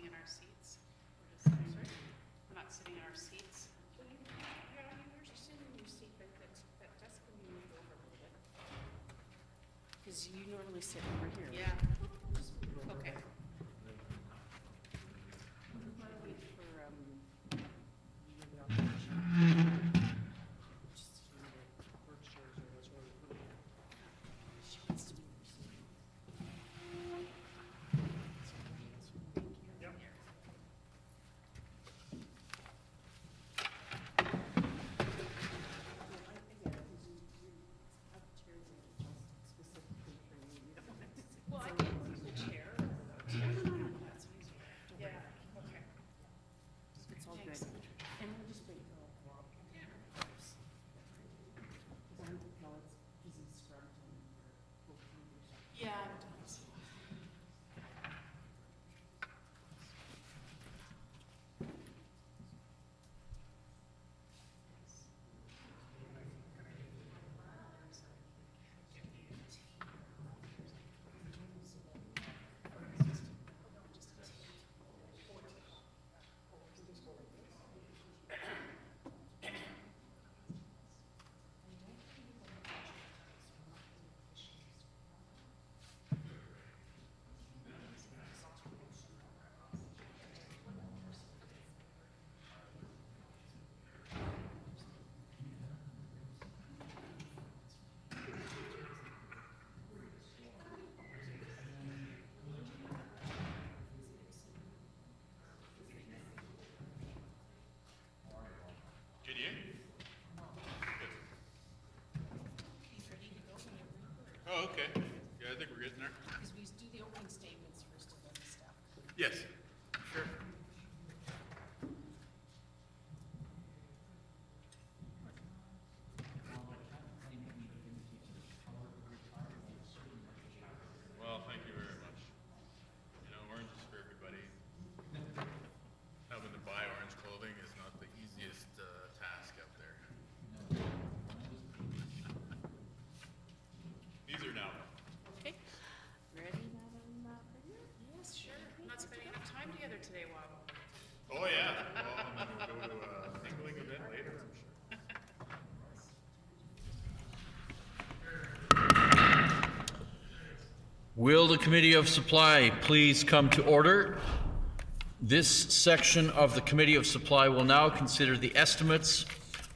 sitting in our seats. We're not sitting in our seats. You're just sitting in your seat, but that desk can be moved over a little bit. Because you normally sit over here. Yeah. Okay. Well, I can move the chair. That's easier. Yeah, okay. It's all good. And we'll just wait till Rob. Yeah. Oh, okay. Yeah, I think we're getting there. Because we do the opening statements first and then the stuff. Yes, sure. Well, thank you very much. You know, orange is for everybody. Having to buy orange clothing is not the easiest task out there. These are now. Okay. Ready, Madam Premier? Yes, sure. We're not spending enough time together today, Wab. Oh, yeah. Well, I'm going to go to a mingling event later, I'm sure. Will the Committee of Supply please come to order? This section of the Committee of Supply will now consider the estimates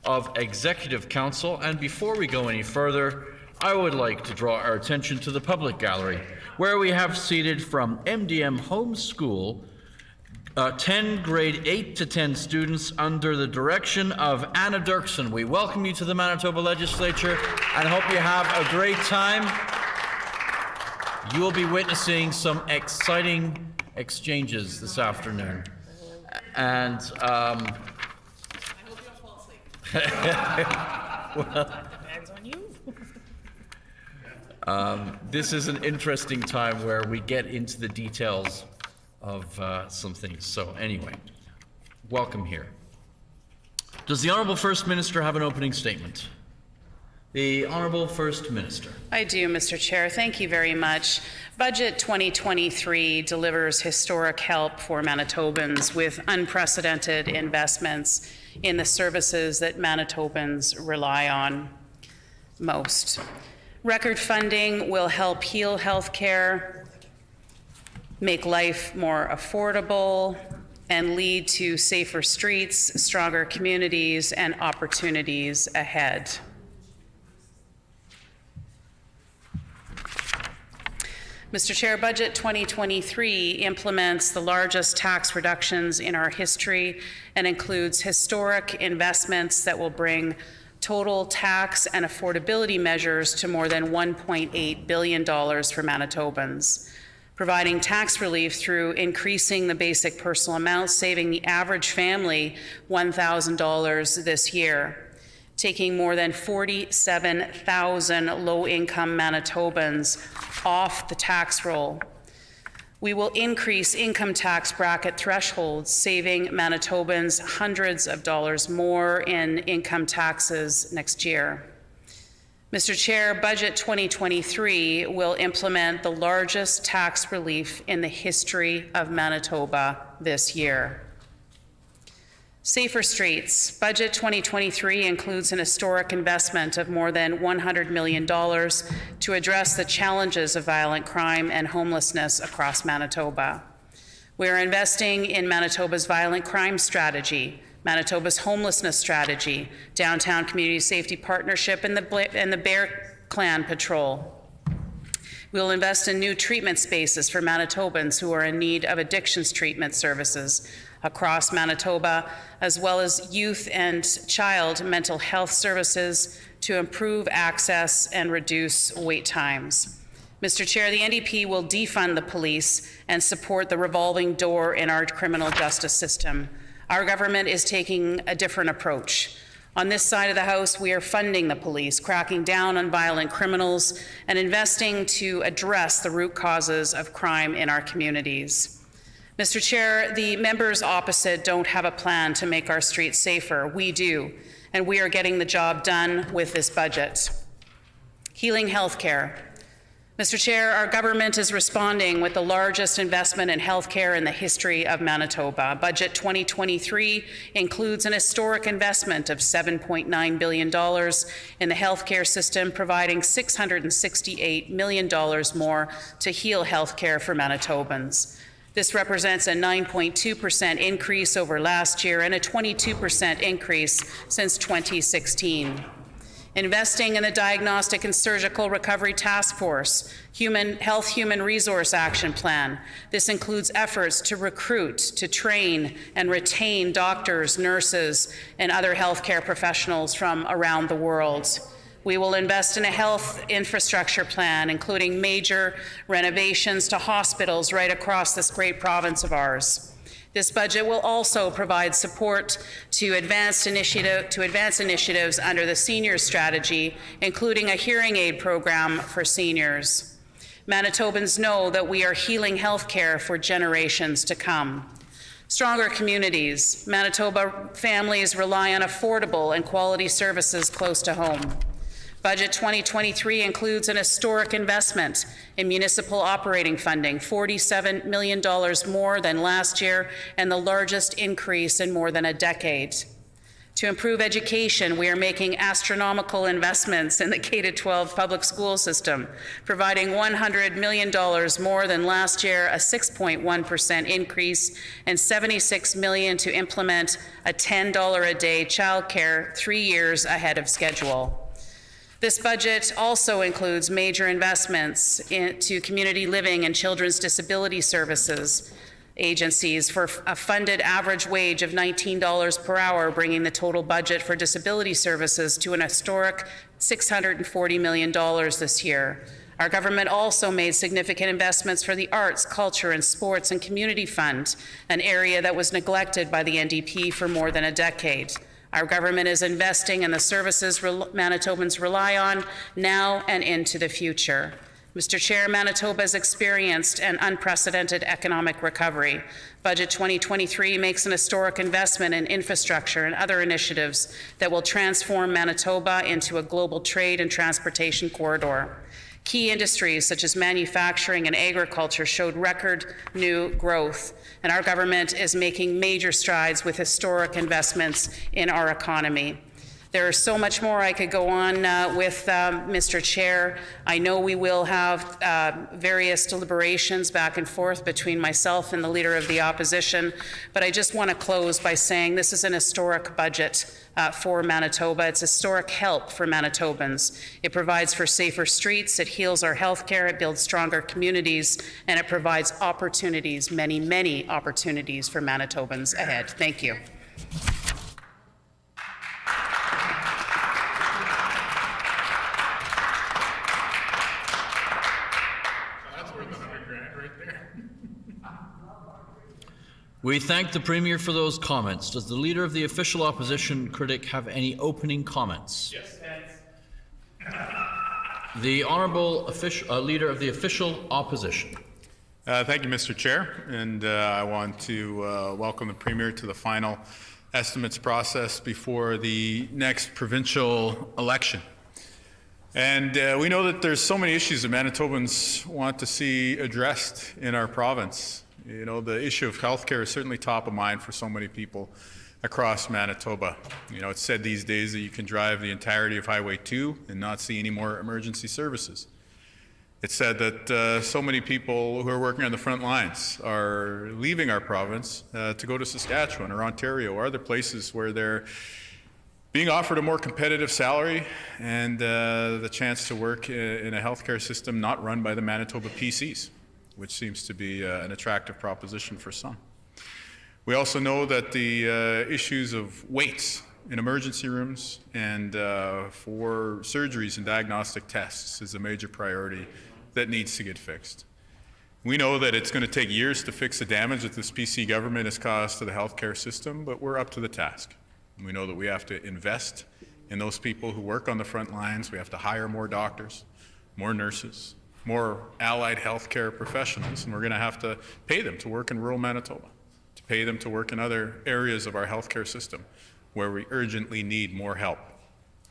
of Executive Council, and before we go any further, I would like to draw our attention to the public gallery, where we have seated from MDM Home School 10 grade 8 to 10 students under the direction of Anna Dirksen. We welcome you to the Manitoba Legislature and hope you have a great time. You will be witnessing some exciting exchanges this afternoon. And I hope you don't fall asleep. well, Depends on you. this is an interesting time where we get into the details of some things. So anyway, welcome here. Does the Honourable First Minister have an opening statement? The Honourable First Minister. I do, Mr. Chair. Thank you very much. Budget 2023 delivers historic help for Manitobans with unprecedented investments in the services that Manitobans rely on most. Record funding will help heal healthcare, make life more affordable, and lead to safer streets, stronger communities, and opportunities ahead. Mr. Chair, Budget 2023 implements the largest tax reductions in our history and includes historic investments that will bring total tax and affordability measures to more than $1.8 billion for Manitobans, providing tax relief through increasing the basic personal amount, saving the average family $1,000 this year, taking more than 47,000 low-income Manitobans off the tax roll. We will increase income tax bracket thresholds, saving Manitobans hundreds of dollars more in income taxes next year. Mr. Chair, Budget 2023 will implement the largest tax relief in the history of Manitoba this year. Safer Streets. Budget 2023 includes an historic investment of more than $100 million to address the challenges of violent crime and homelessness across Manitoba. We are investing in Manitoba's violent crime strategy, Manitoba's homelessness strategy, Downtown Community Safety Partnership, and the Bear Clan Patrol. We will invest in new treatment spaces for Manitobans who are in need of addictions treatment services across Manitoba, as well as youth and child mental health services to improve access and reduce wait times. Mr. Chair, the NDP will defund the police and support the revolving door in our criminal justice system. Our government is taking a different approach. On this side of the House, we are funding the police, cracking down on violent criminals, and investing to address the root causes of crime in our communities. Mr. Chair, the members opposite don't have a plan to make our streets safer. We do, and we are getting the job done with this budget. Healing healthcare. Mr. Chair, our government is responding with the largest investment in healthcare in the history of Manitoba. Budget 2023 includes an historic investment of $7.9 billion in the healthcare system, providing $668 million more to heal healthcare for Manitobans. This represents a 9.2% increase over last year and a 22% increase since 2016. Investing in the Diagnostic and Surgical Recovery Task Force, Human Resource Action Plan. This includes efforts to recruit, to train, and retain doctors, nurses, and other healthcare professionals from around the world. We will invest in a health infrastructure plan, including major renovations to hospitals right across this great province of ours. This budget will also provide support to advance initiatives under the seniors strategy, including a hearing aid program for seniors. Manitobans know that we are healing healthcare for generations to come. Stronger communities. Manitoba families rely on affordable and quality services close to home. Budget 2023 includes an historic investment in municipal operating funding, $47 million more than last year, and the largest increase in more than a decade. To improve education, we are making astronomical investments in the K-12 public school system, providing $100 million more than last year, a 6.1% increase, and $76 million to implement a $10 a day childcare 3 years ahead of schedule. This budget also includes major investments into community living and children's disability services agencies for a funded average wage of $19 per hour, bringing the total budget for disability services to an historic $640 million this year. Our government also made significant investments for the arts, culture, and sports and community fund, an area that was neglected by the NDP for more than a decade. Our government is investing in the services Manitobans rely on now and into the future. Mr. Chair, Manitoba has experienced an unprecedented economic recovery. Budget 2023 makes an historic investment in infrastructure and other initiatives that will transform Manitoba into a global trade and transportation corridor. Key industries such as manufacturing and agriculture showed record new growth, and our government is making major strides with historic investments in our economy. There is so much more I could go on with, Mr. Chair. I know we will have various deliberations back and forth between myself and the Leader of the Opposition, but I just want to close by saying this is an historic budget for Manitoba. It's historic help for Manitobans. It provides for safer streets, it heals our health care, it builds stronger communities, and it provides opportunities, many, many opportunities for Manitobans ahead. Thank you. We thank the Premier for those comments. Does the Leader of the Official Opposition critic have any opening comments? Yes. The Honourable Leader of the Official Opposition. Thank you, Mr. Chair, and I want to welcome the Premier to the final estimates process before the next provincial election. And we know that there's so many issues that Manitobans want to see addressed in our province. You know, the issue of healthcare is certainly top of mind for so many people across Manitoba. You know, it's said these days that you can drive the entirety of Highway 2 and not see any more emergency services. It's said that so many people who are working on the front lines are leaving our province to go to Saskatchewan or Ontario or other places where they're being offered a more competitive salary and the chance to work in a healthcare system not run by the Manitoba PCs, which seems to be an attractive proposition for some. We also know that the issues of waits in emergency rooms and for surgeries and diagnostic tests is a major priority that needs to get fixed. We know that it's going to take years to fix the damage that this PC government has caused to the healthcare system, but we're up to the task. We know that we have to invest in those people who work on the front lines. We have to hire more doctors, more nurses, more allied healthcare professionals, and we're going to have to pay them to work in rural Manitoba, to pay them to work in other areas of our healthcare system where we urgently need more help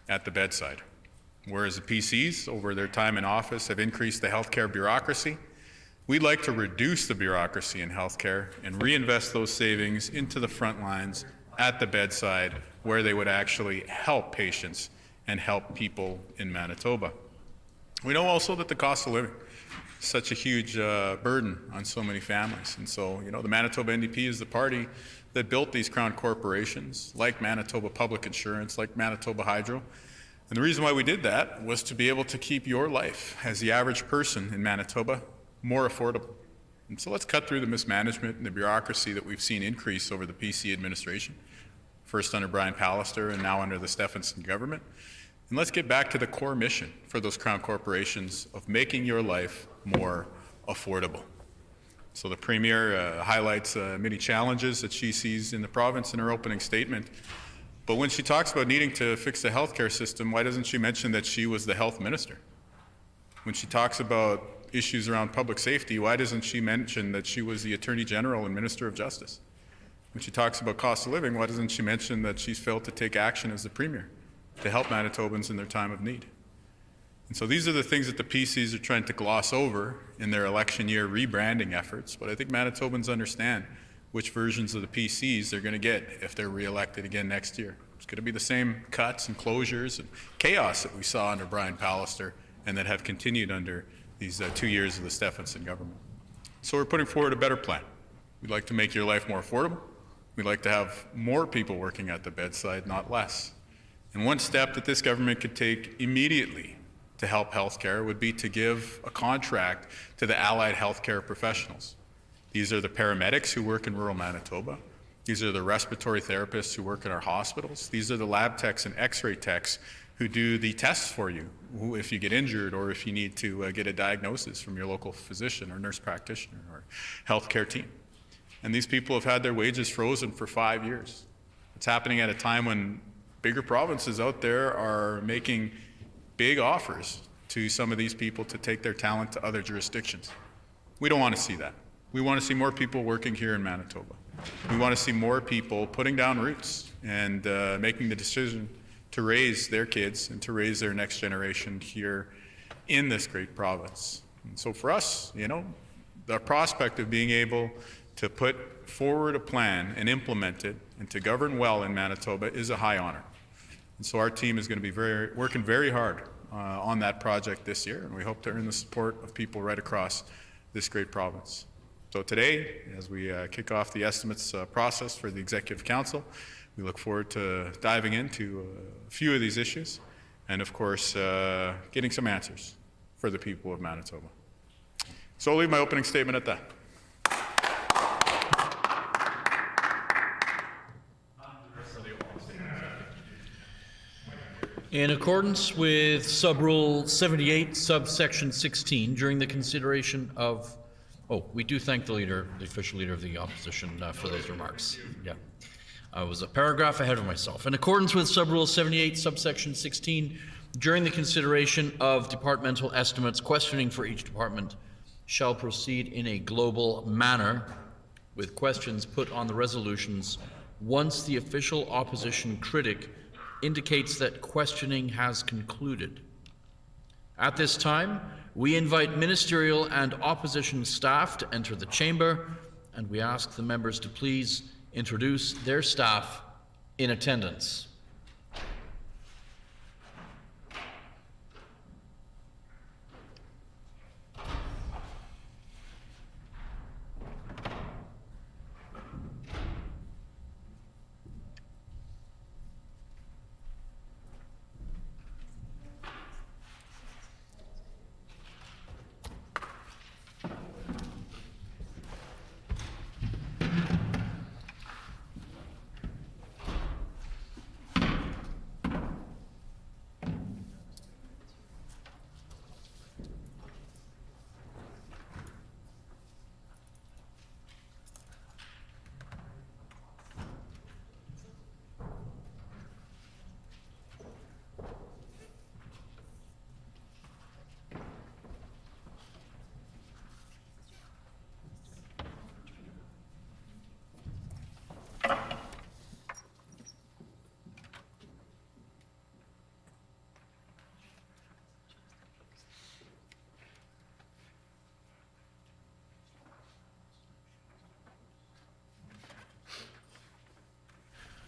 at the bedside. Whereas the PCs, over their time in office, have increased the healthcare bureaucracy, we'd like to reduce the bureaucracy in healthcare and reinvest those savings into the front lines at the bedside where they would actually help patients and help people in Manitoba. We know also that the cost of living is such a huge burden on so many families. And so, you know, the Manitoba NDP is the party that built these crown corporations like Manitoba Public Insurance, like Manitoba Hydro. And the reason why we did that was to be able to keep your life as the average person in Manitoba more affordable. And so let's cut through the mismanagement and the bureaucracy that we've seen increase over the PC administration, first under Brian Pallister and now under the Stephenson government. And let's get back to the core mission for those crown corporations of making your life more affordable. So the Premier highlights many challenges that she sees in the province in her opening statement. But when she talks about needing to fix the healthcare system, why doesn't she mention that she was the health minister? When she talks about issues around public safety, why doesn't she mention that she was the Attorney General and Minister of Justice? When she talks about cost of living, why doesn't she mention that she's failed to take action as the Premier to help Manitobans in their time of need? And so these are the things that the PCs are trying to gloss over in their election year rebranding efforts, but I think Manitobans understand which versions of the PCs they're going to get if they're re-elected again next year. It's going to be the same cuts and closures and chaos that we saw under Brian Pallister and that have continued under these 2 years of the Stephenson government. So we're putting forward a better plan. We'd like to make your life more affordable. We'd like to have more people working at the bedside, not less. And one step that this government could take immediately to help healthcare would be to give a contract to the allied healthcare professionals. These are the paramedics who work in rural Manitoba. These are the respiratory therapists who work in our hospitals. These are the lab techs and x-ray techs who do the tests for you if you get injured or if you need to get a diagnosis from your local physician or nurse practitioner or healthcare team. And these people have had their wages frozen for 5 years. It's happening at a time when bigger provinces out there are making big offers to some of these people to take their talent to other jurisdictions. We don't want to see that. We want to see more people working here in Manitoba. We want to see more people putting down roots and making the decision to raise their kids and to raise their next generation here in this great province. And so for us, you know, the prospect of being able to put forward a plan and implement it and to govern well in Manitoba is a high honor. And so our team is going to be working very hard on that project this year, and we hope to earn the support of people right across this great province. So today, as we kick off the estimates process for the Executive Council, we look forward to diving into a few of these issues and, of course, getting some answers for the people of Manitoba. So I'll leave my opening statement at that. In accordance with Sub-Rule 78, Subsection 16, during the consideration of... Oh, we do thank the leader, the official leader of the opposition, for those remarks. Yeah. I was a paragraph ahead of myself. In accordance with Sub-Rule 78, Subsection 16, during the consideration of departmental estimates, questioning for each department shall proceed in a global manner, with questions put on the resolutions once the official opposition critic indicates that questioning has concluded. At this time, we invite ministerial and opposition staff to enter the chamber, and we ask the members to please introduce their staff in attendance.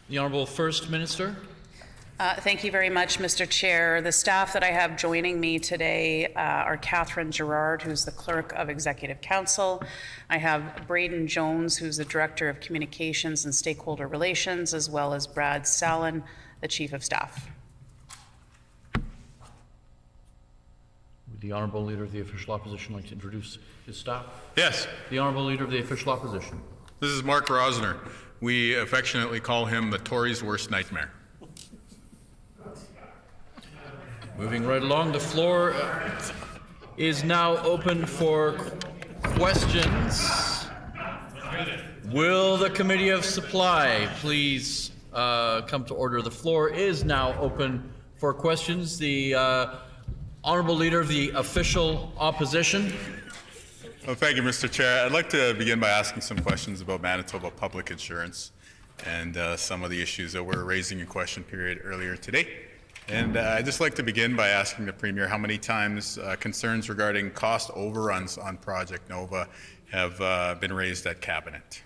The Honourable First Minister. Thank you very much, Mr. Chair. The staff that I have joining me today are Catherine Gerard, who's the Clerk of Executive Council. I have Braden Jones, who's the Director of Communications and Stakeholder Relations, as well as Brad Sallin, the Chief of Staff. Would the Honourable Leader of the Official Opposition like to introduce his staff? Yes. The Honourable Leader of the Official Opposition. This is Mark Rosner. We affectionately call him the Tories' worst nightmare. Moving right along, the floor is now open for questions. Will the Committee of Supply please come to order? The floor is now open for questions. The Honourable Leader of the Official Opposition. Well, thank you, Mr. Chair. I'd like to begin by asking some questions about Manitoba public insurance and some of the issues that were raising in question period earlier today. And I'd just like to begin by asking the Premier how many times concerns regarding cost overruns on Project Nova have been raised at Cabinet.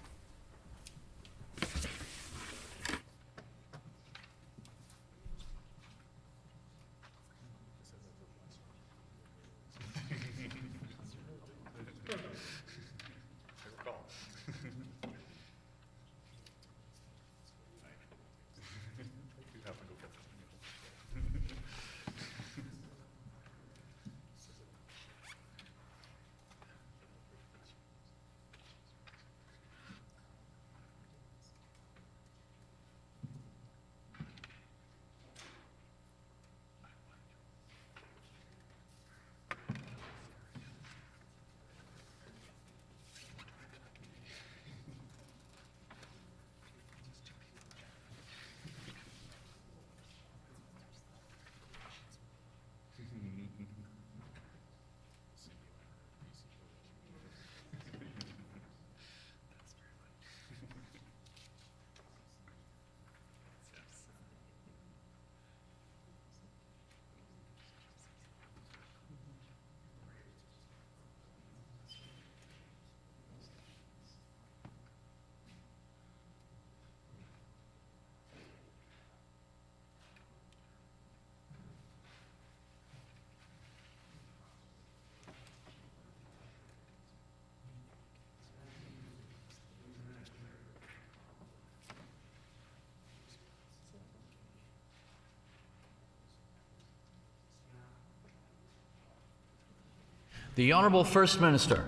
The Honourable First Minister.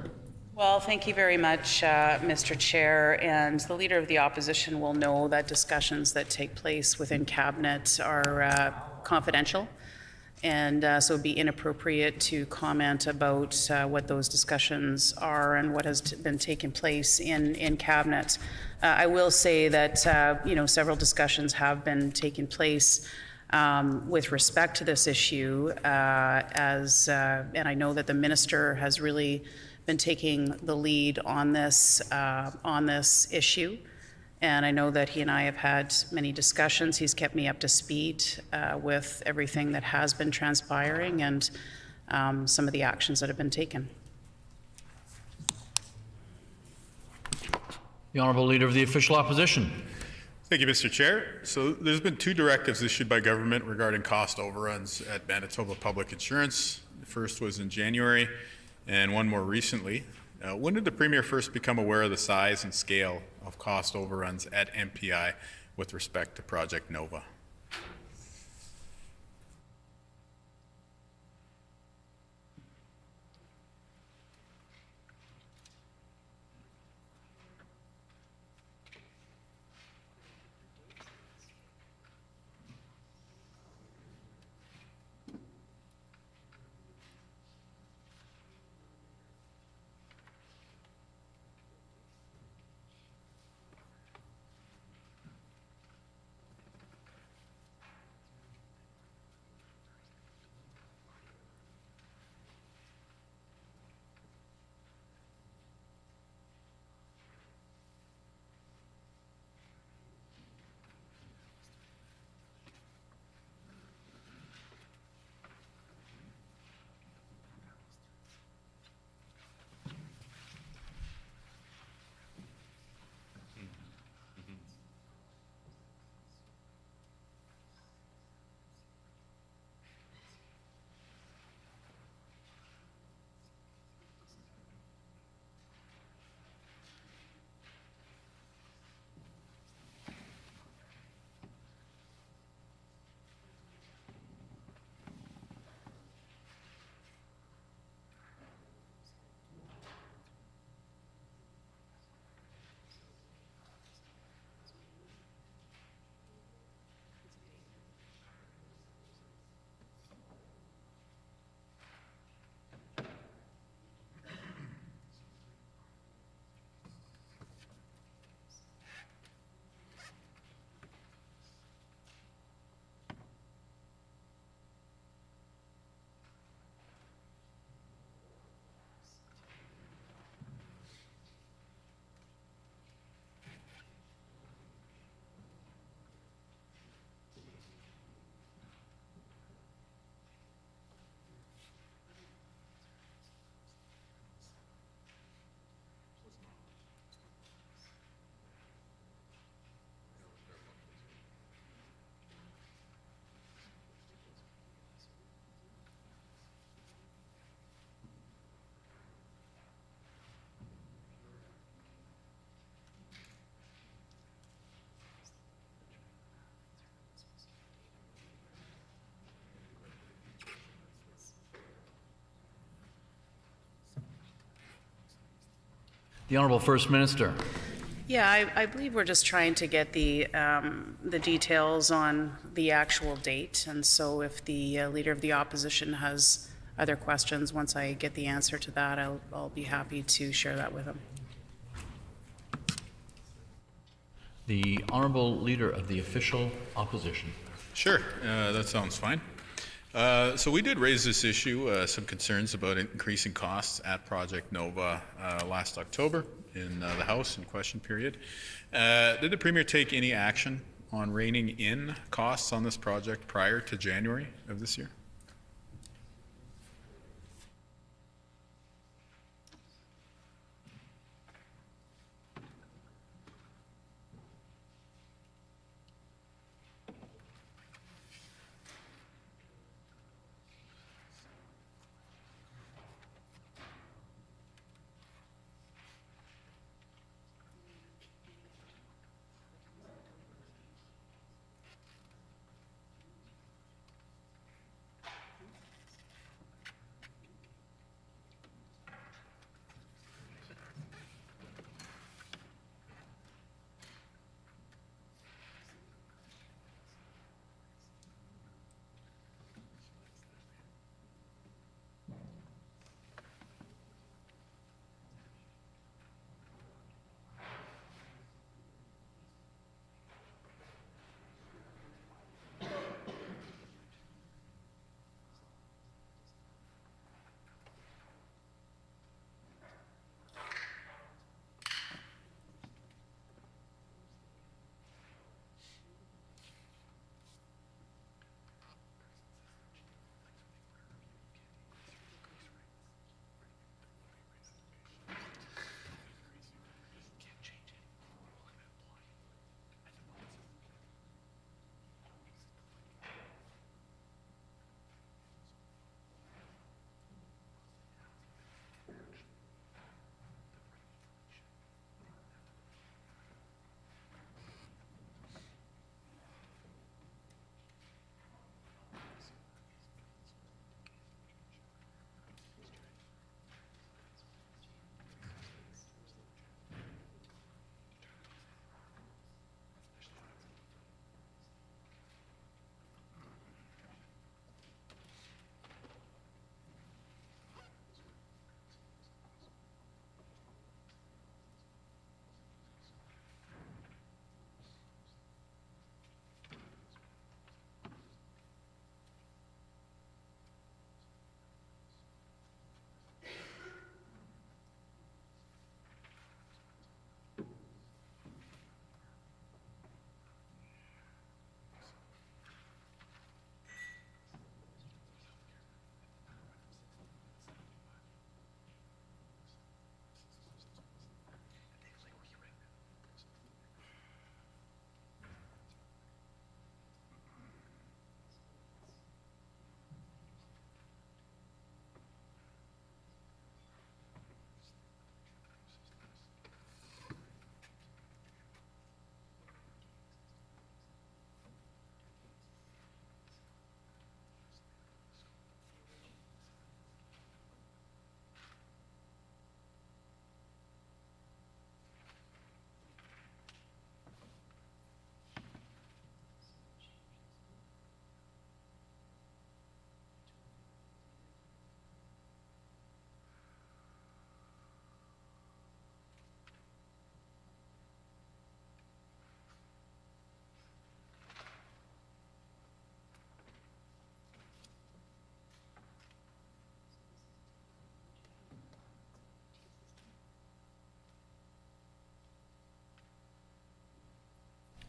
Well, thank you very much, Mr. Chair, and the Leader of the Opposition will know that discussions that take place within Cabinet are confidential, and so it would be inappropriate to comment about what those discussions are and what has been taking place in Cabinet. I will say that several discussions have been taking place with respect to this issue, and I know that the Minister has really been taking the lead on this issue, and I know that he and I have had many discussions. He's kept me up to speed with everything that has been transpiring, and some of the actions that have been taken. The Honourable Leader of the Official Opposition. Thank you, Mr. Chair. So there's been 2 directives issued by government regarding cost overruns at Manitoba Public Insurance. The first was in January and one more recently. When did the Premier first become aware of the size and scale of cost overruns at MPI with respect to Project Nova? The Honourable First Minister. Yeah, I believe we're just trying to get the details on the actual date, and so if the Leader of the Opposition has other questions, once I get the answer to that, I'll be happy to share that with him. The Honourable Leader of the Official Opposition. Sure, that sounds fine. So we did raise this issue, some concerns about increasing costs at Project Nova last October in the House in question period. Did the Premier take any action on reining in costs on this project prior to January of this year?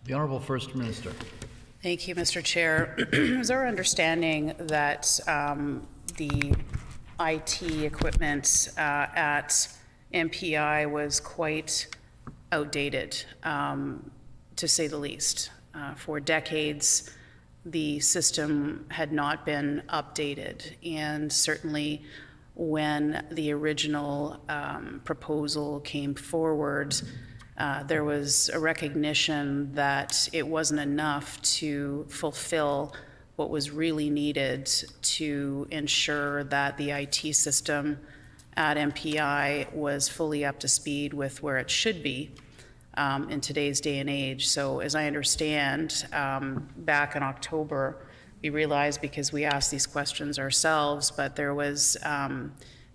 The Honourable First Minister. Thank you, Mr. Chair. It is our understanding that the IT equipment at MPI was quite outdated, to say the least. For decades, the system had not been updated, and certainly when the original proposal came forward, there was a recognition that it wasn't enough to fulfill what was really needed to ensure that the IT system at MPI was fully up to speed with where it should be in today's day and age. So as I understand, back in October, we realized, because we asked these questions ourselves, but there was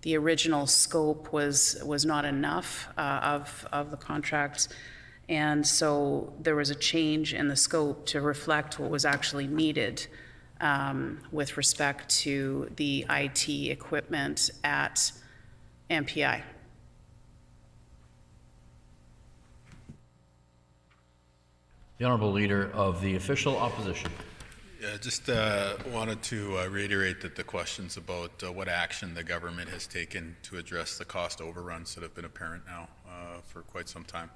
the original scope was not enough of the contract, and so there was a change in the scope to reflect what was actually needed with respect to the IT equipment at MPI. The Honourable Leader of the Official Opposition. Yeah, just wanted to reiterate that the questions about what action the government has taken to address the cost overruns that have been apparent now for quite some time.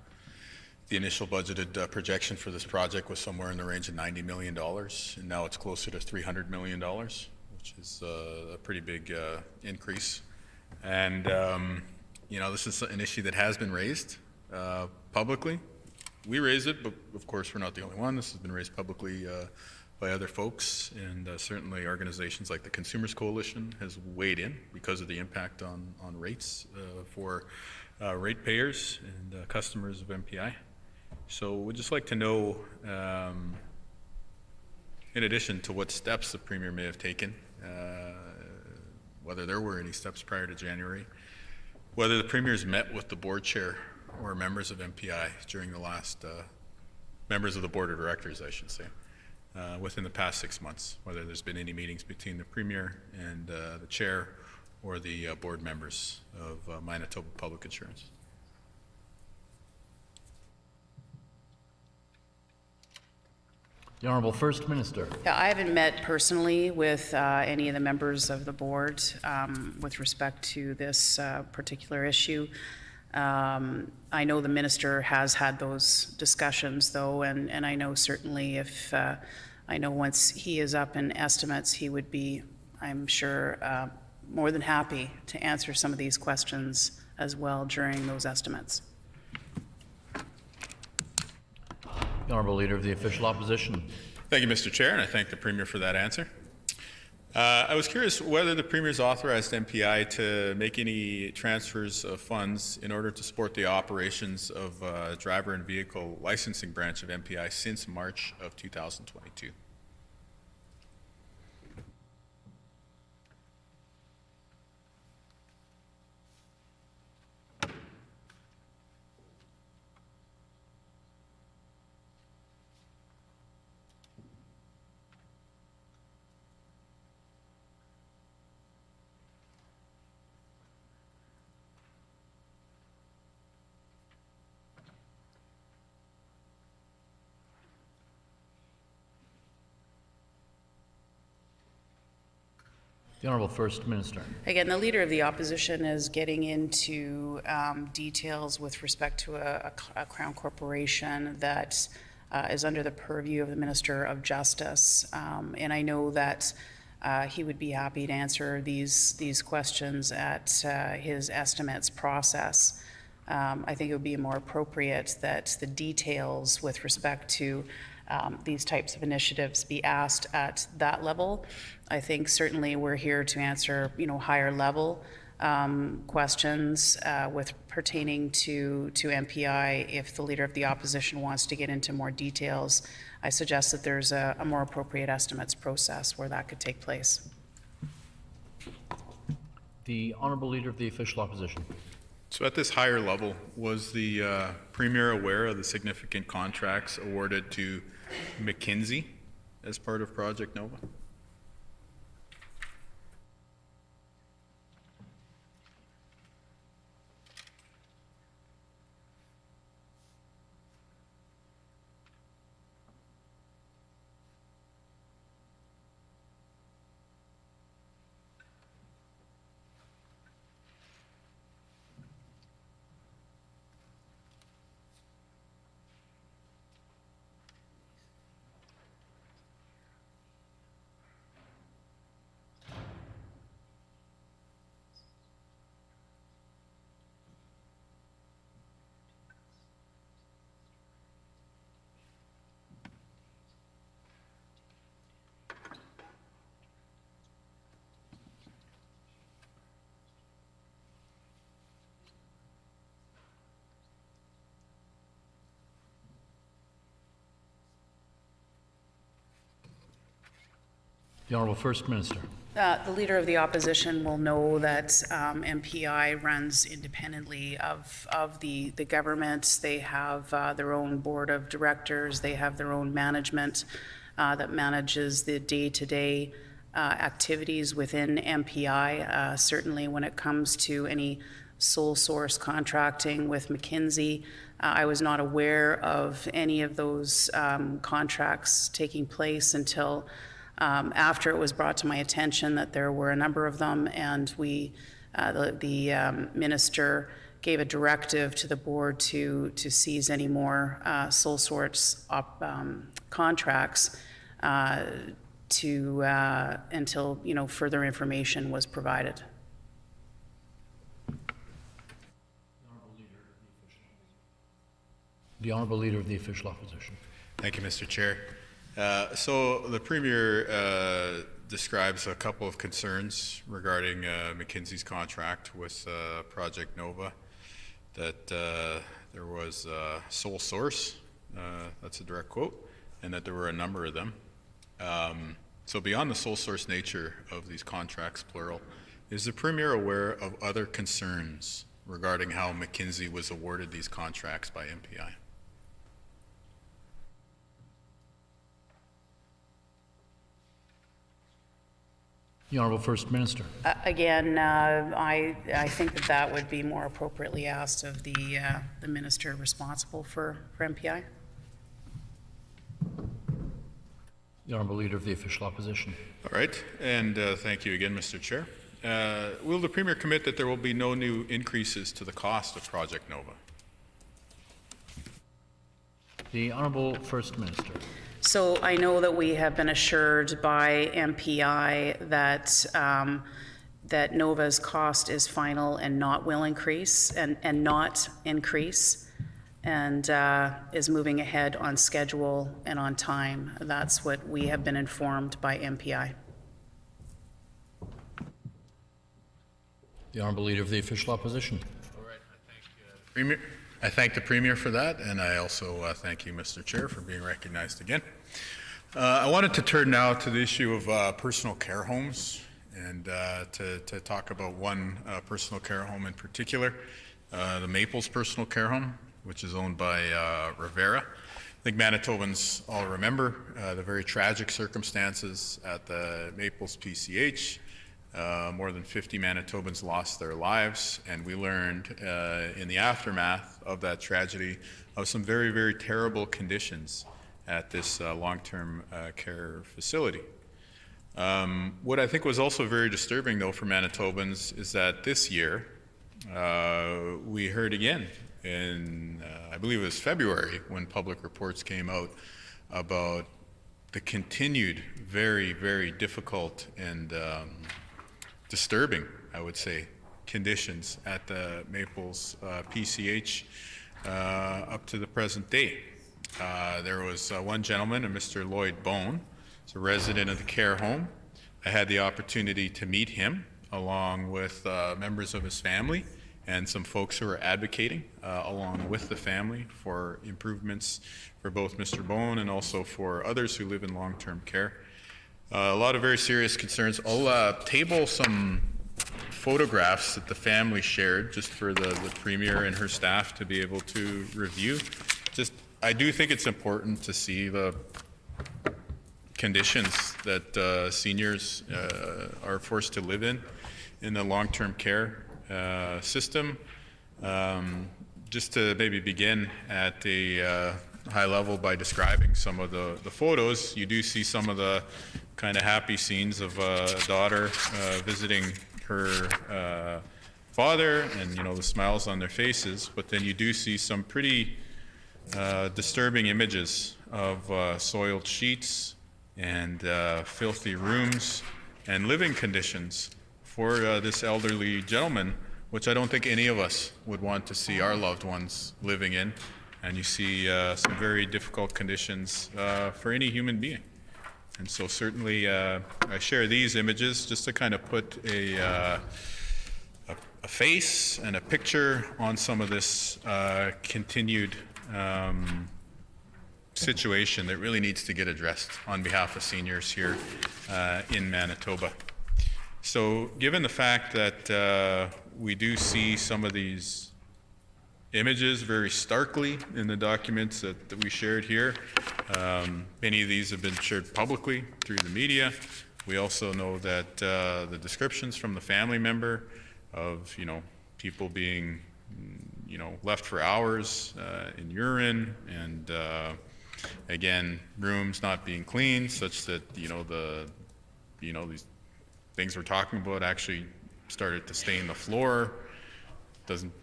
The initial budgeted projection for this project was somewhere in the range of $90 million, and now it's closer to $300 million, which is a pretty big increase. And, you know, this is an issue that has been raised publicly. We raise it, but of course we're not the only one. This has been raised publicly by other folks, and certainly organizations like the Consumers Coalition has weighed in because of the impact on rates for ratepayers and customers of MPI. So we'd just like to know, in addition to what steps the Premier may have taken, whether there were any steps prior to January, whether the Premier's met with the board chair or members of MPI during the last, members of the board of directors, I should say, within the past 6 months, whether there's been any meetings between the Premier and the chair or the board members of Manitoba Public Insurance. The Honourable First Minister. Yeah, I haven't met personally with any of the members of the board with respect to this particular issue. I know the minister has had those discussions, though, and I know certainly if I know once he is up in estimates, he would be, I'm sure, more than happy to answer some of these questions as well during those estimates. The Honourable Leader of the Official Opposition. Thank you, Mr. Chair, and I thank the Premier for that answer. I was curious whether the Premier's authorized MPI to make any transfers of funds in order to support the operations of driver and vehicle licensing branch of MPI since March of 2022. The Honourable First Minister. Again, the Leader of the Opposition is getting into details with respect to a Crown corporation that is under the purview of the Minister of Justice. And I know that he would be happy to answer these questions at his estimates process. I think it would be more appropriate that the details with respect to these types of initiatives be asked at that level. I think certainly we're here to answer, higher level questions with pertaining to MPI. If the Leader of the Opposition wants to get into more details, I suggest that there's a more appropriate estimates process where that could take place. The Honourable Leader of the Official Opposition. So at this higher level, was the Premier aware of the significant contracts awarded to McKinsey as part of Project Nova? The Honourable First Minister. The Leader of the Opposition will know that MPI runs independently of the government. They have their own board of directors. They have their own management that manages the day-to-day activities within MPI. Certainly when it comes to any sole source contracting with McKinsey, I was not aware of any of those contracts taking place until after it was brought to my attention that there were a number of them, and the minister gave a directive to the board to seize any more sole source contracts until further information was provided. The Honourable Leader of the Official Opposition. Thank you, Mr. Chair. So the Premier describes a couple of concerns regarding McKinsey's contract with Project Nova, that there was sole source, that's a direct quote, and that there were a number of them. So beyond the sole source nature of these contracts, plural, is the Premier aware of other concerns regarding how McKinsey was awarded these contracts by MPI? The Honourable First Minister. Again, I think that would be more appropriately asked of the minister responsible for MPI. The Honourable Leader of the Official Opposition. All right, and thank you again, Mr. Chair. Will the Premier commit that there will be no new increases to the cost of Project Nova? The Honourable First Minister. So I know that we have been assured by MPI that that Nova's cost is final and not will increase and not increase, and is moving ahead on schedule and on time. That's what we have been informed by MPI. The Honourable Leader of the Official Opposition. All right, I thank the Premier for that, and I also thank you, Mr. Chair, for being recognized again. I wanted to turn now to the issue of personal care homes, and to talk about one personal care home in particular, the Maples Personal Care Home, which is owned by Rivera. I think Manitobans all remember the very tragic circumstances at the Maples PCH. More than 50 Manitobans lost their lives, and we learned in the aftermath of that tragedy of some very, very terrible conditions at this long-term care facility. What I think was also very disturbing, though, for Manitobans is that this year we heard again in, I believe it was February, when public reports came out about the continued very, very difficult and disturbing, I would say, conditions at the Maples PCH up to the present day. There was one gentleman, a Mr. Lloyd Bone, he's a resident of the care home. I had the opportunity to meet him along with members of his family and some folks who are advocating along with the family for improvements for both Mr. Bone and also for others who live in long-term care. A lot of very serious concerns. I'll table some photographs that the family shared just for the Premier and her staff to be able to review. I do think it's important to see the conditions that seniors are forced to live in the long-term care system. Just to maybe begin at a high level by describing some of the photos, you do see some of the kind of happy scenes of a daughter visiting her father, and the smiles on their faces, but then you do see some pretty disturbing images of soiled sheets and filthy rooms and living conditions for this elderly gentleman, which I don't think any of us would want to see our loved ones living in. And you see some very difficult conditions for any human being. And so certainly I share these images just to kind of put a face and a picture on some of this continued situation that really needs to get addressed on behalf of seniors here in Manitoba. So given the fact that we do see some of these images very starkly in the documents that we shared here, many of these have been shared publicly through the media. We also know that the descriptions from the family member of, people being, left for hours in urine, and again, rooms not being cleaned, such that these things we're talking about actually started to stain the floor. Doesn't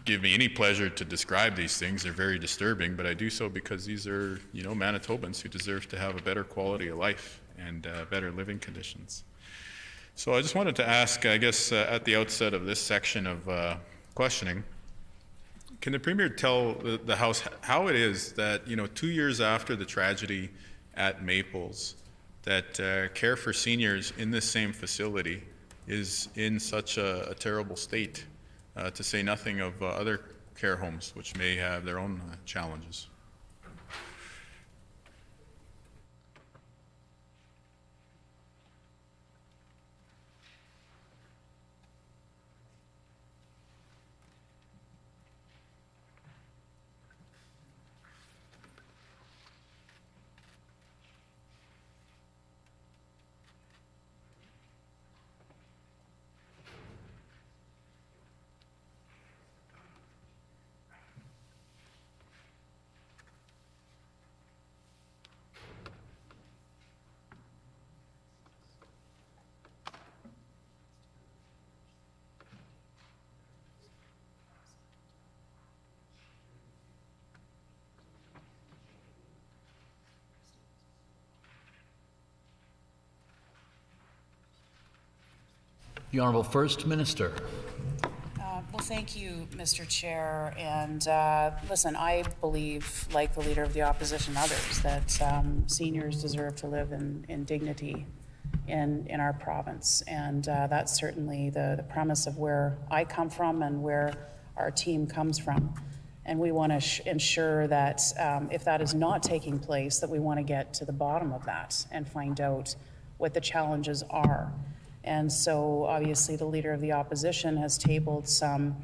give me any pleasure to describe these things. They're very disturbing, but I do so because these are, Manitobans who deserve to have a better quality of life and better living conditions. So I just wanted to ask, I guess, at the outset of this section of questioning, can the Premier tell the House how it is that, 2 years after the tragedy at Maples, that care for seniors in this same facility is in such a terrible state, to say nothing of other care homes which may have their own challenges? The Honourable First Minister. Well, thank you, Mr. Chair. And listen, I believe, like the Leader of the Opposition and others, that seniors deserve to live in dignity in our province. And that's certainly the premise of where I come from and where our team comes from. And we want to ensure that if that is not taking place, that we want to get to the bottom of that and find out what the challenges are. And so obviously the Leader of the Opposition has tabled some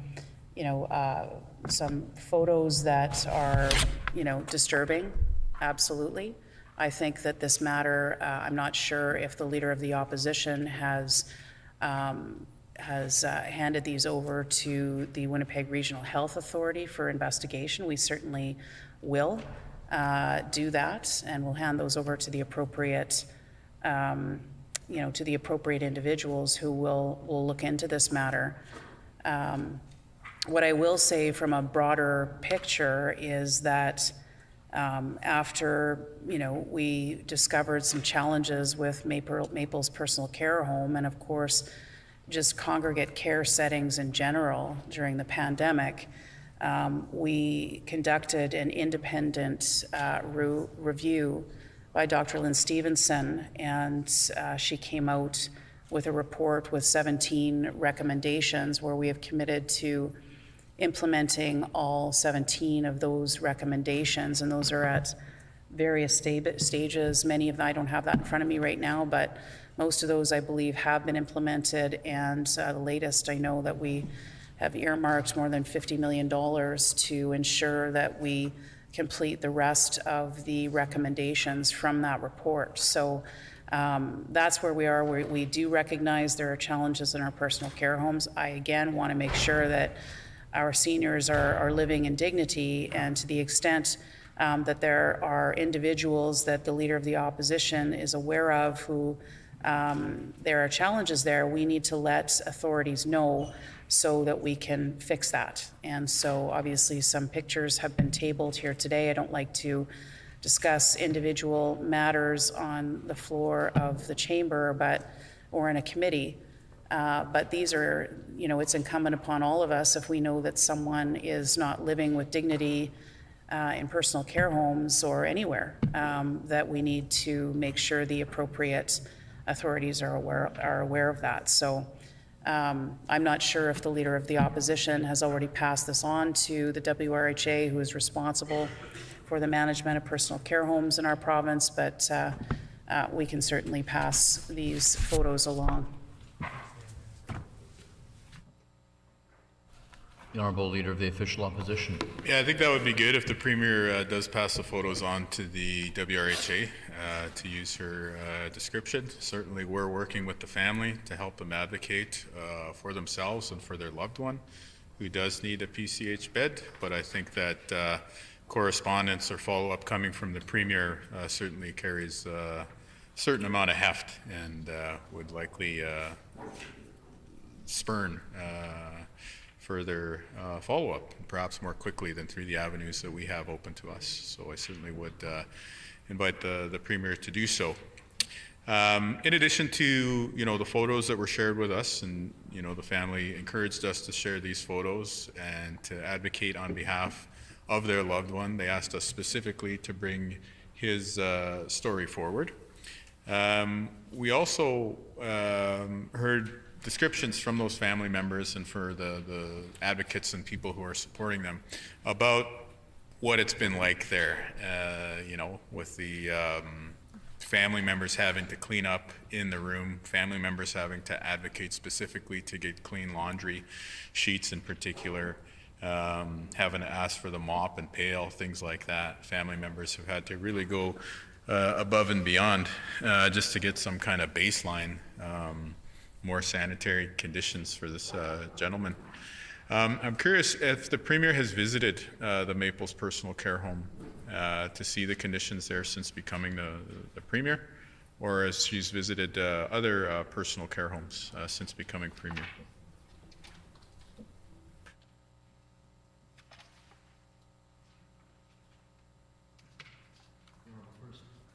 photos that are, disturbing, absolutely. I think that this matter, I'm not sure if the Leader of the Opposition has handed these over to the Winnipeg Regional Health Authority for investigation. We certainly will do that, and we'll hand those over to the appropriate to the appropriate individuals who will look into this matter. What I will say from a broader picture is that after we discovered some challenges with Maple's personal care home, and of course just congregate care settings in general during the pandemic, we conducted an independent review by Dr. Lynn Stevenson, and she came out with a report with 17 recommendations where we have committed to implementing all 17 of those recommendations, and those are at various stages. Many of them, I don't have that in front of me right now, but most of those I believe have been implemented, and the latest, I know that we have earmarked more than $50 million to ensure that we complete the rest of the recommendations from that report. So that's where we are. We do recognize there are challenges in our personal care homes. I again want to make sure that our seniors are living in dignity, and to the extent that there are individuals that the Leader of the Opposition is aware of who there are challenges there, we need to let authorities know so that we can fix that. And so obviously some pictures have been tabled here today. I don't like to discuss individual matters on the floor of the chamber or in a committee. But these are, it's incumbent upon all of us, if we know that someone is not living with dignity in personal care homes or anywhere, that we need to make sure the appropriate authorities are aware of that. So I'm not sure if the Leader of the Opposition has already passed this on to the WRHA, who is responsible for for the management of personal care homes in our province, but we can certainly pass these photos along. The Honourable Leader of the Official Opposition. Yeah, I think that would be good if the Premier does pass the photos on to the WRHA to use her description. Certainly we're working with the family to help them advocate for themselves and for their loved one who does need a PCH bed, but I think that correspondence or follow-up coming from the Premier certainly carries a certain amount of heft and would likely spurn further follow-up, perhaps more quickly than through the avenues that we have open to us. So I certainly would invite the Premier to do so. In addition to the photos that were shared with us, and the family encouraged us to share these photos and to advocate on behalf of their loved one, they asked us specifically to bring his story forward. We also heard descriptions from those family members and for the advocates and people who are supporting them about what it's been like there, with the family members having to clean up in the room, family members having to advocate specifically to get clean laundry, sheets in particular, having to ask for the mop and pail, things like that. Family members have had to really go above and beyond just to get some kind of baseline more sanitary conditions for this gentleman. I'm curious if the Premier has visited the Maples Personal Care Home to see the conditions there since becoming the Premier, or as she's visited other personal care homes since becoming Premier.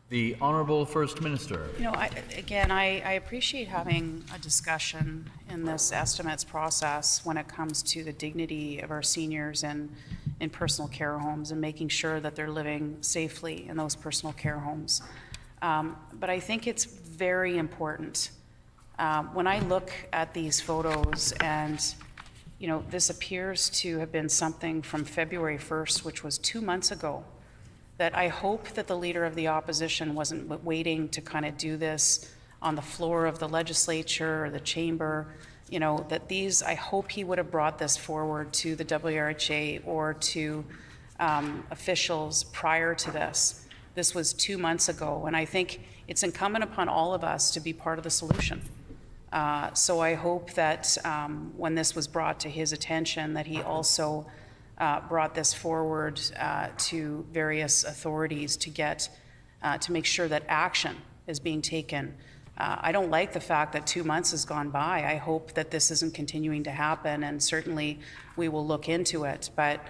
The Honourable First Minister. I appreciate having a discussion in this estimates process when it comes to the dignity of our seniors in personal care homes and making sure that they're living safely in those personal care homes. But I think it's very important when I look at these photos, and this appears to have been something from February 1st, which was 2 months ago, that I hope that the Leader of the Opposition wasn't waiting to kind of do this on the floor of the Legislature or the Chamber, I hope he would have brought this forward to the WRHA or to officials prior to this. This was 2 months ago, and I think it's incumbent upon all of us to be part of the solution. So I hope that when this was brought to his attention, that he also brought this forward to various authorities to make sure that action is being taken. I don't like the fact that 2 months has gone by. I hope that this isn't continuing to happen, and certainly we will look into it. But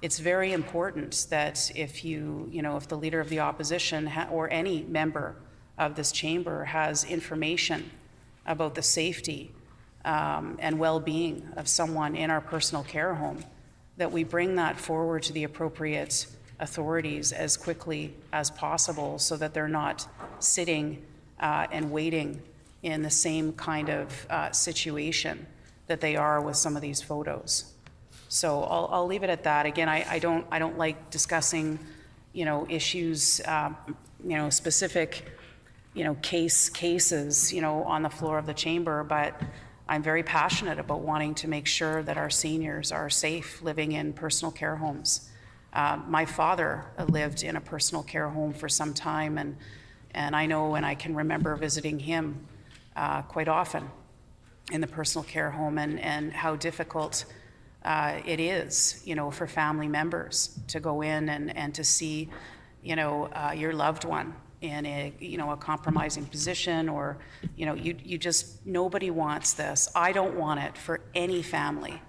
it's very important that if if the Leader of the Opposition or any member of this chamber has information about the safety and well-being of someone in our personal care home, that we bring that forward to the appropriate authorities as quickly as possible so that they're not sitting and waiting in the same kind of situation that they are with some of these photos. So I'll leave it at that. Again, I don't like discussing, issues, specific, cases, on the floor of the chamber, but I'm very passionate about wanting to make sure that our seniors are safe living in personal care homes. My father lived in a personal care home for some time, and I know, and I can remember visiting him quite often in the personal care home, and how difficult it is, for family members to go in and to see, your loved one in a compromising position, or you just, nobody wants this. I don't want it for any family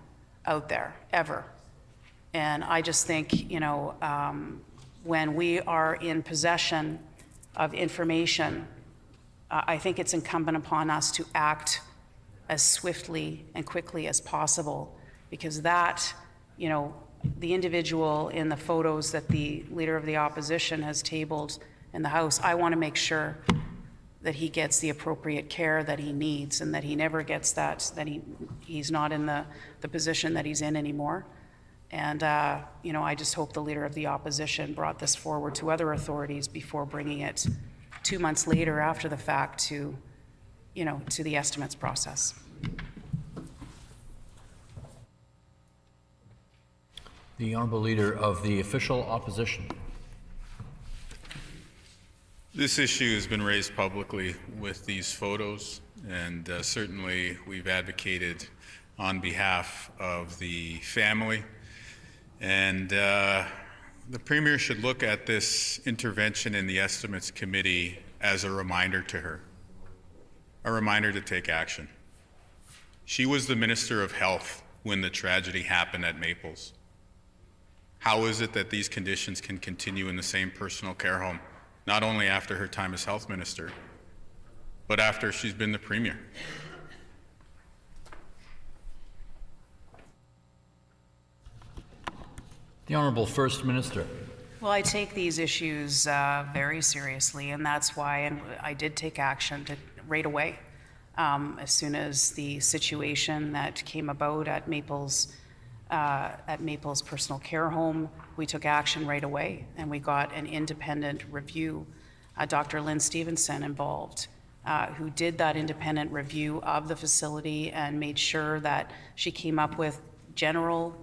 out there ever. And I just think when we are in possession of information, I think it's incumbent upon us to act as swiftly and quickly as possible, because that, the individual in the photos that the Leader of the Opposition has tabled in the House, I want to make sure that he gets the appropriate care that he needs, and that he never gets that he's not in the position that he's in anymore. And, I just hope the Leader of the Opposition brought this forward to other authorities before bringing it 2 months later after the fact to the estimates process. The Honourable Leader of the Official Opposition. This issue has been raised publicly with these photos, and certainly we've advocated on behalf of the family. And the Premier should look at this intervention in the Estimates Committee as a reminder to her, a reminder to take action. She was the Minister of Health when the tragedy happened at Maples. How is it that these conditions can continue in the same personal care home, not only after her time as Health Minister, but after she's been the Premier? The Honourable First Minister. Well, I take these issues very seriously, and that's why I did take action right away. As soon as the situation that came about at Maples Personal Care Home, we took action right away, and we got an independent review. Dr. Lynn Stevenson involved, who did that independent review of the facility and made sure that she came up with general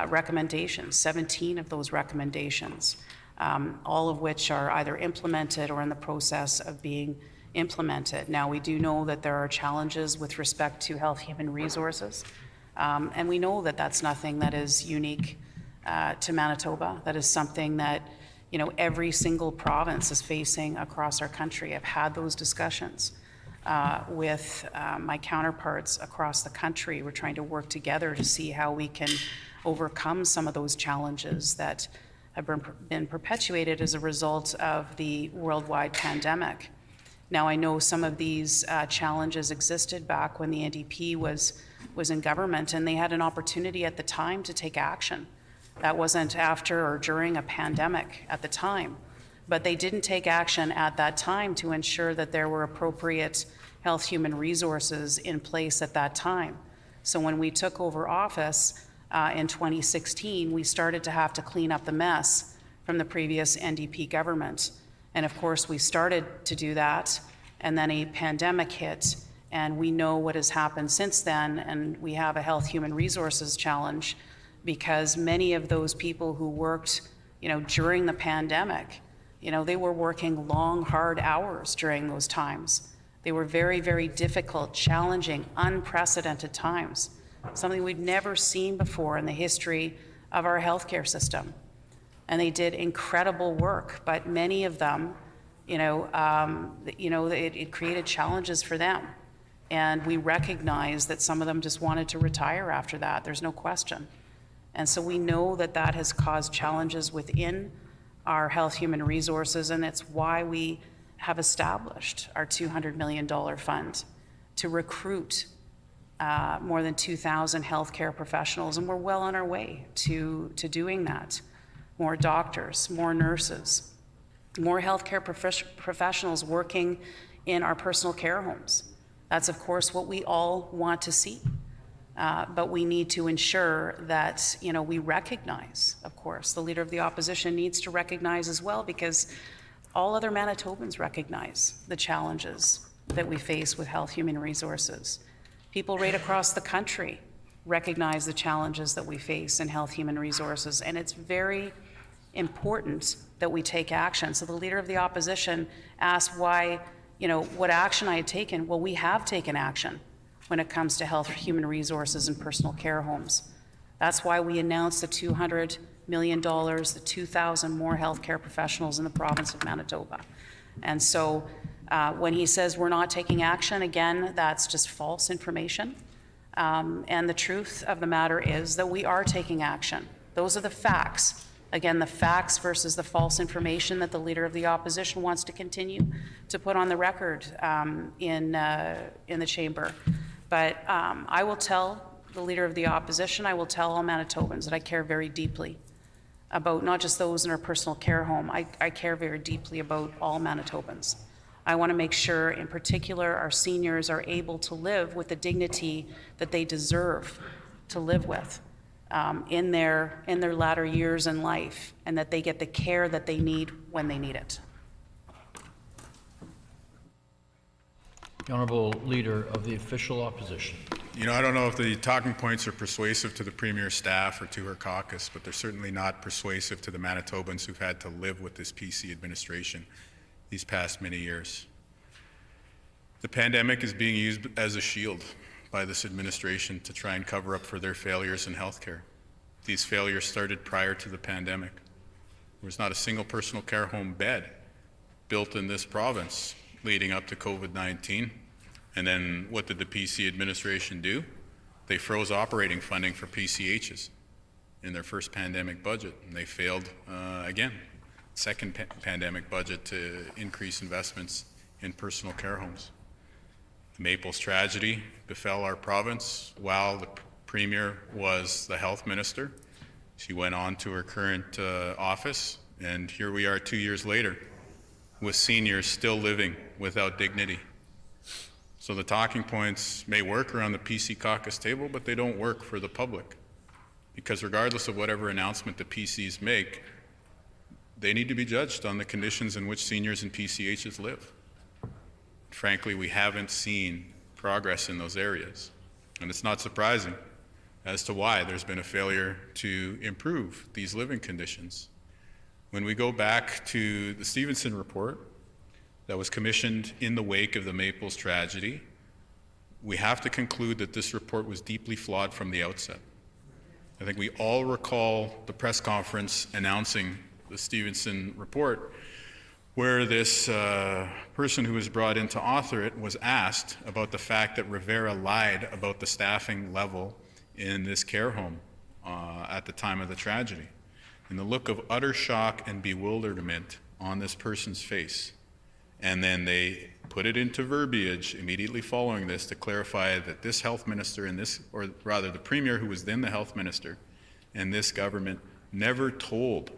recommendations, 17 of those recommendations, all of which are either implemented or in the process of being implemented. Now, we do know that there are challenges with respect to health human resources, and we know that that's nothing that is unique to Manitoba. That is something that every single province is facing across our country. I've had those discussions with my counterparts across the country. We're trying to work together to see how we can overcome some of those challenges that have been perpetuated as a result of the worldwide pandemic. Now, I know some of these challenges existed back when the NDP was in government, and they had an opportunity at the time to take action. That wasn't after or during a pandemic at the time, but they didn't take action at that time to ensure that there were appropriate health human resources in place at that time. So when we took over office in 2016, we started to have to clean up the mess from the previous NDP government. And of course, we started to do that, and then a pandemic hit, and we know what has happened since then, and we have a health human resources challenge because many of those people who worked, during the pandemic, they were working long, hard hours during those times. They were very, very difficult, challenging, unprecedented times, something we've never seen before in the history of our healthcare system. And they did incredible work, but many of them, it created challenges for them. And we recognize that some of them just wanted to retire after that. There's no question. And so we know that that has caused challenges within our health human resources, and it's why we have established our $200 million fund to recruit more than 2,000 healthcare professionals, and we're well on our way to doing that. More doctors, more nurses, more healthcare professionals working in our personal care homes. That's, of course, what we all want to see. But we need to ensure that, we recognize, of course, the Leader of the Opposition needs to recognize as well, because all other Manitobans recognize the challenges that we face with health human resources. People right across the country recognize the challenges that we face in health human resources, and it's very important that we take action. So the Leader of the Opposition asked why, what action I had taken. Well, we have taken action when it comes to health human resources and personal care homes. That's why we announced the $200 million, the 2,000 more healthcare professionals in the province of Manitoba. And so when he says we're not taking action, again, that's just false information. And the truth of the matter is that we are taking action. Those are the facts. Again, the facts versus the false information that the Leader of the Opposition wants to continue to put on the record in the chamber. But I will tell the Leader of the Opposition, I will tell all Manitobans that I care very deeply about not just those in our personal care home. I care very deeply about all Manitobans. I want to make sure, in particular, our seniors are able to live with the dignity that they deserve to live with in their latter years in life, and that they get the care that they need when they need it. The Honourable Leader of the Official Opposition. You know, I don't know if the talking points are persuasive to the Premier's staff or to her caucus, but they're certainly not persuasive to the Manitobans who've had to live with this PC administration these past many years. The pandemic is being used as a shield by this administration to try and cover up for their failures in healthcare. These failures started prior to the pandemic. There was not a single personal care home bed built in this province leading up to COVID-19. And then what did the PC administration do? They froze operating funding for PCHs in their first pandemic budget, and they failed again, second pandemic budget, to increase investments in personal care homes. The Maples tragedy befell our province while the Premier was the health minister. She went on to her current office, and here we are 2 years later with seniors still living without dignity. So the talking points may work around the PC caucus table, but they don't work for the public. Because regardless of whatever announcement the PCs make, they need to be judged on the conditions in which seniors and PCHs live. Frankly, we haven't seen progress in those areas. And it's not surprising as to why there's been a failure to improve these living conditions. When we go back to the Stevenson report that was commissioned in the wake of the Maples tragedy, we have to conclude that this report was deeply flawed from the outset. I think we all recall the press conference announcing the Stevenson report, where this person who was brought in to author it was asked about the fact that Rivera lied about the staffing level in this care home at the time of the tragedy. And the look of utter shock and bewilderment on this person's face. And then they put it into verbiage immediately following this to clarify that this health minister and this, or rather the Premier who was then the health minister, and this government never told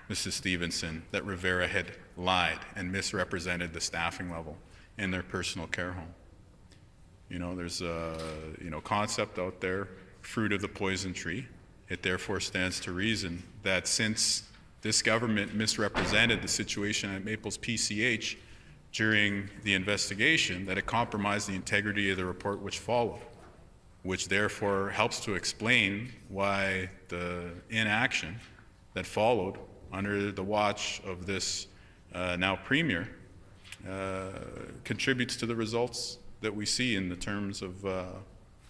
Mrs. Stevenson that Rivera had lied and misrepresented the staffing level in their personal care home. You know, there's a concept out there, fruit of the poison tree. It therefore stands to reason that since this government misrepresented the situation at Maples PCH during the investigation, that it compromised the integrity of the report which followed, which therefore helps to explain why the inaction that followed under the watch of this now Premier contributes to the results that we see in the terms of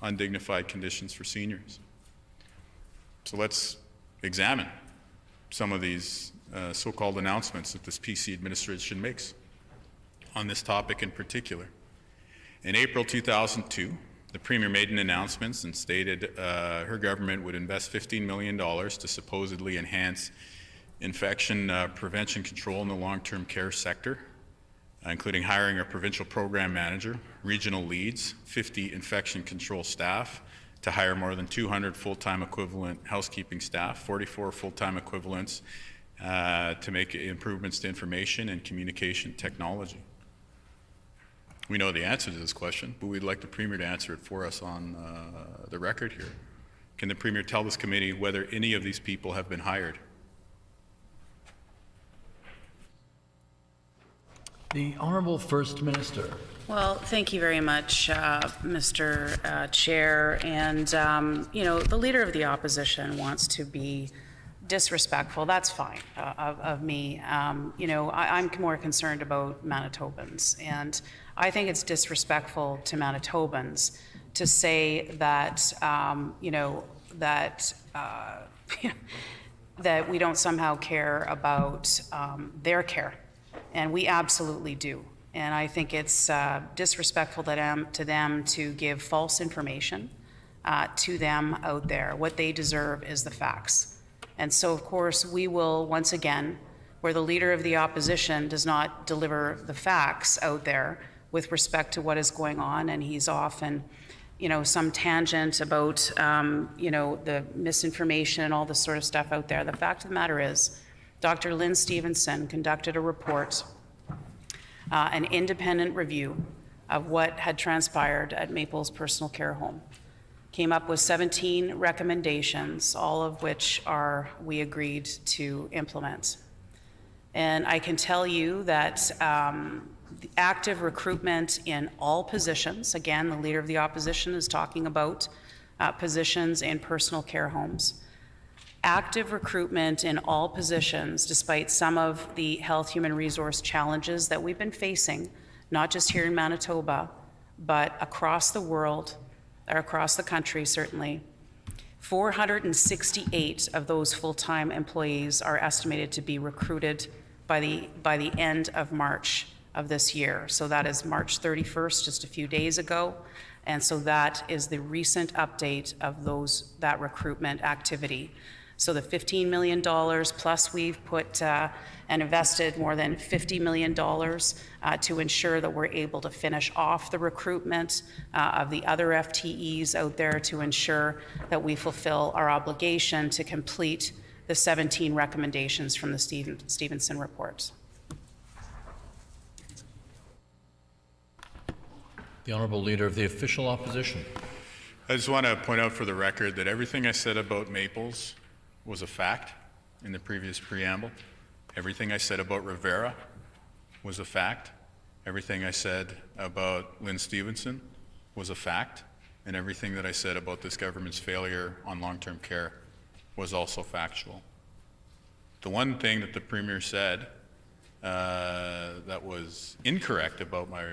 undignified conditions for seniors. So let's examine some of these so-called announcements that this PC administration makes on this topic in particular. In April 2002, the Premier made an announcement and stated her government would invest $15 million to supposedly enhance infection prevention control in the long-term care sector, including hiring a provincial program manager, regional leads, 50 infection control staff, to hire more than 200 full-time equivalent housekeeping staff, 44 full-time equivalents to make improvements to information and communication technology. We know the answer to this question, but we'd like the Premier to answer it for us on the record here. Can the Premier tell this committee whether any of these people have been hired? The Honourable First Minister. Well, thank you very much, Mr. Chair. And, the Leader of the Opposition wants to be disrespectful. That's fine of me. I'm more concerned about Manitobans. And I think it's disrespectful to Manitobans to say that, that we don't somehow care about their care. And we absolutely do. And I think it's disrespectful to them to give false information to them out there. What they deserve is the facts. And so, of course, we will, once again, where the Leader of the Opposition does not deliver the facts out there with respect to what is going on, and he's off in, some tangent about, the misinformation and all this sort of stuff out there. The fact of the matter is, Dr. Lynn Stevenson conducted a report, an independent review of what had transpired at Maples Personal Care Home. came up with 17 recommendations, all of which we agreed to implement. And I can tell you that the active recruitment in all positions, again, the Leader of the Opposition is talking about positions in personal care homes. Active recruitment in all positions, despite some of the health human resource challenges that we've been facing, not just here in Manitoba, but across the world, or across the country certainly. 468 of those full-time employees are estimated to be recruited by the end of March of this year. So that is March 31st, just a few days ago. And so that is the recent update of that recruitment activity. So the $15 million plus we've put and invested more than $50 million to ensure that we're able to finish off the recruitment of the other FTEs out there to ensure that we fulfill our obligation to complete the 17 recommendations from the Stevenson report. The Honourable Leader of the Official Opposition. I just want to point out for the record that everything I said about Maples was a fact in the previous preamble. Everything I said about Rivera was a fact. Everything I said about Lynn Stevenson was a fact. And everything that I said about this government's failure on long-term care was also factual. The one thing that the Premier said that was incorrect about my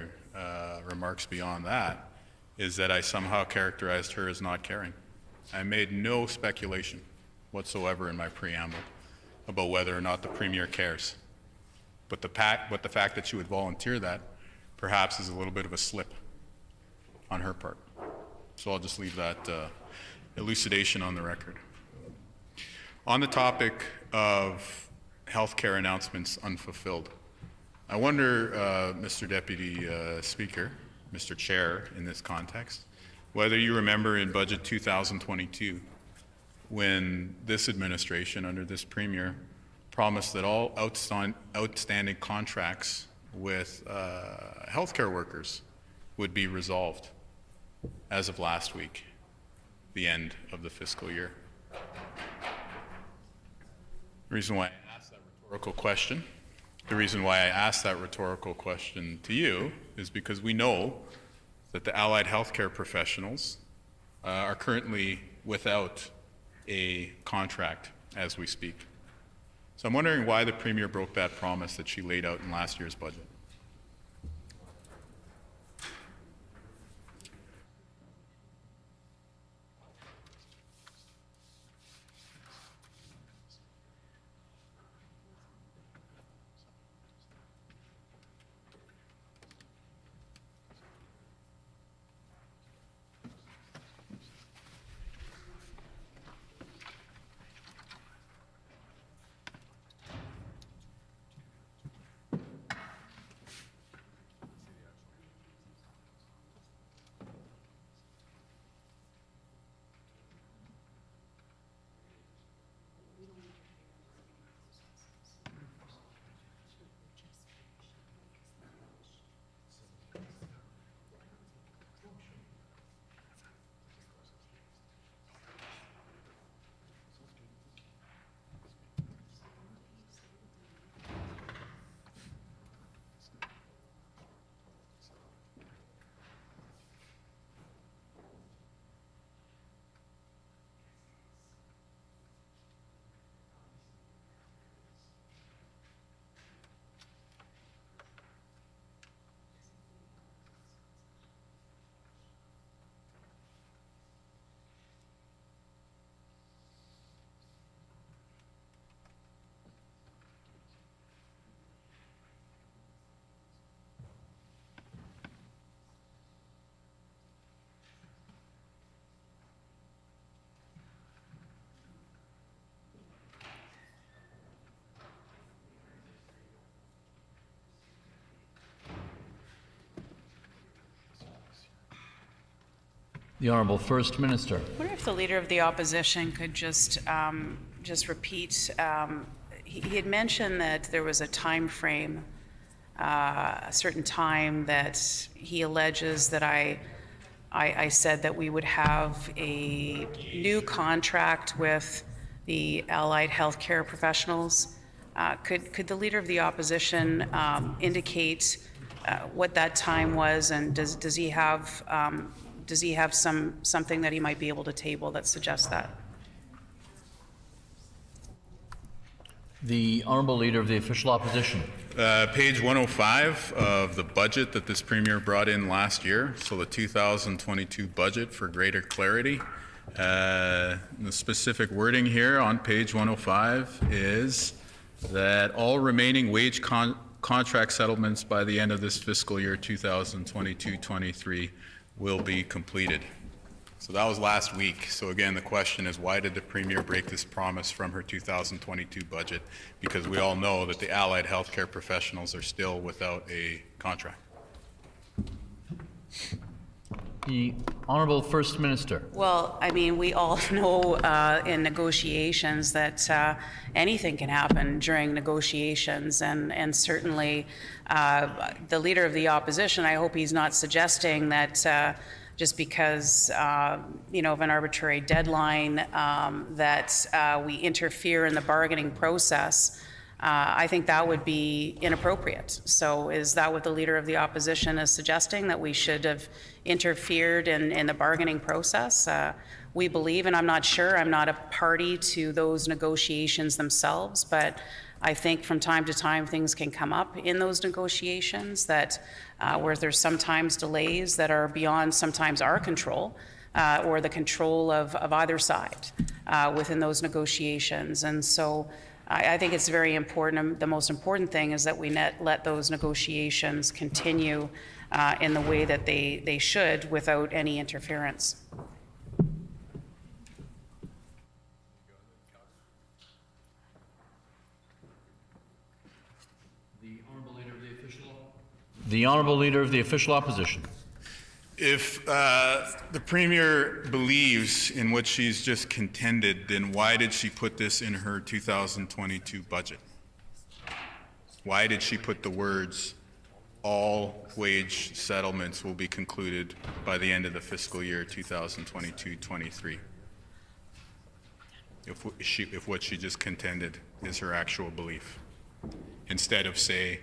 remarks beyond that is that I somehow characterized her as not caring. I made no speculation whatsoever in my preamble about whether or not the Premier cares. But the fact that she would volunteer that perhaps is a little bit of a slip on her part. So I'll just leave that elucidation on the record. On the topic of healthcare announcements unfulfilled, I wonder, Mr. Deputy Speaker, Mr. Chair in this context, whether you remember in Budget 2022 when this administration under this Premier promised that all outstanding contracts with healthcare workers would be resolved as of last week, the end of the fiscal year. The reason why I asked that rhetorical question, to you is because we know that the allied healthcare professionals are currently without a contract as we speak. So I'm wondering why the Premier broke that promise that she laid out in last year's budget. The Honourable First Minister. I wonder if the Leader of the Opposition could just repeat. He had mentioned that there was a time frame, a certain time that he alleges that I I said that we would have a new contract with the allied healthcare professionals. Could the Leader of the Opposition indicate what that time was, and does he have something that he might be able to table that suggests that? The Honourable Leader of the Official Opposition. Page 105 of the budget that this Premier brought in last year, so the 2022 budget for greater clarity. The specific wording here on page 105 is that all remaining wage contract settlements by the end of this fiscal year 2022-23 will be completed. So that was last week. So again, the question is, why did the Premier break this promise from her 2022 budget? Because we all know that the allied healthcare professionals are still without a contract. The Honourable First Minister. Well, I mean, we all know in negotiations that anything can happen during negotiations, and certainly the Leader of the Opposition, I hope he's not suggesting that just because of an arbitrary deadline that we interfere in the bargaining process. I think that would be inappropriate. So is that what the Leader of the Opposition is suggesting, that we should have interfered in the bargaining process? We believe, and I'm not sure, I'm not a party to those negotiations themselves, but I think from time to time things can come up in those negotiations that where there's sometimes delays that are beyond sometimes our control or the control of either side within those negotiations. And so I think it's very important. The most important thing is that we let those negotiations continue in the way that they should without any interference. The Honourable Leader of the Official Opposition. If the Premier believes in what she's just contended, then why did she put this in her 2022 budget? Why did she put the words, all wage settlements will be concluded by the end of the fiscal year 2022-23? If what she just contended is her actual belief, instead of, say,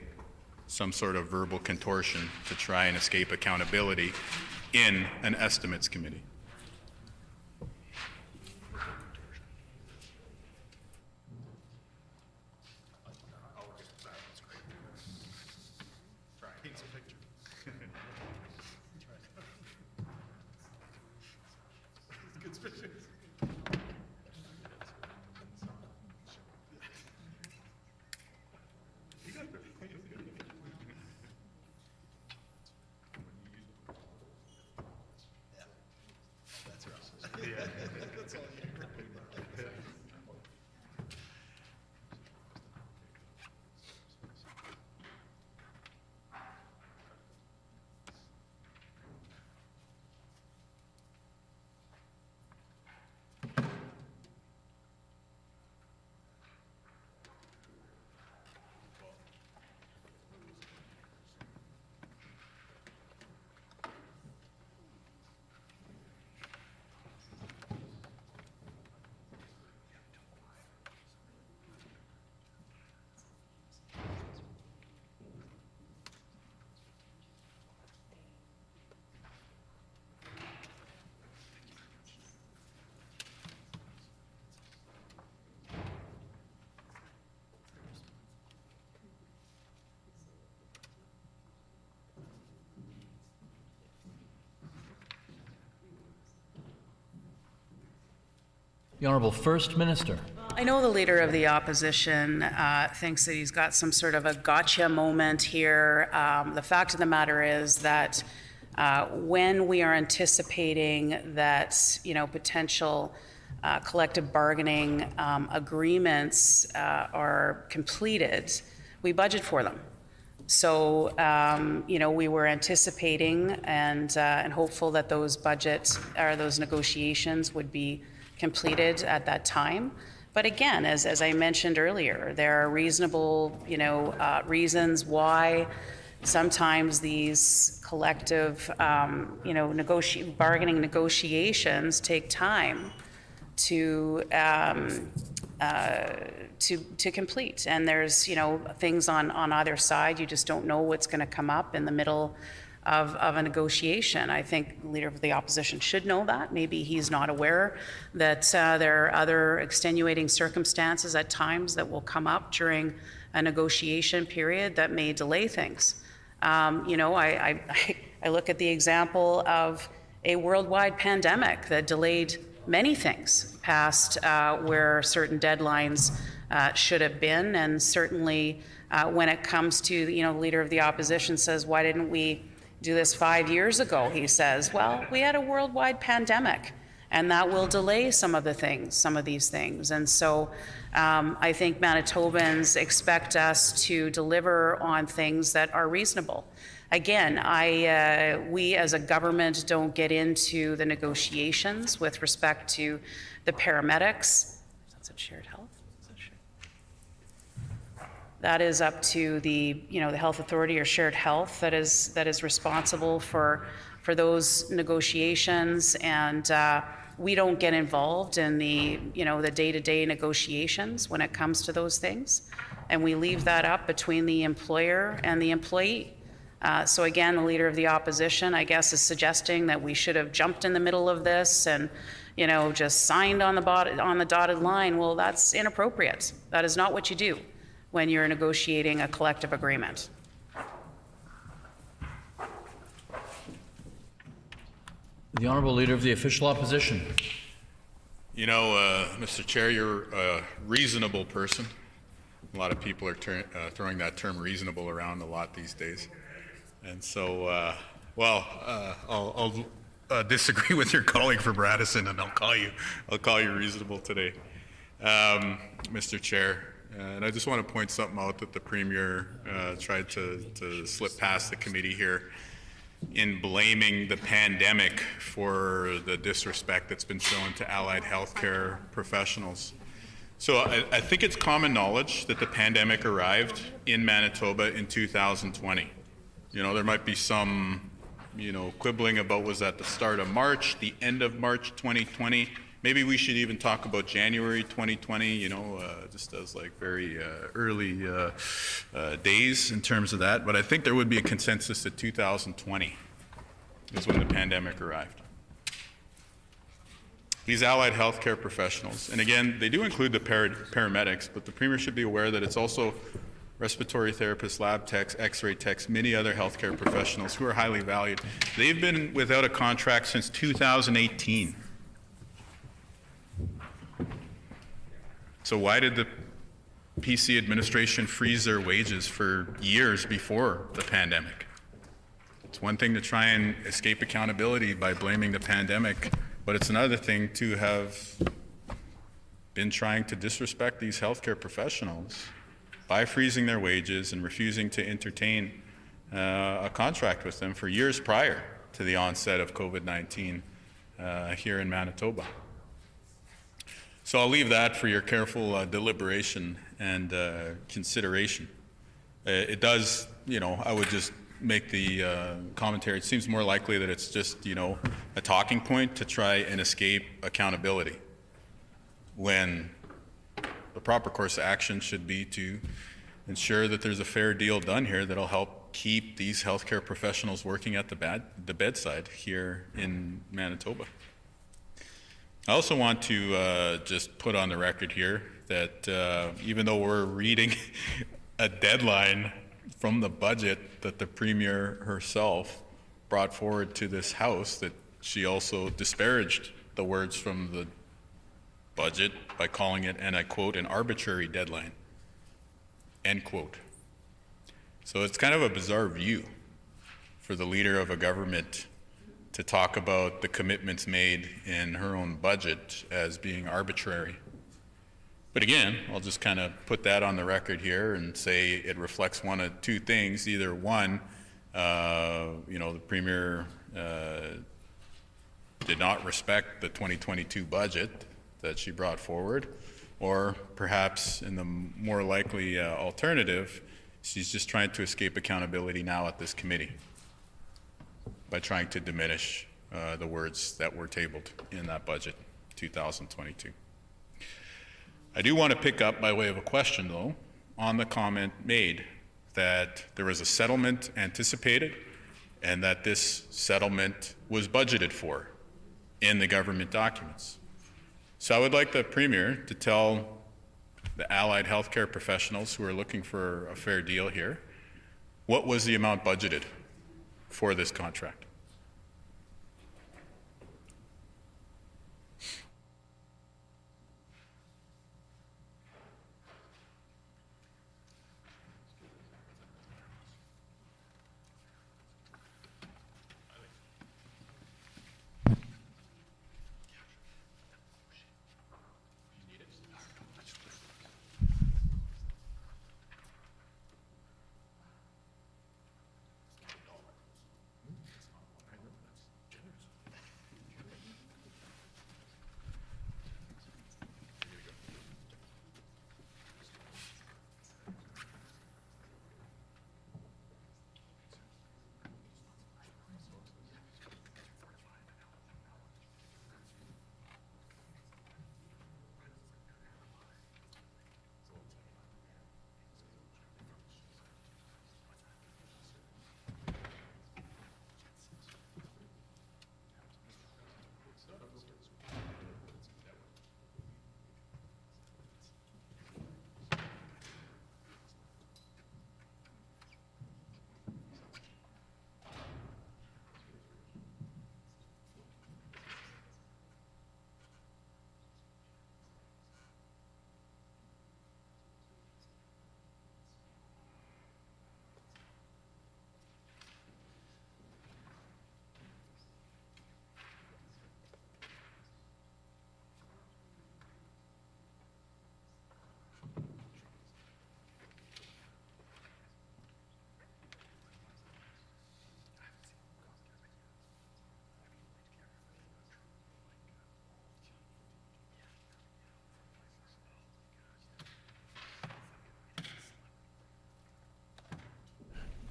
some sort of verbal contortion to try and escape accountability in an estimates committee. The Honourable First Minister. I know the Leader of the Opposition thinks that he's got some sort of a gotcha moment here. The fact of the matter is that when we are anticipating that, potential collective bargaining agreements are completed, we budget for them. So, we were anticipating and hopeful that those budgets or those negotiations would be completed at that time. But again, as I mentioned earlier, there are reasonable, reasons why sometimes these collective, bargaining negotiations take time to complete. And there's, things on either side. You just don't know what's going to come up in the middle of a negotiation. I think the Leader of the Opposition should know that. Maybe he's not aware that there are other extenuating circumstances at times that will come up during a negotiation period that may delay things. I look at the example of a worldwide pandemic that delayed many things past where certain deadlines should have been. And certainly when it comes to, the Leader of the Opposition says, why didn't we do this 5 years ago? He says, well, we had a worldwide pandemic, and that will delay some of these things. And so I think Manitobans expect us to deliver on things that are reasonable. Again, we as a government don't get into the negotiations with respect to the paramedics. That's a shared health. That is up to the health authority or shared health that is responsible for those negotiations, and we don't get involved in the day-to-day negotiations when it comes to those things, and we leave that up between the employer and the employee. So again, the Leader of the Opposition, I guess, is suggesting that we should have jumped in the middle of this and just signed on the dotted line. Well, that's inappropriate. That is not what you do when you're negotiating a collective agreement. The Honourable Leader of the Official Opposition. Mr. Chair, you're a reasonable person. A lot of people are throwing that term reasonable around a lot these days. And so, I'll disagree with your colleague from Radisson, and I'll call you reasonable today, Mr. Chair. And I just want to point something out that the Premier tried to slip past the committee here in blaming the pandemic for the disrespect that's been shown to allied healthcare professionals. So I think it's common knowledge that the pandemic arrived in Manitoba in 2020. There might be some, quibbling about was at the start of March, the end of March 2020. Maybe we should even talk about January 2020, just as very early days in terms of that. But I think there would be a consensus that 2020 is when the pandemic arrived. These allied healthcare professionals, and again, they do include the paramedics, but the Premier should be aware that it's also respiratory therapists, lab techs, x-ray techs, many other healthcare professionals who are highly valued. They've been without a contract since 2018. So why did the PC administration freeze their wages for years before the pandemic? It's one thing to try and escape accountability by blaming the pandemic, but it's another thing to have been trying to disrespect these healthcare professionals by freezing their wages and refusing to entertain a contract with them for years prior to the onset of COVID-19 here in Manitoba. So I'll leave that for your careful deliberation and consideration. It does, I would just make the commentary. It seems more likely that it's just, a talking point to try and escape accountability, when the proper course of action should be to ensure that there's a fair deal done here that'll help keep these healthcare professionals working at the bedside here in Manitoba. I also want to just put on the record here that even though we're reading a deadline from the budget that the Premier herself brought forward to this House, that she also disparaged the words from the budget by calling it, and I quote, an arbitrary deadline, end quote. So it's kind of a bizarre view for the leader of a government to talk about the commitments made in her own budget as being arbitrary. But again, I'll just kind of put that on the record here and say it reflects one of two things. Either one, the Premier did not respect the 2022 budget that she brought forward, or perhaps in the more likely alternative, She's just trying to escape accountability now at this committee by trying to diminish the words that were tabled in that budget, 2022. I do want to pick up, by way of a question though, on the comment made that there was a settlement anticipated and that this settlement was budgeted for in the government documents. So I would like the Premier to tell the allied healthcare professionals who are looking for a fair deal here, what was the amount budgeted for this contract?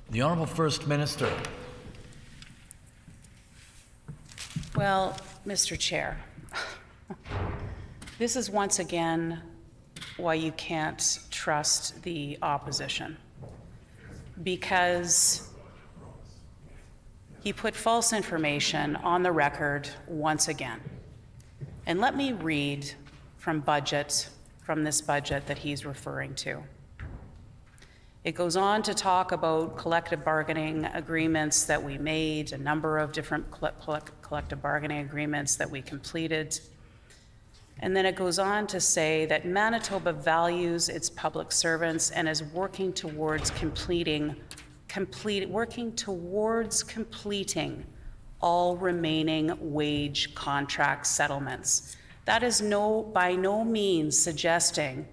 The Honourable First Minister. Well, Mr. Chair, this is once again why you can't trust the opposition, because he put false information on the record once again. And let me read from this budget that he's referring to. It goes on to talk about collective bargaining agreements that we made, a number of different collective bargaining agreements that we completed. And then it goes on to say that Manitoba values its public servants and is working towards completing all remaining wage contract settlements. That is by no means suggesting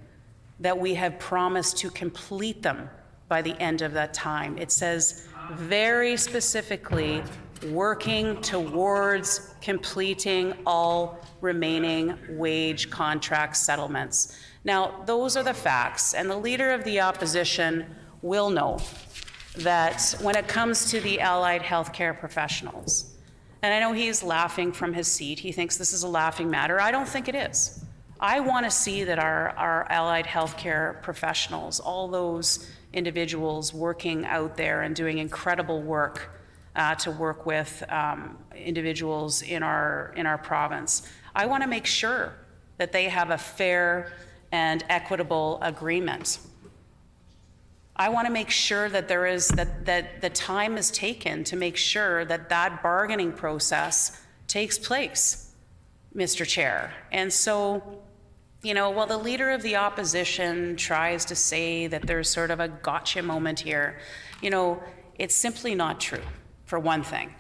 that we have promised to complete them by the end of that time. It says very specifically, working towards completing all remaining wage contract settlements. Now, those are the facts, and the Leader of the Opposition will know that when it comes to the allied healthcare professionals, and I know he's laughing from his seat, he thinks this is a laughing matter. I don't think it is. I want to see that our allied healthcare professionals, all those individuals working out there and doing incredible work to work with individuals in our province, I want to make sure that they have a fair and equitable agreement. I want to make sure that that the time is taken to make sure that that bargaining process takes place, Mr. Chair. And so, while the Leader of the Opposition tries to say that there's sort of a gotcha moment here, it's simply not true, for one thing.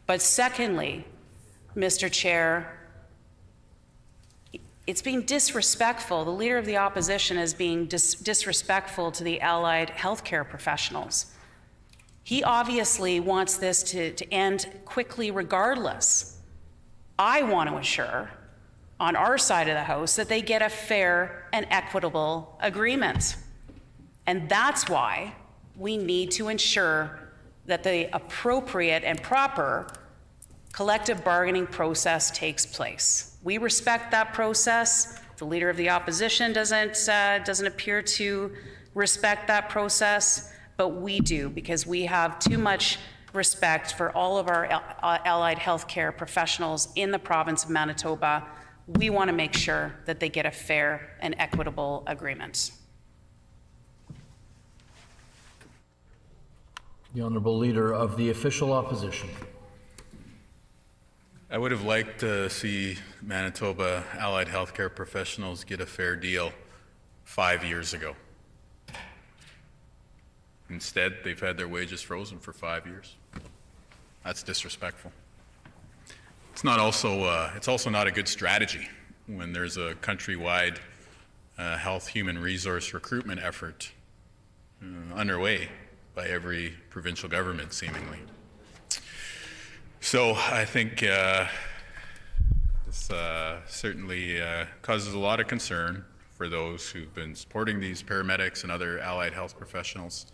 But secondly, Mr. Chair, it's being disrespectful. The Leader of the Opposition is being disrespectful to the allied healthcare professionals. He obviously wants this to end quickly regardless. I want to assure, on our side of the House, that they get a fair and equitable agreement. And that's why we need to ensure that the appropriate and proper collective bargaining process takes place. We respect that process. The Leader of the Opposition doesn't appear to respect that process, but we do, because we have too much respect for all of our allied healthcare professionals in the province of Manitoba. We want to make sure that they get a fair and equitable agreement. The Honourable Leader of the Official Opposition. I would have liked to see Manitoba allied healthcare professionals get a fair deal 5 years ago. Instead, they've had their wages frozen for 5 years. That's disrespectful. It's also not a good strategy when there's a countrywide health human resource recruitment effort underway by every provincial government, seemingly. So I think this certainly causes a lot of concern for those who've been supporting these paramedics and other allied health professionals.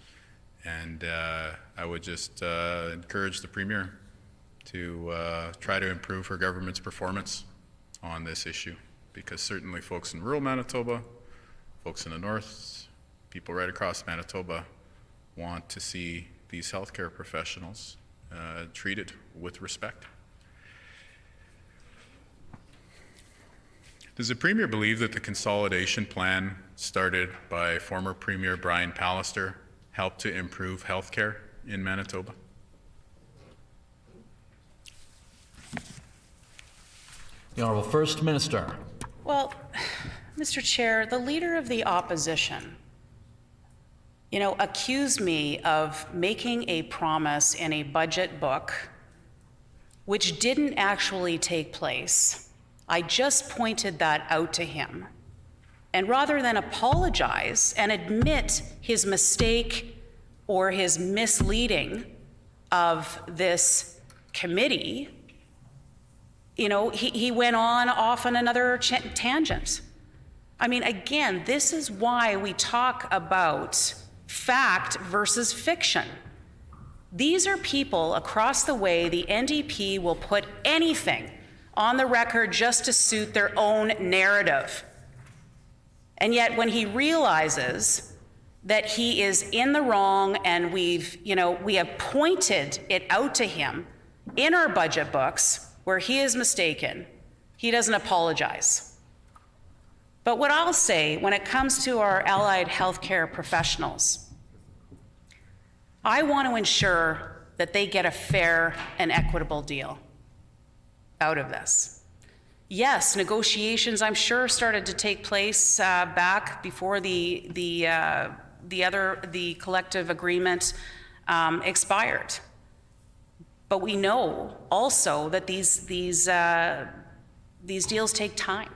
And I would just encourage the Premier to try to improve her government's performance on this issue, because certainly folks in rural Manitoba, folks in the north, people right across Manitoba want to see these healthcare professionals treated with respect. Does the Premier believe that the consolidation plan started by former Premier Brian Pallister helped to improve healthcare in Manitoba? The Honourable First Minister. Well, Mr. Chair, the Leader of the Opposition, accused me of making a promise in a budget book which didn't actually take place. I just pointed that out to him. And rather than apologize and admit his mistake or his misleading of this committee, he went off on another tangent. I mean, again, this is why we talk about fact versus fiction. These are people across the way the NDP will put anything on the record just to suit their own narrative. And yet when he realizes that he is in the wrong and we have pointed it out to him in our budget books where he is mistaken, he doesn't apologize. But what I'll say when it comes to our allied healthcare professionals, I want to ensure that they get a fair and equitable deal out of this. Yes, negotiations, I'm sure, started to take place back before the collective agreement expired. But we know also that these deals take time.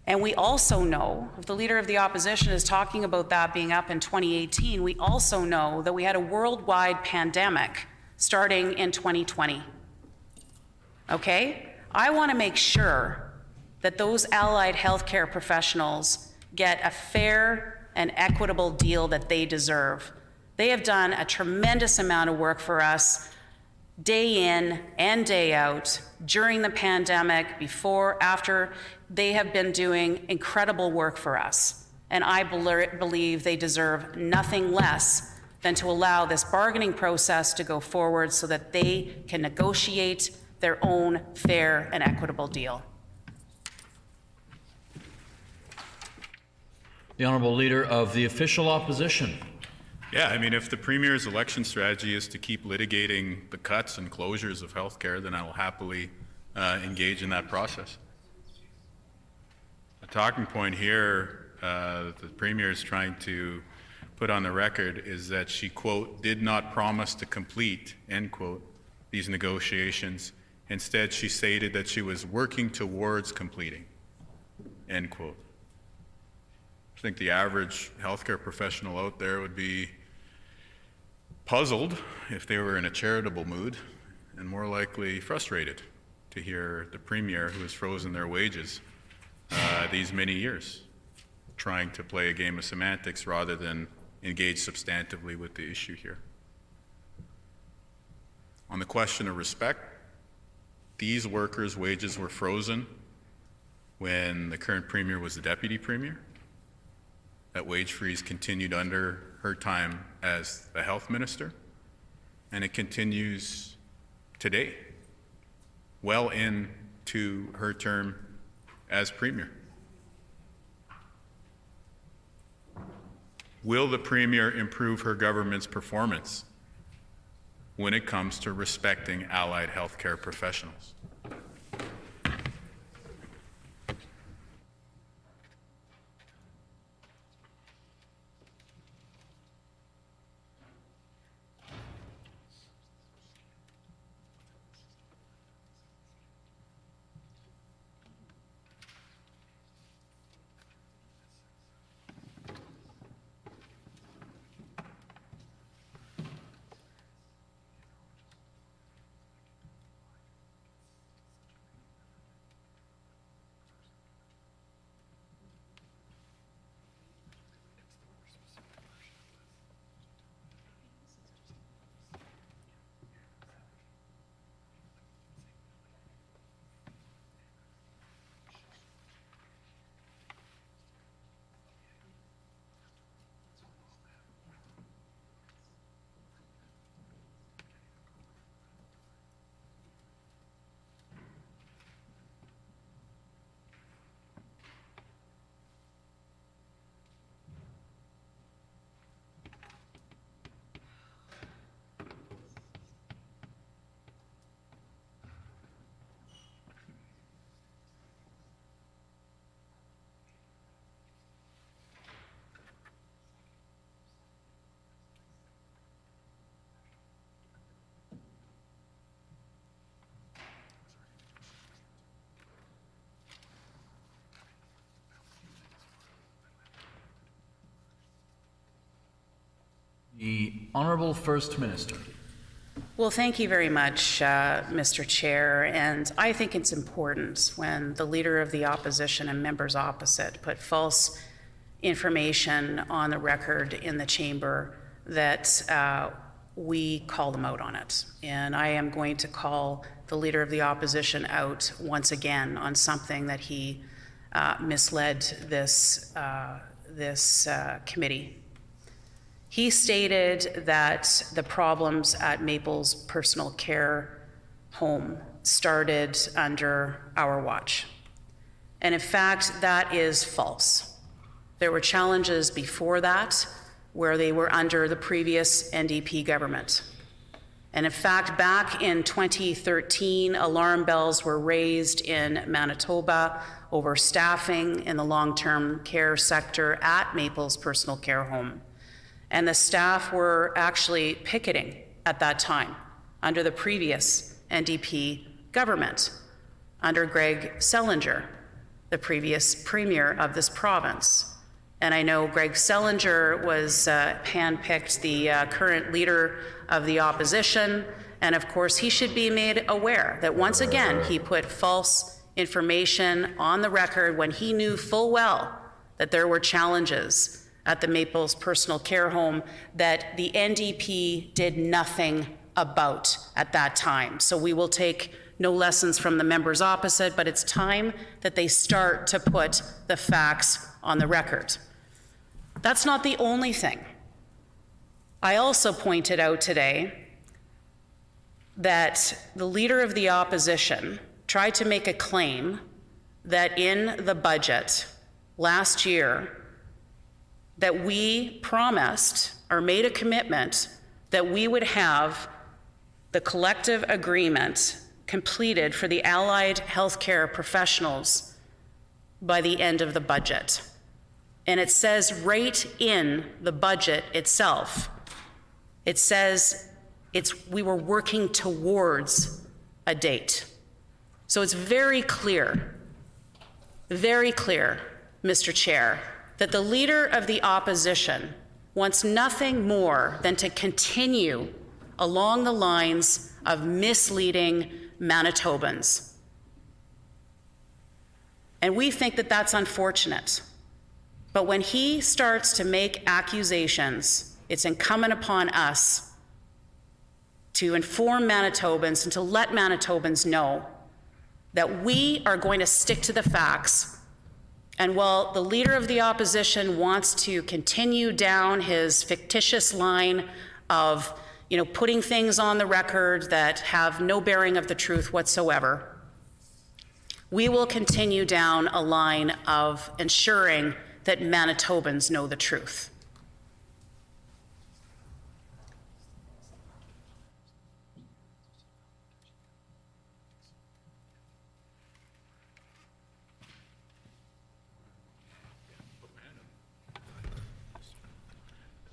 And we also know, if the Leader of the Opposition is talking about that being up in 2018, we also know that we had a worldwide pandemic starting in 2020. Okay? I want to make sure that those allied healthcare professionals get a fair and equitable deal that they deserve. They have done a tremendous amount of work for us day in and day out during the pandemic, before, after. They have been doing incredible work for us. And I believe they deserve nothing less than to allow this bargaining process to go forward so that they can negotiate their own fair and equitable deal. The Honourable Leader of the Official Opposition. Yeah, I mean, if the Premier's election strategy is to keep litigating the cuts and closures of healthcare, then I will happily engage in that process. A talking point here that the Premier is trying to put on the record is that she, quote, did not promise to complete, end quote, these negotiations. Instead, she stated that she was working towards completing, end quote. I think the average healthcare professional out there would be puzzled if they were in a charitable mood, and more likely frustrated to hear the Premier, who has frozen their wages these many years, trying to play a game of semantics rather than engage substantively with the issue here. On the question of respect, these workers' wages were frozen when the current premier was the deputy premier. That wage freeze continued under her time as the health minister, and it continues today, well into her term as premier. Will the premier improve her government's performance when it comes to respecting allied healthcare professionals? The Honourable First Minister. Well, thank you very much, Mr. Chair. And I think it's important when the Leader of the Opposition and members opposite put false information on the record in the chamber that we call them out on it. And I am going to call the Leader of the Opposition out once again on something that he misled this committee. He stated that the problems at Maple's personal care home started under our watch. And in fact, that is false. There were challenges before that where they were under the previous NDP government. And in fact, back in 2013, alarm bells were raised in Manitoba over staffing in the long-term care sector at Maple's personal care home. And the staff were actually picketing at that time under the previous NDP government, under Greg Selinger, the previous premier of this province. And I know Greg Selinger was handpicked the current leader of the opposition. And of course, he should be made aware that once again, he put false information on the record when he knew full well that there were challenges at the Maple's personal care home that the NDP did nothing about at that time. So we will take no lessons from the members opposite, but it's time that they start to put the facts on the record. That's not the only thing. I also pointed out today that the Leader of the Opposition tried to make a claim that in the budget last year, that we promised or made a commitment that we would have the collective agreement completed for the allied healthcare professionals by the end of the budget. And it says right in the budget itself, it says we were working towards a date. So it's very clear, Mr. Chair, that the Leader of the Opposition wants nothing more than to continue along the lines of misleading Manitobans. And we think that that's unfortunate. But when he starts to make accusations, it's incumbent upon us to inform Manitobans and to let Manitobans know that we are going to stick to the facts. And while the Leader of the Opposition wants to continue down his fictitious line of, putting things on the record that have no bearing of the truth whatsoever, we will continue down a line of ensuring that Manitobans know the truth.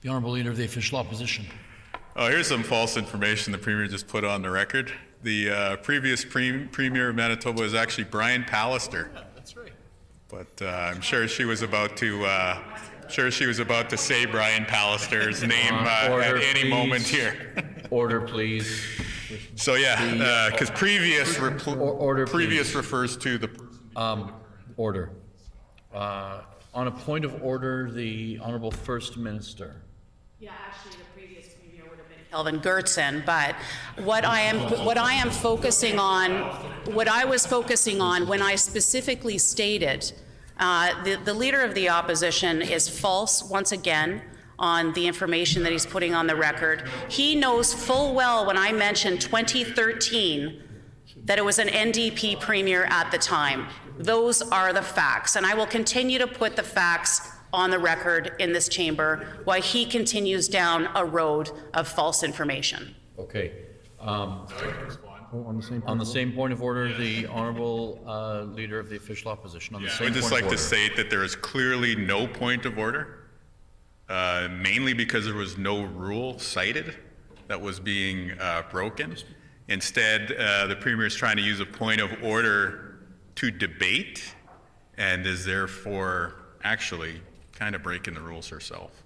The Honourable Leader of the Official Opposition. Oh, here's some false information the Premier just put on the record. The previous Premier of Manitoba is actually Brian Pallister. That's right. But I'm sure she was about to say Brian Pallister's name at any moment here. Order, please. So yeah, because previous refers to the order. On a point of order, the Honourable First Minister. Yeah, actually, the previous Premier would have been Kelvin Goertzen, but what I am focusing on, what I was focusing on when I specifically stated the Leader of the Opposition is false once again on the information that he's putting on the record. He knows full well when I mentioned 2013 that it was an NDP Premier at the time. Those are the facts, and I will continue to put the facts on the record in this chamber while he continues down a road of false information. Okay. On the same point of order, the Honourable Leader of the Official Opposition. I would just like to state that there is clearly no point of order, mainly because there was no rule cited that was being broken. Instead, the Premier is trying to use a point of order to debate and is therefore actually kind of breaking the rules herself.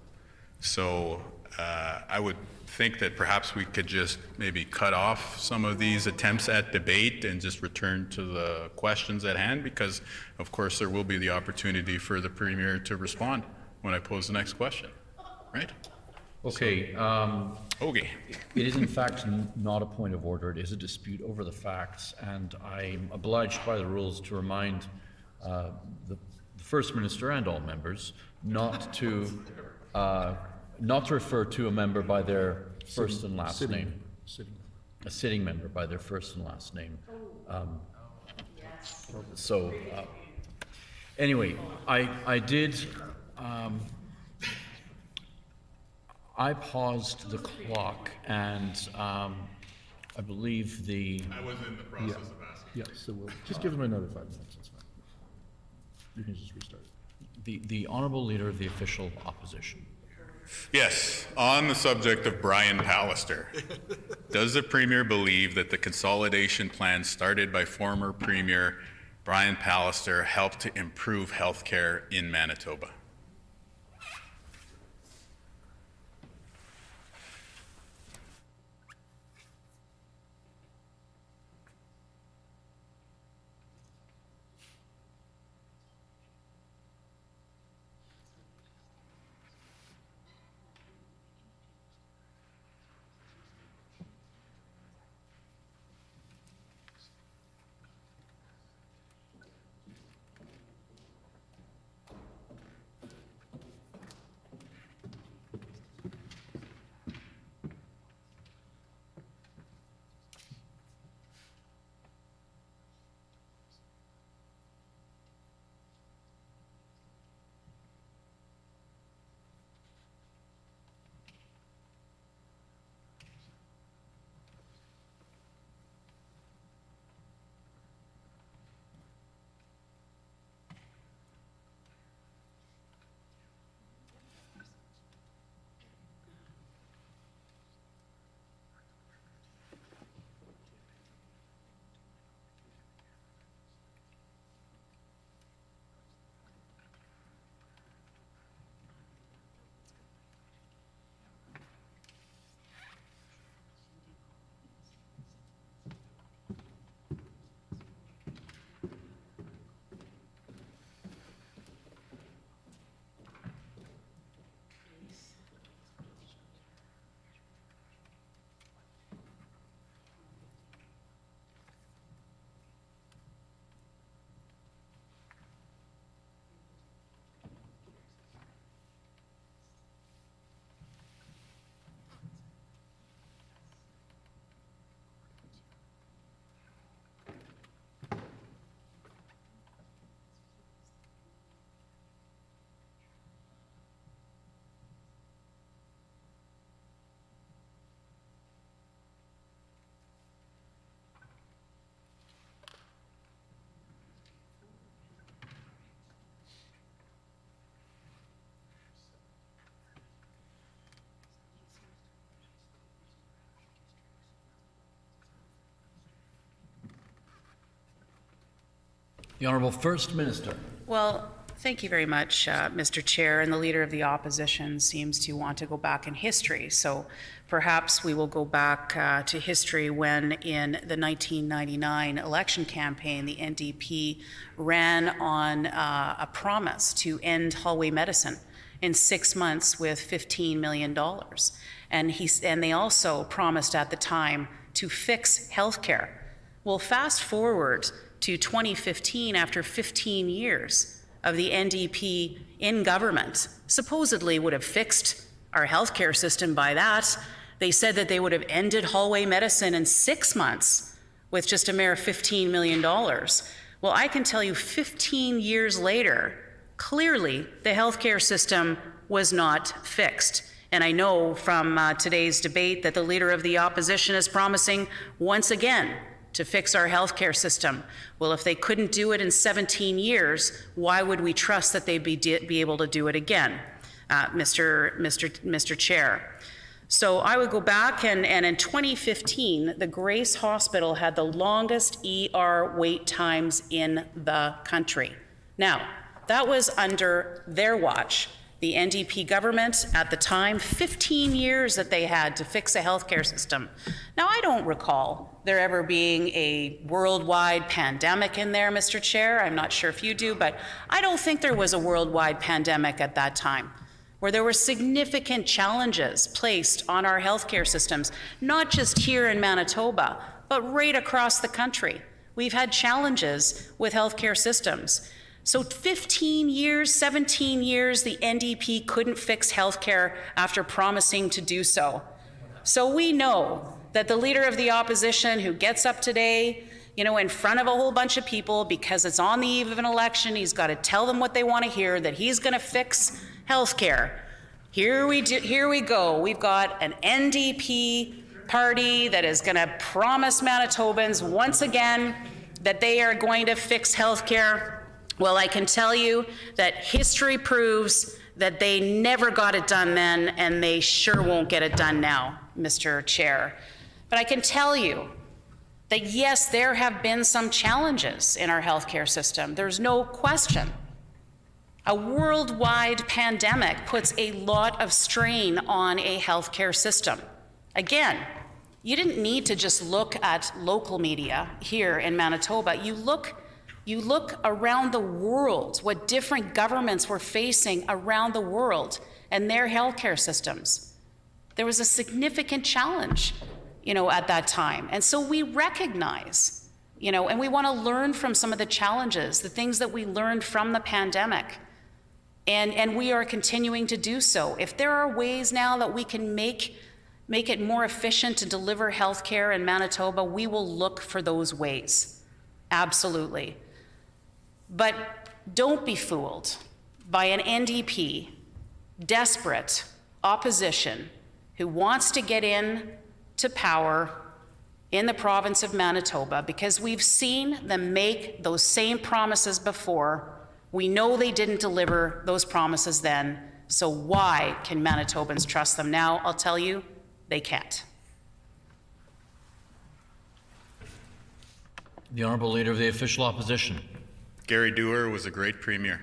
So I would think that perhaps we could just maybe cut off some of these attempts at debate and just return to the questions at hand, because of course there will be the opportunity for the Premier to respond when I pose the next question, right? Okay. Okay. It is in fact not a point of order. It is a dispute over the facts, and I'm obliged by the rules to remind the First Minister and all members not to refer to a member by their first and last name. A sitting member by their first and last name. Anyway, I did. I paused the clock, and I believe the. I was in the process of asking. Yeah, so we'll just give them another 5 minutes. That's fine. You can just restart. The Honourable Leader of the Official Opposition. Yes, on the subject of Brian Pallister, does the Premier believe that the consolidation plan started by former Premier Brian Pallister helped to improve healthcare in Manitoba? The Honourable First Minister. Well, thank you very much, Mr. Chair. And the Leader of the Opposition seems to want to go back in history. So perhaps we will go back to history when, in the 1999 election campaign, the NDP ran on a promise to end hallway medicine in 6 months with $15 million. And they also promised at the time to fix healthcare. Well, fast forward to 2015, after 15 years of the NDP in government, supposedly would have fixed our healthcare system by that. They said that they would have ended hallway medicine in 6 months with just a mere $15 million. Well, I can tell you 15 years later, clearly the healthcare system was not fixed. And I know from today's debate that the Leader of the Opposition is promising once again to fix our healthcare system. Well, if they couldn't do it in 17 years, why would we trust that they'd be able to do it again, Mr. Chair? So I would go back, and in 2015, the Grace Hospital had the longest ER wait times in the country. Now, that was under their watch. The NDP government at the time, 15 years that they had to fix a healthcare system. Now, I don't recall there ever being a worldwide pandemic in there, Mr. Chair. I'm not sure if you do, but I don't think there was a worldwide pandemic at that time, where there were significant challenges placed on our healthcare systems, not just here in Manitoba, but right across the country. We've had challenges with healthcare systems. So 15 years, 17 years, the NDP couldn't fix healthcare after promising to do so. So we know that the Leader of the Opposition, who gets up today, in front of a whole bunch of people because it's on the eve of an election, he's got to tell them what they want to hear, that he's going to fix healthcare. Here we go. We've got an NDP party that is going to promise Manitobans once again that they are going to fix healthcare. Well, I can tell you that history proves that they never got it done then, and they sure won't get it done now, Mr. Chair. But I can tell you that yes, there have been some challenges in our healthcare system. There's no question. A worldwide pandemic puts a lot of strain on a healthcare system. Again, you didn't need to just look at local media here in Manitoba. You look around the world, what different governments were facing around the world and their healthcare systems. There was a significant challenge, at that time. And so we recognize, and we want to learn from some of the challenges, the things that we learned from the pandemic. And we are continuing to do so. If there are ways now that we can make it more efficient to deliver healthcare in Manitoba, we will look for those ways. Absolutely. But don't be fooled by an NDP, desperate opposition who wants to get in to power in the province of Manitoba, because we've seen them make those same promises before. We know they didn't deliver those promises then, so why can Manitobans trust them now? I'll tell you, they can't. The Honourable Leader of the Official Opposition. Gary Dewar was a great premier.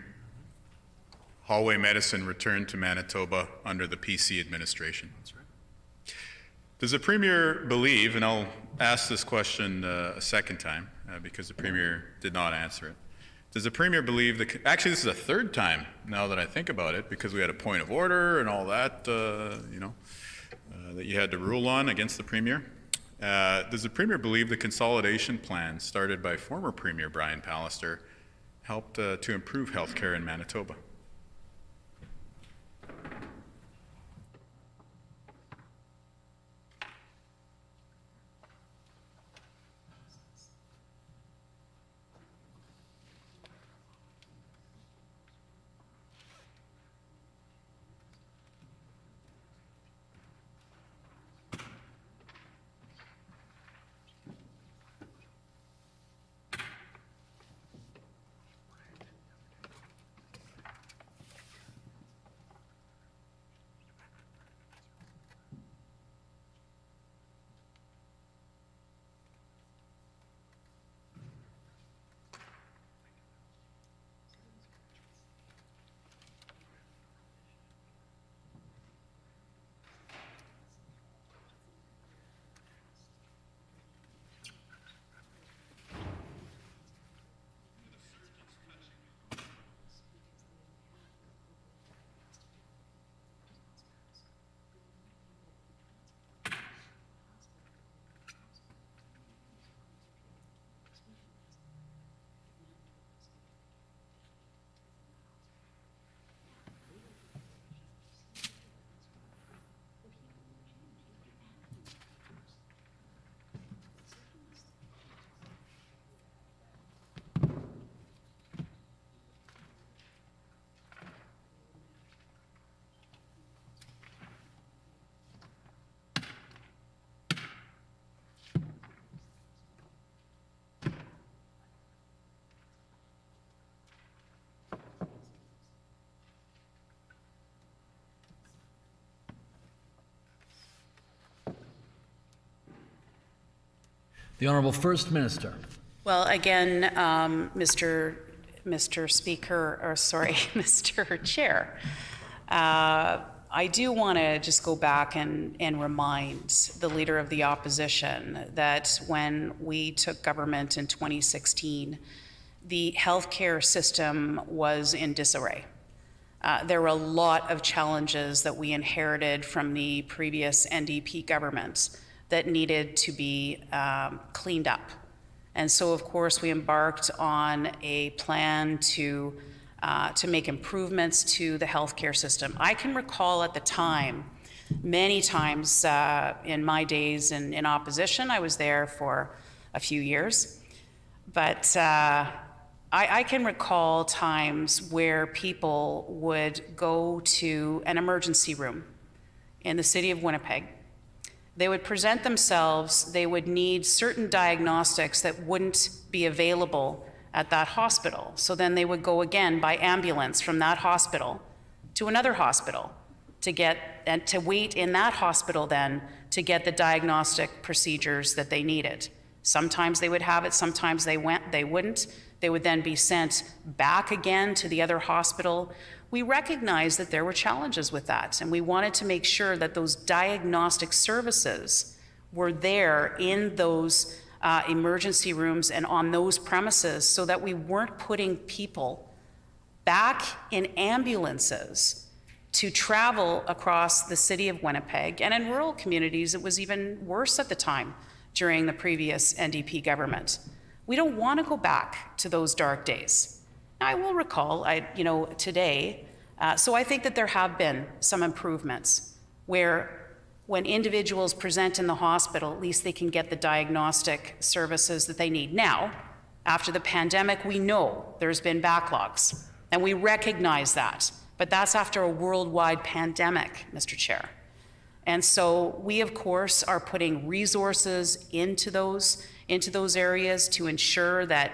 Hallway medicine returned to Manitoba under the PC administration. That's right. Does the premier believe, and I'll ask this question a second time because the premier did not answer it. Does the premier believe that, actually this is a third time now that I think about it, because we had a point of order and all that, that you had to rule on against the premier. Does the premier believe the consolidation plan started by former Premier Brian Pallister helped to improve healthcare in Manitoba? The Honourable First Minister. Well, again, Mr. Speaker, or sorry, Mr. Chair, I do want to just go back and remind the Leader of the Opposition that when we took government in 2016, the healthcare system was in disarray. There were a lot of challenges that we inherited from the previous NDP government that needed to be cleaned up. And so, of course, we embarked on a plan to make improvements to the healthcare system. I can recall at the time, many times in my days in opposition, I was there for a few years, but I can recall times where people would go to an emergency room in the city of Winnipeg. They would present themselves, they would need certain diagnostics that wouldn't be available at that hospital. So then they would go again by ambulance from that hospital to another hospital to wait in that hospital then to get the diagnostic procedures that they needed. Sometimes they would have it, sometimes they wouldn't. They would then be sent back again to the other hospital. We recognized that there were challenges with that, and we wanted to make sure that those diagnostic services were there in those emergency rooms and on those premises so that we weren't putting people back in ambulances to travel across the city of Winnipeg. And in rural communities, it was even worse at the time during the previous NDP government. We don't want to go back to those dark days. Now, I will recall, today, so I think that there have been some improvements where when individuals present in the hospital, at least they can get the diagnostic services that they need. Now, after the pandemic, we know there's been backlogs, and we recognize that, but that's after a worldwide pandemic, Mr. Chair. And so we, of course, are putting resources into those areas to ensure that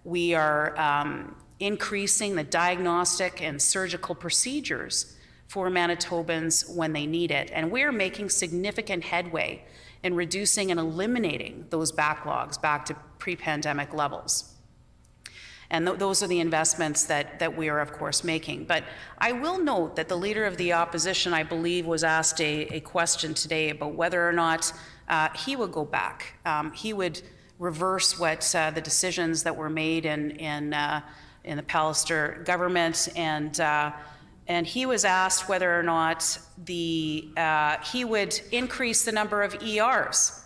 we are increasing the diagnostic and surgical procedures for Manitobans when they need it. And we're making significant headway in reducing and eliminating those backlogs back to pre-pandemic levels. And those are the investments that we are, of course, making. But I will note that the Leader of the Opposition, I believe, was asked a question today about whether or not he would go back. He would reverse what the decisions that were made in the Pallister government, and he was asked whether or not he would increase the number of ERs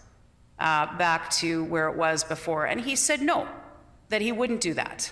back to where it was before, and he said no, that he wouldn't do that.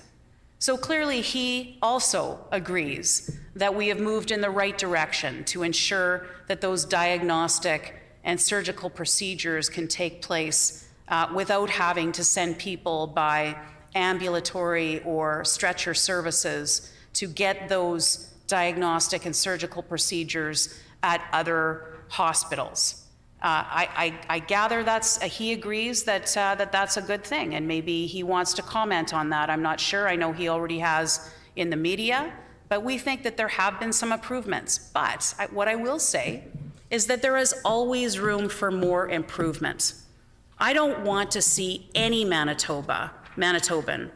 So clearly he also agrees that we have moved in the right direction to ensure that those diagnostic and surgical procedures can take place without having to send people by ambulatory or stretcher services to get those diagnostic and surgical procedures at other hospitals. I gather he agrees that that's a good thing, and maybe he wants to comment on that. I'm not sure. I know he already has in the media, but we think that there have been some improvements. But what I will say is that there is always room for more improvement. I don't want to see any Manitoban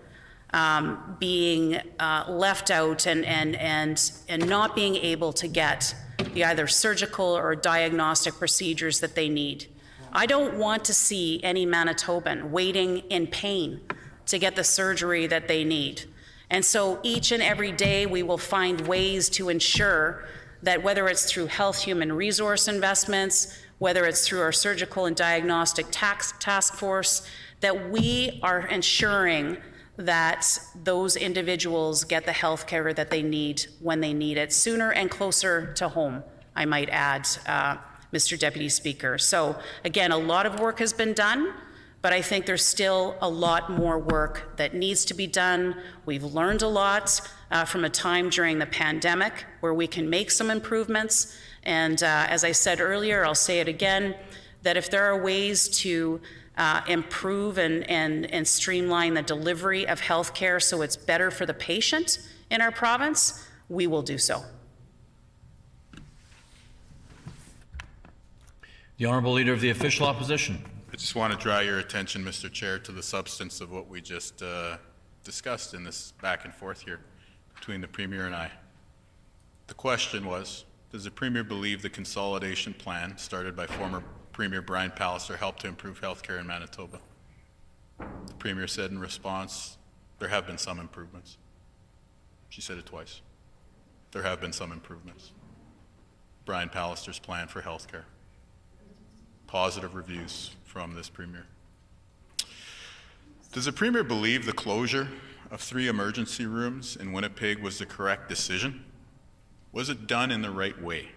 being left out and not being able to get the either surgical or diagnostic procedures that they need. I don't want to see any Manitoban waiting in pain to get the surgery that they need. And so each and every day we will find ways to ensure that whether it's through health human resource investments, whether it's through our surgical and diagnostic task force, that we are ensuring that those individuals get the health care that they need when they need it, sooner and closer to home, I might add, Mr. Deputy Speaker. So again, a lot of work has been done, but I think there's still a lot more work that needs to be done. We've learned a lot from a time during the pandemic where we can make some improvements. And as I said earlier, I'll say it again, that if there are ways to improve and streamline the delivery of health care so it's better for the patient in our province, we will do so. The Honourable Leader of the Official Opposition. I just want to draw your attention, Mr. Chair, to the substance of what we just discussed in this back and forth here between the Premier and I. The question was, does the Premier believe the consolidation plan started by former Premier Brian Pallister helped to improve healthcare in Manitoba? The Premier said in response, there have been some improvements. She said it twice. There have been some improvements. Brian Pallister's plan for healthcare. Positive reviews from this Premier. Does the Premier believe the closure of 3 emergency rooms in Winnipeg was the correct decision? Was it done in the right way?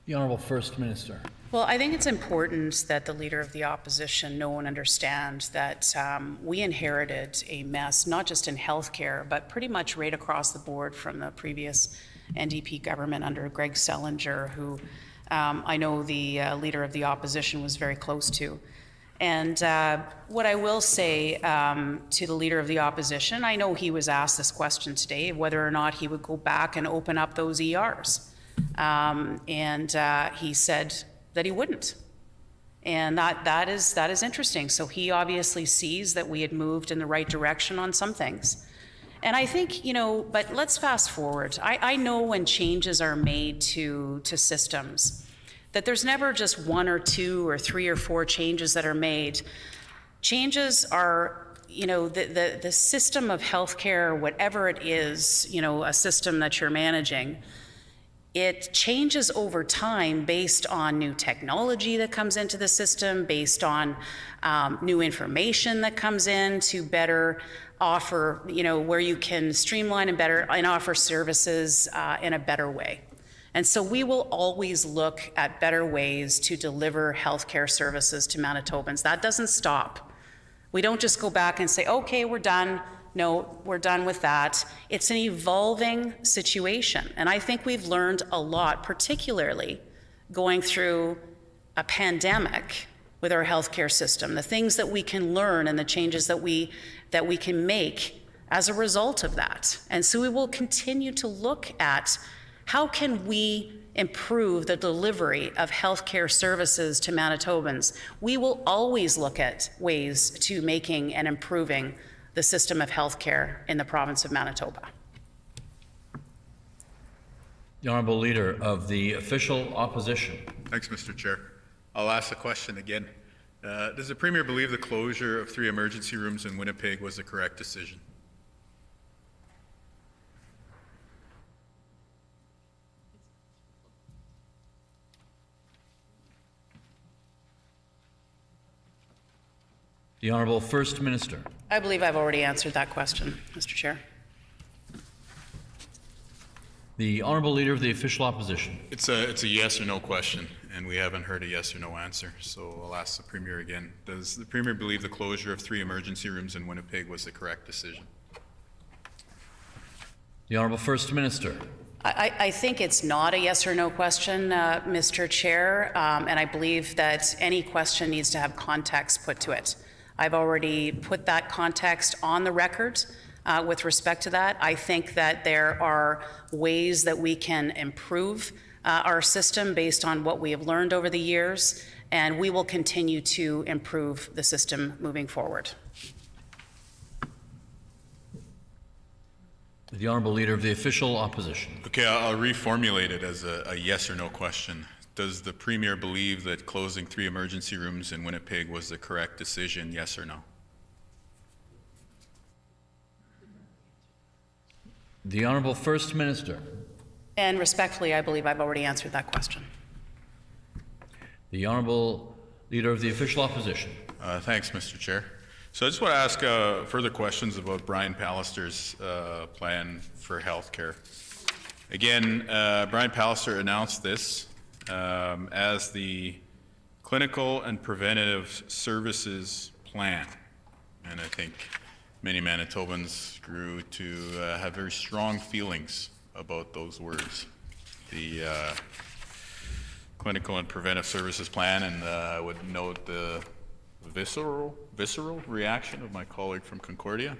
The Honourable First Minister. Well, I think it's important that the Leader of the Opposition know and understand that we inherited a mess, not just in healthcare, but pretty much right across the board from the previous NDP government under Greg Selinger, who I know the Leader of the Opposition was very close to. And what I will say to the Leader of the Opposition, I know he was asked this question today, whether or not he would go back and open up those ERs. He said that he wouldn't. And that is interesting. So he obviously sees that we had moved in the right direction on some things. And I think, but let's fast forward. I know when changes are made to systems, that there's never just 1 or 2 or 3 or 4 changes that are made. Changes are, the system of healthcare, whatever it is, a system that you're managing, it changes over time based on new technology that comes into the system, based on new information that comes in to better offer, where you can streamline and offer services in a better way. And so we will always look at better ways to deliver healthcare services to Manitobans. That doesn't stop. We don't just go back and say, okay, we're done. No, we're done with that. It's an evolving situation. And I think we've learned a lot, particularly going through a pandemic with our healthcare system, the things that we can learn and the changes that we can make as a result of that. And so we will continue to look at how can we improve the delivery of healthcare services to Manitobans. We will always look at ways to making and improving the system of healthcare in the province of Manitoba. The Honourable Leader of the Official Opposition. Thanks, Mr. Chair. I'll ask the question again. Does the Premier believe the closure of 3 emergency rooms in Winnipeg was the correct decision? The Honourable First Minister. I believe I've already answered that question, Mr. Chair. The Honourable Leader of the Official Opposition. It's a yes or no question, and we haven't heard a yes or no answer. So I'll ask the Premier again. Does the Premier believe the closure of 3 emergency rooms in Winnipeg was the correct decision? The Honourable First Minister. I think it's not a yes or no question, Mr. Chair, and I believe that any question needs to have context put to it. I've already put that context on the record with respect to that. I think that there are ways that we can improve our system based on what we have learned over the years, and we will continue to improve the system moving forward. The Honourable Leader of the Official Opposition. Okay, I'll reformulate it as a yes or no question. Does the Premier believe that closing 3 emergency rooms in Winnipeg was the correct decision, yes or no? The Honourable First Minister. And respectfully, I believe I've already answered that question. The Honourable Leader of the Official Opposition. Thanks, Mr. Chair. So I just want to ask further questions about Brian Pallister's plan for healthcare. Again, Brian Pallister announced this as the Clinical and Preventative Services Plan. And I think many Manitobans grew to have very strong feelings about those words. The Clinical and Preventive Services Plan, and I would note the visceral reaction of my colleague from Concordia.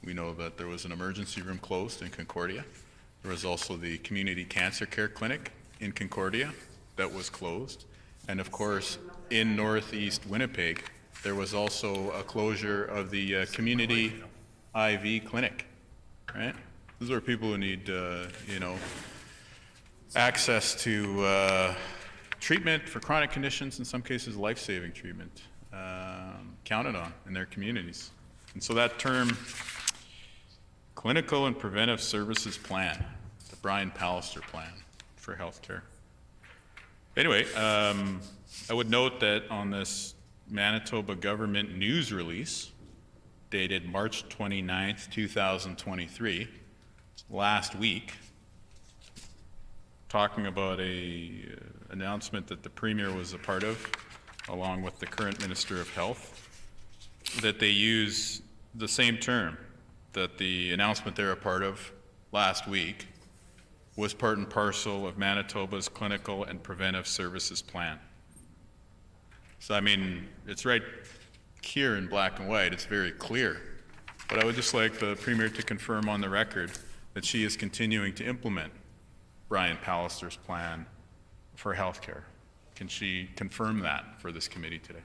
We know that there was an emergency room closed in Concordia. There was also the community cancer care clinic in Concordia that was closed. And of course, in Northeast Winnipeg, there was also a closure of the community IV clinic, right? Those are people who need, access to treatment for chronic conditions, in some cases life-saving treatment, counted on in their communities. And so that term, Clinical and Preventive Services Plan, the Brian Pallister Plan for healthcare. Anyway, I would note that on this Manitoba government news release dated March 29th, 2023, last week, talking about a announcement that the Premier was a part of, along with the current Minister of Health, that they use the same term, that the announcement they're a part of last week was part and parcel of Manitoba's Clinical and Preventive Services Plan. So, I mean, it's right here in black and white, it's very clear. But I would just like the Premier to confirm on the record that she is continuing to implement Brian Pallister's plan for healthcare. Can she confirm that for this committee today?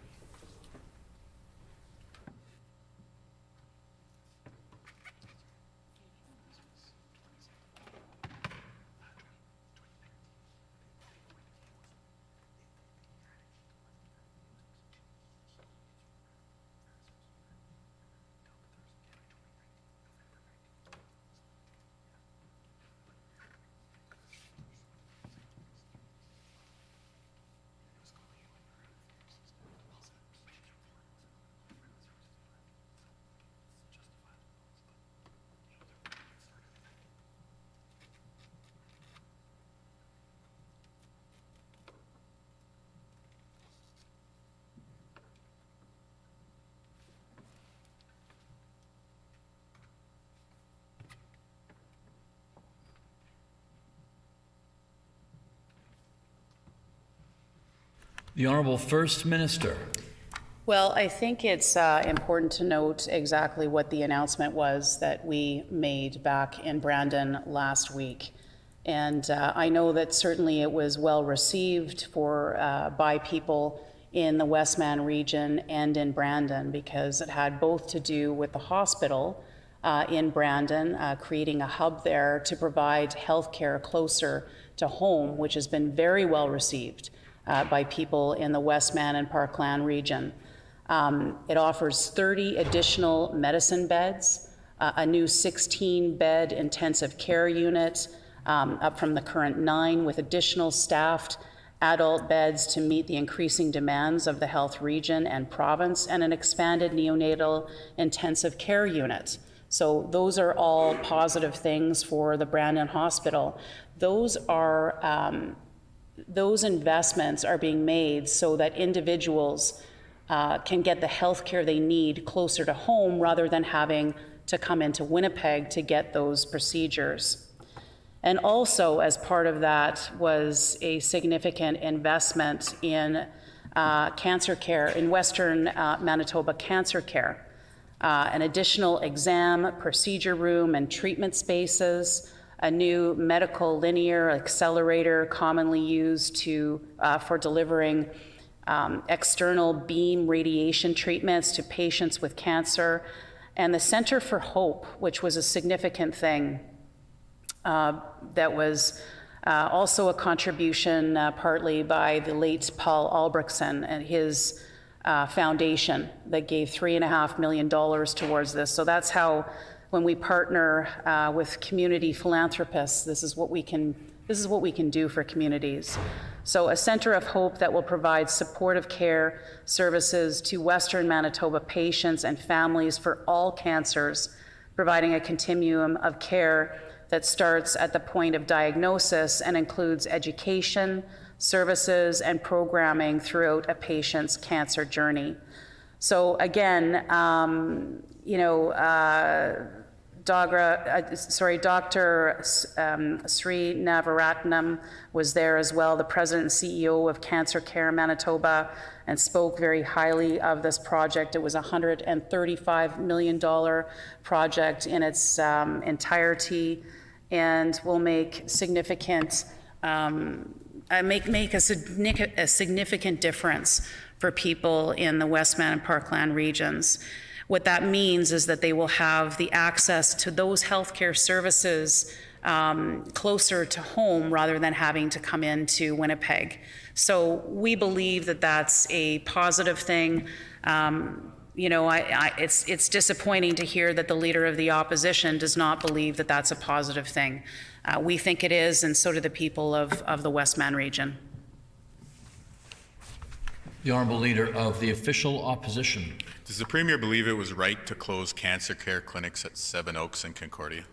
The Honourable First Minister. Well, I think it's important to note exactly what the announcement was that we made back in Brandon last week. And I know that certainly it was well received by people in the Westman region and in Brandon, because it had both to do with the hospital in Brandon, creating a hub there to provide healthcare closer to home, which has been very well received by people in the Westman and Parkland region. It offers 30 additional medicine beds, a new 16-bed intensive care unit, up from the current 9, with additional staffed adult beds to meet the increasing demands of the health region and province, and an expanded neonatal intensive care unit So those are all positive things for the Brandon Hospital. Those investments are being made so that individuals can get the health care they need closer to home rather than having to come into Winnipeg to get those procedures. And also, as part of that, was a significant investment in cancer care, in Western Manitoba cancer care. An additional exam, procedure room, and treatment spaces, a new medical linear accelerator commonly used for delivering external beam radiation treatments to patients with cancer, and the Center for Hope, which was a significant thing. That was also a contribution partly by the late Paul Albrechtsen and his foundation that gave $3.5 million towards this. So that's how, when we partner with community philanthropists, this is what we can do for communities. So a Center of Hope that will provide supportive care services to Western Manitoba patients and families for all cancers, providing a continuum of care that starts at the point of diagnosis and includes education, services, and programming throughout a patient's cancer journey. So again, Dr. Sri Navaratnam was there as well, the president and CEO of Cancer Care Manitoba, and spoke very highly of this project. It was a $135 million project in its entirety, and will make significant make a significant difference for people in the Westman and Parkland regions. What that means is that they will have the access to those healthcare services closer to home rather than having to come into Winnipeg. So we believe that that's a positive thing. It's disappointing to hear that the Leader of the Opposition does not believe that that's a positive thing. We think it is, and so do the people of the Westman region. The Honourable Leader of the Official Opposition. Does the Premier believe it was right to close cancer care clinics at Seven Oaks and Concordia?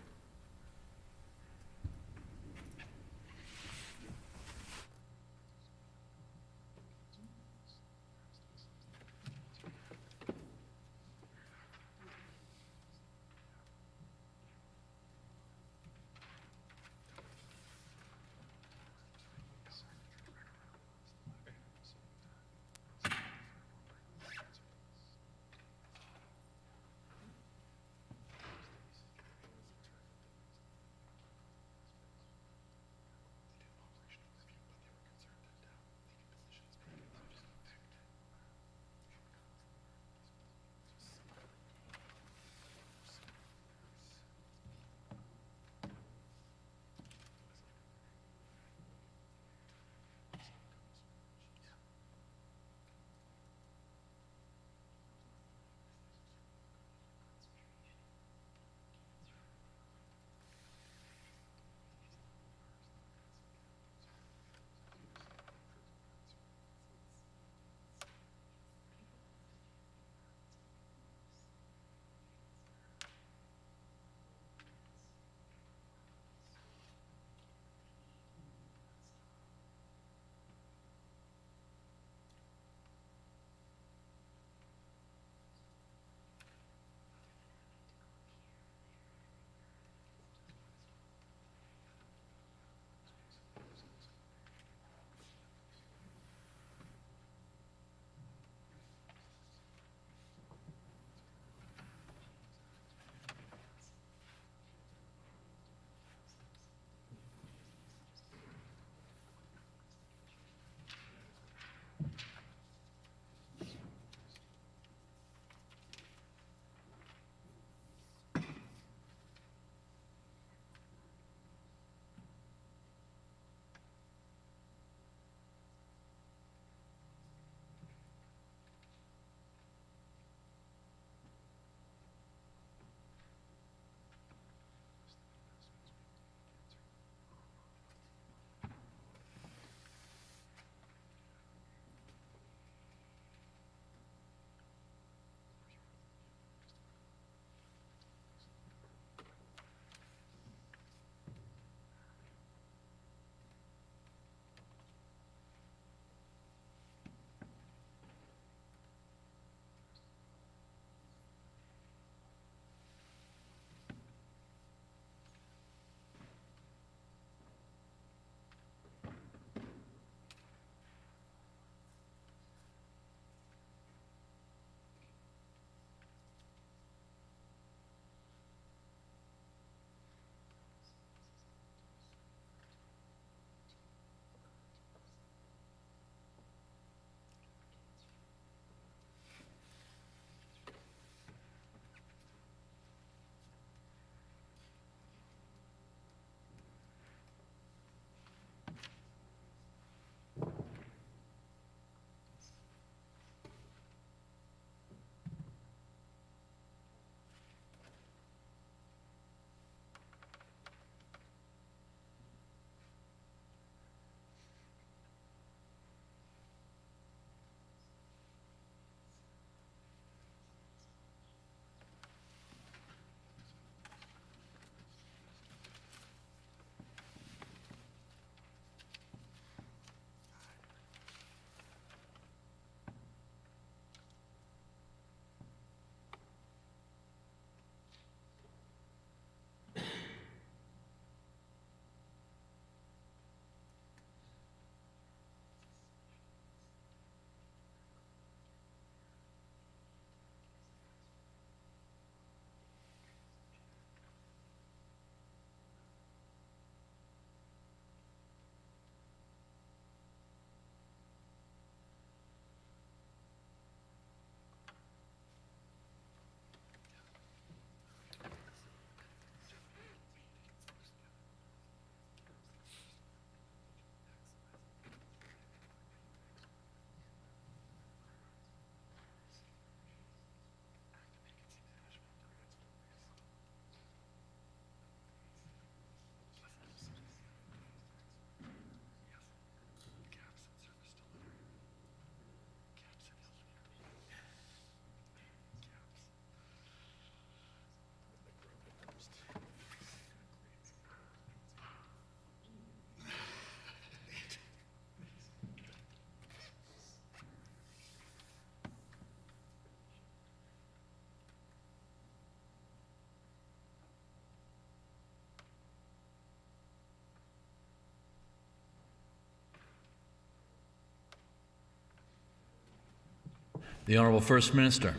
The Honourable First Minister.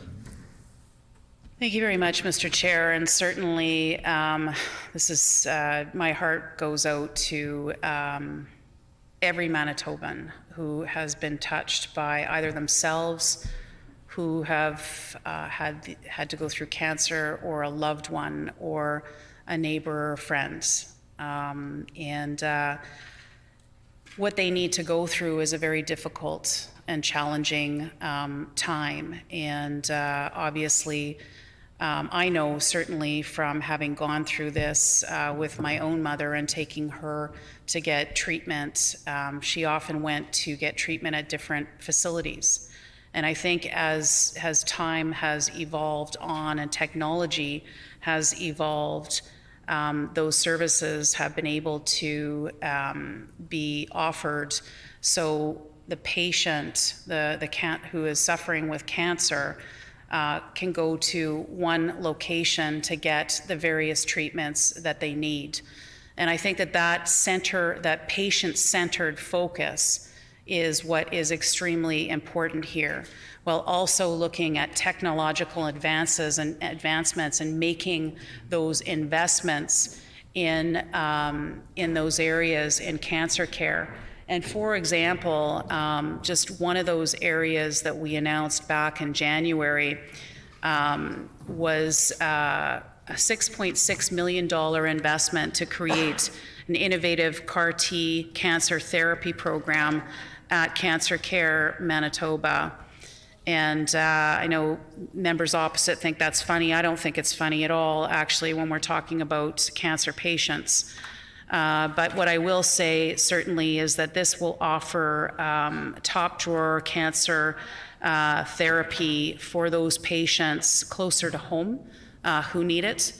Thank you very much, Mr. Chair. And certainly, this is my heart goes out to every Manitoban who has been touched by either themselves, who have had to go through cancer, or a loved one, or a neighbor or friend. What they need to go through is a very difficult and challenging time. And obviously, I know certainly from having gone through this with my own mother and taking her to get treatment, she often went to get treatment at different facilities. And I think as time has evolved on and technology has evolved, those services have been able to be offered. So the patient, who is suffering with cancer, can go to one location to get the various treatments that they need. And I think that patient-centered focus is what is extremely important here, while also looking at technological advancements and making those investments in those areas in cancer care. And for example, just one of those areas that we announced back in January was a $6.6 million investment to create an innovative CAR-T cancer therapy program at Cancer Care Manitoba. And I know members opposite think that's funny. I don't think it's funny at all, actually, when we're talking about cancer patients. But what I will say certainly is that this will offer top drawer cancer therapy for those patients closer to home who need it.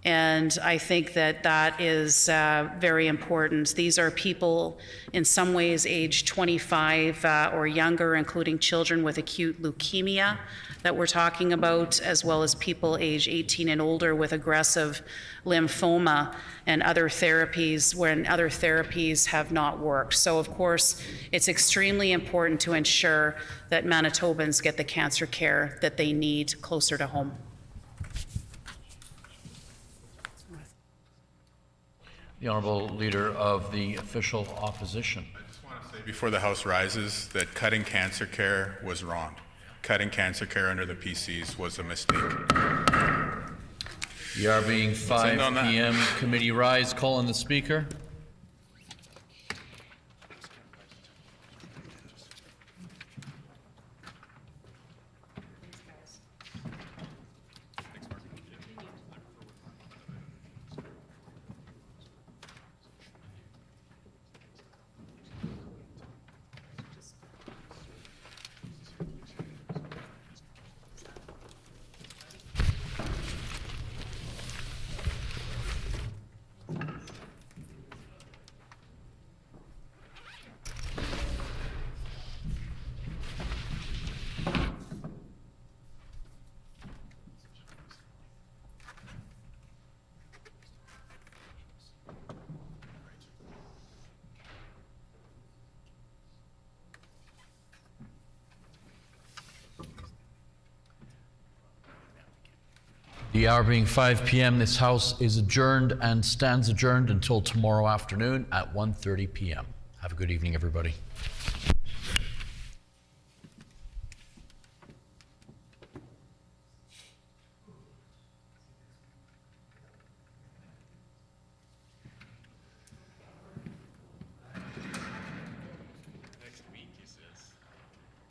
And I think that is very important. These are people in some ways age 25 or younger, including children with acute leukemia that we're talking about, as well as people age 18 and older with aggressive lymphoma and other therapies when other therapies have not worked. So of course, it's extremely important to ensure that Manitobans get the cancer care that they need closer to home. The Honourable Leader of the Official Opposition. I just want to say before the House rises that cutting cancer care was wrong. Cutting cancer care under the PCs was a mistake. The hour being 5 p.m. Committee rise. Call on the Speaker. The hour being 5 p.m., this House is adjourned and stands adjourned until tomorrow afternoon at 1:30 p.m. Have a good evening, everybody.